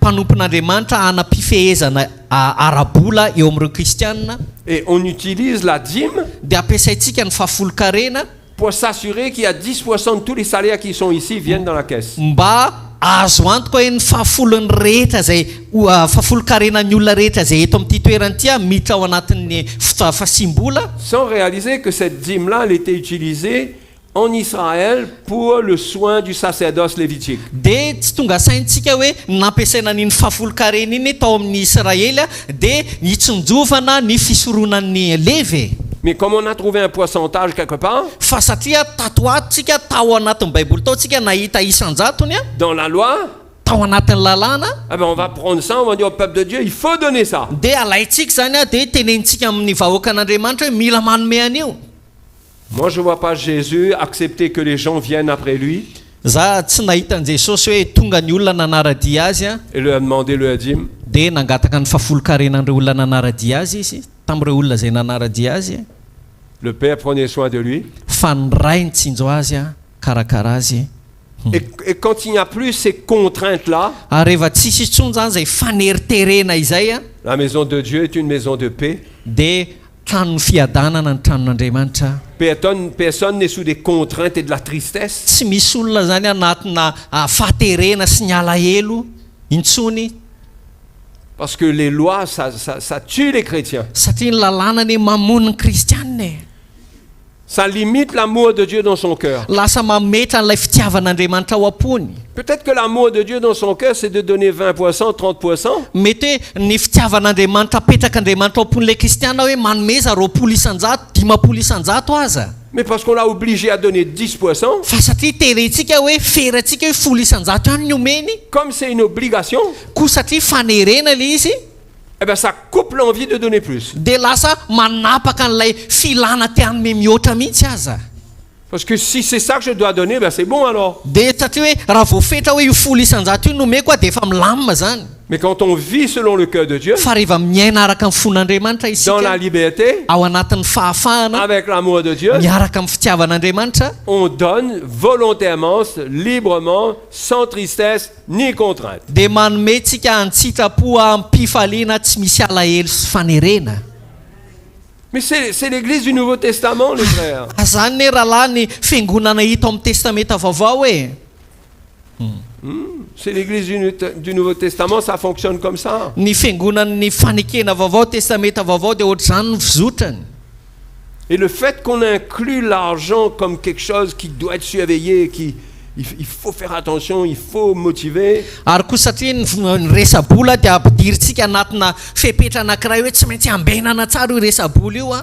mpanompon'andriamanitra anam-pifehezana arabola eo amin'ireo kristianina, Et on utilise la dîme dia ampiasaintsika ny fahafolo-karena pour s'assurer qu'il y a 10% de tous les salaires qui sont ici viennent dans la caisse. mba azo antoka hoe ny fahafolony rehetra zay fahafolo-karenany olona rehetra zay eto amin'ity toerany ity miditra ao anatin'ny fasimbola, Sans réaliser que cette dîme-là, elle était utilisée en Israël pour le soin du sacerdoce lévitique. dia tsy tonga saintsika hoe nampiasaina n'iny fahafolo-karena iny tao amin'ny Israely dia hitsonjovana ny fisoronan'ny levy. Mais comme on a trouvé un pourcentage quelque part, fa satria tato atsika tao anatin'ny baiboly tao tsika nahita isanjatony dans la loi, tao anatin'ny lalàna, eh ben on va prendre ça, on va dire au peuple de Dieu, il faut donner ça. dia alaitsika zany dia tenentsika amin'ny vahoakan'andriamanitra hoe mila manome an'io. Moi, je ne vois pas Jésus accepter que les gens viennent après lui za tsy nahita an' Jesosy hoe tonga ny olona nanaradia azy et leur demander leur dîme. dia nangataka ny fahafolo-karenan'ireo olona nanaradia azy izy tamin'ireo olona zay nanaradia azy, Le Père prenait soin de lui. fa ny ray nitsinjo azy karakara azy. Et quand il n'y a plus ces contraintes-là, ary rehefa tsisy intsony zany zay faneriterena izay la maison de Dieu est une maison de paix. dia tranon'ny fiadanana ny tranon'andriamanitra. Personne n'est sous des contraintes et de la tristesse. tsy misy olona zany anatina fahaterena sy ny alahelo intsony, Parce que les lois, ça tue les chrétiens. satria ny lalàna ny mamono ny kristianina Ça limite l'amour de Dieu dans son cœur. lasa mametra n'ilay fitiavan'andriamanitra ao am-pony. Peut-être que l'amour de Dieu dans son cœur, c'est de donner 20%, 30%. mety hoe ny fitiavan'andriamanitra apetrak'andriamanitra ao am-pon'ilay kristiana hoe manomeza 20 isanjato 50 isanjato aza, Mais parce qu'on l'a obligé à donner 10%, fa satria terentsika hoe ferantsika hoe 10 isanjato ihany ny omeny, comme c'est une obligation, koa satria fanerena le izy eh ben ça coupe l'envie de donner plus. dia lasa manapaka n'ilay filana te hanome mihoatra mihitsy aza. Parce que si c'est ça que je dois donner, ben c'est bon alors. dia satria hoe raha voafetra hoe io 10 isanjato io nomeko a dia efa milamina zany, Mais quand on vit selon le cœur de Dieu, fa rehefa miaina araka amin'ny fon'andriamanitra dans la isika liberté, ao anatin'ny fahafahana avec l'amour de Dieu, miaraka amin'ny fitiavan'andriamanitra, on donne volontairement, librement, sans tristesse ni contrainte. dia manome tsika antsitrapo ampifaliana tsy misy alahelo sy fanerena. Mais c'est l'église du Nouveau Testament, les frères. Zany ne rahalahy ny fiangonana hita ao amin'ny testamenta vaovao e. C'est l'église du Nouveau Testament, ça fonctionne comme ça. Ny fiangonan'ny fanekena vaovao testamenta vaovao dia ohatr'izany ny fizotrany. Et le fait qu'on inclut l'argent comme quelque chose qui doit être surveillé, Il faut faire attention, il faut motiver. Ary koa satria ny resabola dia ampidiritsika anatina fepetra anankiray hoe tsy maintsy ambenana tsara io resabola io a.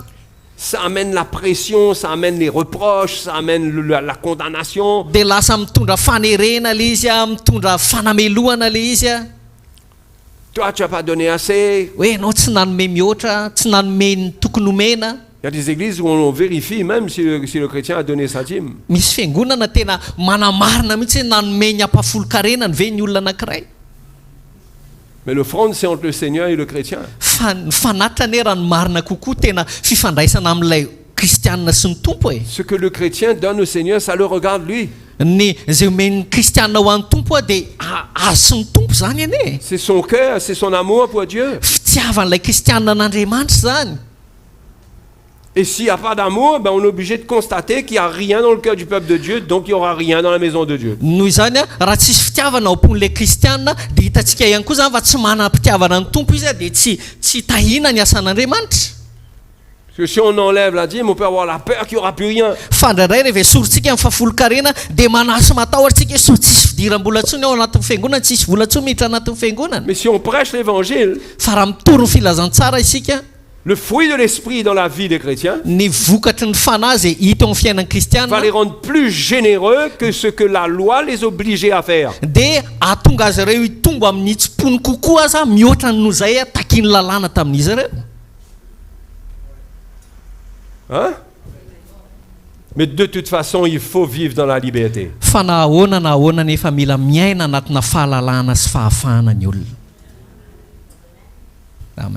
Ça amène la pression, ça amène les reproches, ça amène la condamnation. Dia lasa mitondra fanerena le izy a, mitondra fanameloana le izy a. Toi, tu n'as pas donné assez. Hoe ianao tsy nanome mihoatra, tsy nanome ny tokony omena. Il y a des églises où on vérifie même si le chrétien a donné sa dîme. Misy fiangonana tena manamarina mihitsy hoe nanome ny ampahafolo-karenany ve ny olona anankiray. Mais le front, c'est entre le Seigneur et le chrétien. Fanatra ne raha ny marina kokoa tena fifandraisana amin'ilay kristianina sy ny tompo e. Ce que le chrétien donne au Seigneur, ça le regarde lui. Ny zay omen'ny kristianina ho an'ny tompo a dia azo ny tompo zany ane. C'est son cœur, c'est son amour pour Dieu. Fitiavan'ilay kristianina an'Andriamanitra zany. Et s'il n'y a pas d'amour, ben on est obligé de constater qu'il n'y a rien dans le cœur du peuple de Dieu, donc il n'y aura rien dans la maison de Dieu. Noho izany a raha tsisy fitiavana ao ampon'ilay kristianina dia hitantsika ihany koa zany fa tsy manam-pitiavana ny tompo izy a dia tsy tahina ny asan'Andriamanitra. Parce que si on enlève la dîme, on peut avoir la peur qu'il n'y aura plus rien. Fa indraindray rehefa esorintsika amin'ny fahafolo-karena dia manasy matahorantsika so tsisy fidiram-bola ntsony ao anatin'ny fiangonana, tsisy vola ntsony miditra anatin'ny fiangonana. Mais si on prêche l'évangile, fa raha mitoro ny filazantsara isika, le fruit de l'esprit dans la vie des chrétiens ny vokatry ny fanahy zay hita amin'ny fiainan'ny va kristianina les rendre plus généreux que ce que la loi les obligeait à faire. dia ahatonga azy ireo hitombo amin'ny tsi-pony kokoa aza mihoatra noho izay takiany lalàna tamin'izy ireo. Hein? Mais de toute façon, il faut vivre dans la liberté. Fa na ahoana nefa mila miaina anatina fahalalana sy fahafahana ny olona.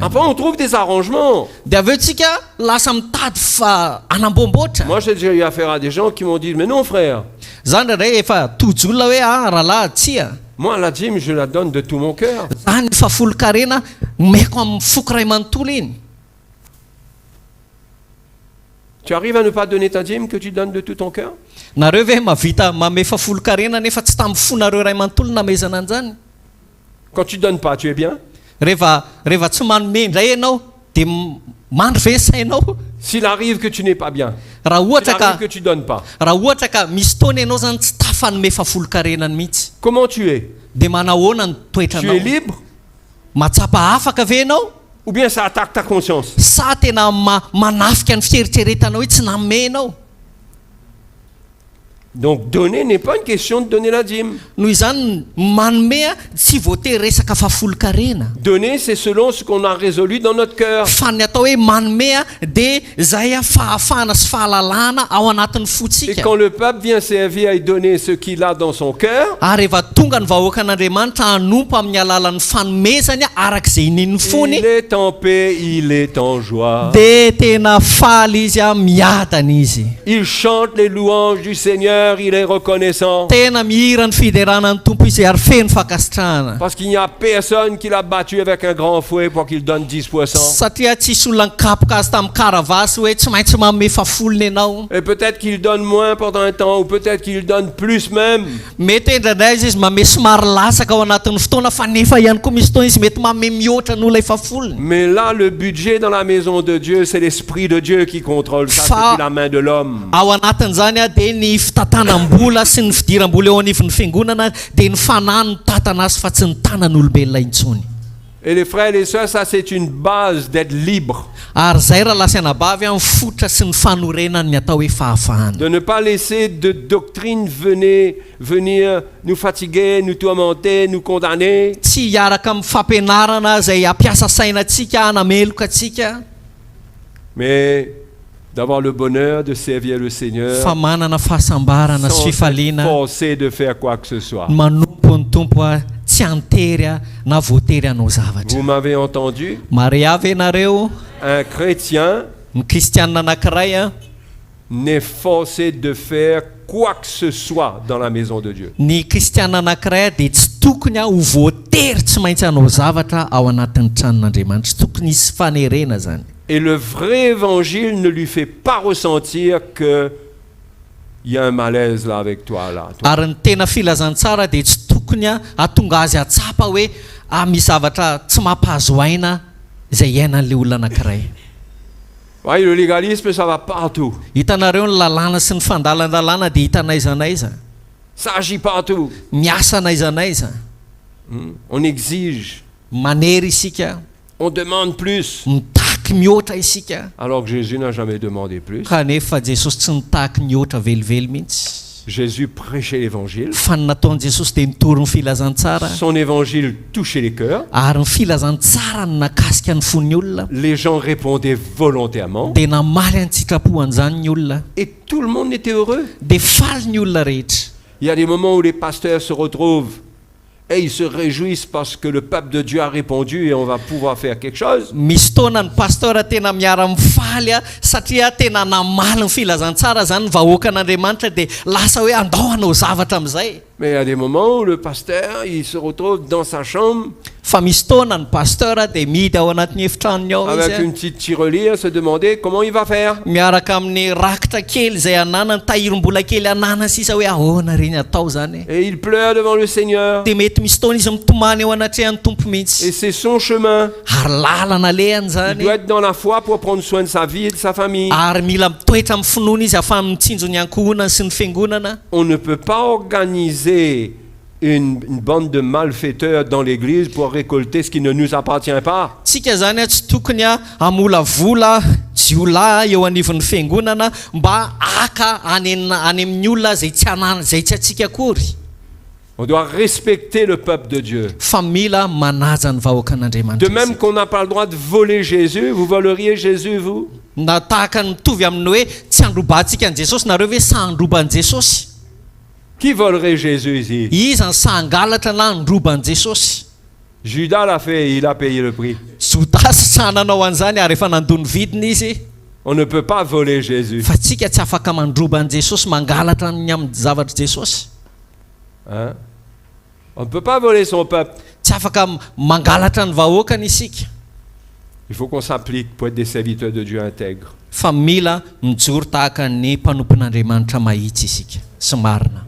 Après, on trouve des arrangements. Dia aveo tsika lasa mitady fa anambomboatra. Moi, j'ai déjà eu affaire à des gens qui m'ont dit, mais non frère, Zany indray efa tojo olona hoe rahalahy tsia. moi la dîme, je la donne de tout mon cœur. Zany ny fahafolo-karena meko amin'ny foko ray manontolo iny. Tu arrives à ne pas donner ta dîme que tu donnes de tout ton cœur? Nareo ve mavita mame fahafolo-karena nefa tsy tamin'ny fonareo ray manontolo namezana an'izany? Quand tu donnes pas, tu es bien? Rehefa tsy manome indray ianao dia mandry ve sainao? S'il arrive que tu n'es pas bien, Raha s'il ohatra arrive ka que tu donnes pas, ohatra ka misy taona ianao zany tsy tafanome fahafolo-karenany mihitsy, comment tu es? dia manahoana ny Tu es toetranao? libre? Matsapa afaka ve ianao? Ou bien ça attaque ta conscience? Sa tena manafika ny fieritreretanao hoe tsy nanome ianao? Donc donner n'est pas une question de donner la dîme. Noho izany manome a tsy voatery resaka fahafolo-karena. Donner, c'est selon ce qu'on a résolu dans notre cœur. Fa ny atao hoe manome a dia zay a fahafahana sy fahalalahana ao anatin'ny Et fotsika. quand le peuple vient servir et donner ce qu'il a dans son cœur, Ary rehefa tonga ny vahoaka an'Andriamanitra hanompo amin'ny alalan'ny fanomezany arak'izay niny fony, il est en paix, il est en joie. dia tena faly izy a, miadana izy. Il chante les louanges du Seigneur, il est reconnaissant. Tena mihira ny fideranan'ny tompo izy ary feno fankasitrahana. Parce qu'il n'y a personne qui l'a battu avec un grand fouet pour qu'il donne 10%. Satria tsisy olona nikapoka azy tamin'ny karavasy hoe tsy maintsy manome fahafolony ianao. Et peut-être qu'il donne moins pendant un temps, ou peut-être qu'il donne plus même. Mety indraindray izy manome somary lasaka ao anatin'ny fotoana fa nefa ihany koa misy fotoana izy mety manome mihoatra noho ilay fahafolony. Mais là, le budget dans la maison de Dieu, c'est l'Esprit de Dieu qui contrôle ça, c'est plus la main de l'homme. Ao anatin'izany a dia ny fitantanam-bola sy ny fidiram-bola eo anivon'ny fiangonana dia ny fanahy ny tatana azy fa tsy ny tanan'olombelona intsony. Et les frères et les sœurs, ça c'est une base d'être libre. Ary zay raha lasanabavy amin'ny fototra sy ny fanorenany ny atao hoe fahafahana. De ne pas laisser de doctrine venir nous fatiguer, nous tourmenter, nous condamner. Tsy hiaraka amin'ny fampianarana zay ampiasa sainantsika hanameloka atsika, Mais d'avoir le bonheur de servir le Seigneur fa manana fahasambarana sy sans fifaliana, forcer de faire quoi que ce soit. manompo ny tompo a tsy antery a na voatery hanao zavatra. Vous m'avez entendu? Mariavy ianareo, Un chrétien ny kristianina anankiray a n'est forcé de faire quoi que ce soit dans la maison de Dieu. ny kristianina anankiray a dia tsy tokony a ho voatery tsy maintsy hanao zavatra ao anatin'ny tranon'Andriamanitra, tsy tokony hisy fanerena zany. Et le vrai évangile ne lui fait pas ressentir que il y a un malaise là avec toi là. Ary ny tena filazantsara dia tsy tokony a hatonga azy atsapa hoe misy zavatra tsy mampahazo aina izay iainan'ilay olona anankiray. Ouais, le légalisme, ça va partout. Hitanareo ny lalàna sy ny fandalan-dalàna dia hitanaiza naiza. Ça agit partout. miasa n'aiza n'aiza On exige, manery isika on demande plus. mitaky mihoatra isika Alors que Jésus n'a jamais demandé plus. kanefa jesosy tsy nitaky mihoatra velively mihitsy Jésus prêchait l'évangile. fa ny nataon'i jesosy dia nitory ny filazantsara Son évangile touchait les cœurs. ary ny filazantsara ny nakasika ny fon'ny olona Les gens répondaient volontairement. dia namaly any tsitrapohan'izany ny olona Et tout le monde était heureux. dia faly ny olona rehetra. Il y a des moments où les pasteurs se retrouvent et ils se réjouissent parce que le peuple de Dieu a répondu et on va pouvoir faire quelque chose. misy fotoana ny pastora tena miara mifaly a satria tena namaly ny filazantsara zany ny vahoakan'andriamanitra dia lasa hoe andao hanao zavatra amin'izay. Mais il y a des moments où le pasteur, il se retrouve dans sa chambre fa misy fotoana ny pastora dia mihidy ao anatin'ny efitranony ao avec izy une petite tirelire, se demander comment il va faire. miaraka amin'ny rakitra kely izay ananany tahirom-bola kely anana sisa hoe ahoana reny atao zany. Et il pleure devant le Seigneur. dia mety misy fotoana izy mitomany eo anatrehan'ny tompo Et mihitsy c'est son chemin. ary lalana lehany Il zany doit être dans la foi pour prendre soin de sa vie et de sa famille. ary mila mitoetra amin'ny finoana izy ahafahany mitsinjo ny ankohonana sy ny fiangonana. On ne peut pas organiser une bande de malfaiteurs dans l'église pour récolter ce qui ne nous appartient pas. tsika zany a tsy tokony a amola vola jiolahy eo anivon'ny fiangonana mba aka any amin'ny olona zay tsy anana zay tsy atsika akory. On doit respecter le peuple de Dieu. fa mila manaja ny De vahoakan'andriamanitra même izy. qu'on n'a pas le droit de voler Jésus, vous voleriez Jésus, vous? na tahaka ny mitovy amin'ny hoe tsy androbantsika an Jesosy nareo hoe sa androban Jesosy. Qui volerait Jésus ici? iza ny sangalatra na androban Jesosy. Judas l'a fait, il a payé le prix. Jodasy sa nanao an'izany ary efa nandony vidiny izy. On ne peut pas voler Jésus. fa tsika tsy afaka mandroban Jesosy mangalatra ny amin'ny zavatra Jesosy. Hein? On ne peut pas voler son peuple. tsy afaka mangalatra ny vahoakany isika. Il faut qu'on s'applique pour être des serviteurs de Dieu intègres. fa mila mijoro tahaka ny mpanompon'andriamanitra mahitsy isika sy marina.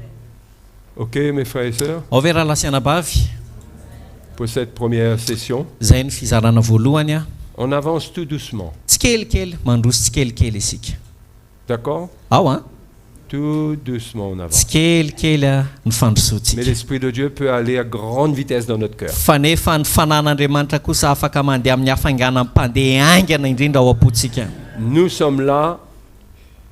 Ok, mes frères et sœurs, ao ve raha lasianabavy pour cette première session, zay ny fizarana voalohany a on avance tout doucement. tsikelikely mandroso tsikelikely isika. D'accord? ao a Tout doucement, on avance. tsikelikely a ny Mais fandrosoantsika. l'Esprit de Dieu peut aller à grande vitesse dans notre cœur. fa nefa ny fanan'andriamanitra kosa afaka mandeha amin'ny hafangana mpandeha aingana indrindra ao am-potsika. Nous sommes là,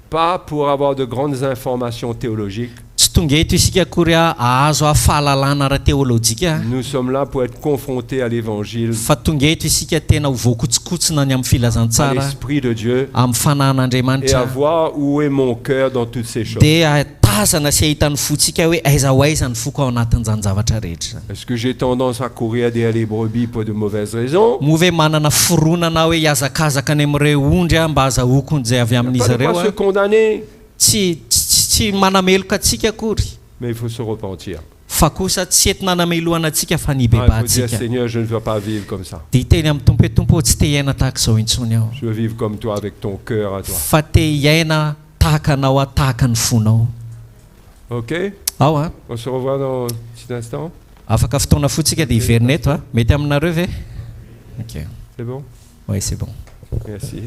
pas pour avoir de grandes informations théologiques. tsy tonga eto isika akory a ahazo fahalalana ara teolojika. Nous sommes là pour être confrontés à l'Évangile, fa tonga eto isika tena ho voakotsikotsina ny amin'ny à filazantsara l'Esprit de Dieu, amin'ny et à fanan'andriamanitra voir où est mon cœur dans toutes ces choses. dia tazana sy ahitany fotsika hoe aiza ho aiza ny foko ao anatin'izany zavatra rehetra. Est-ce que j'ai tendance à courir derrière les brebis pour de mauvaises raisons? moa ve manana foronana hoe hiazakazaka any amin'ireo ondry a mba hazahokony zay avy Pas amin'izy de ireo quoi se a condamner, tsy manameloka atsika akory mais il faut se repentir. fa kosa tsy ety nanamelohana atsika fa Ah, il faut dire, nibebatsika. Seigneur, je ne veux pas vivre comme ça. dia hiteny amin'ny tompo hoe tompo tsy te hiaina tahaka izao intsony aho Je veux vivre comme toi, avec ton cœur à toi. fa te hiaina tahaka anao a tahaka ny fonao. Ok? ao a On se revoit dans un petit instant. afaka fotoana fotsika dia hiverina eto a mety aminareo ve ok C'est bon? oui c'est bon. Merci.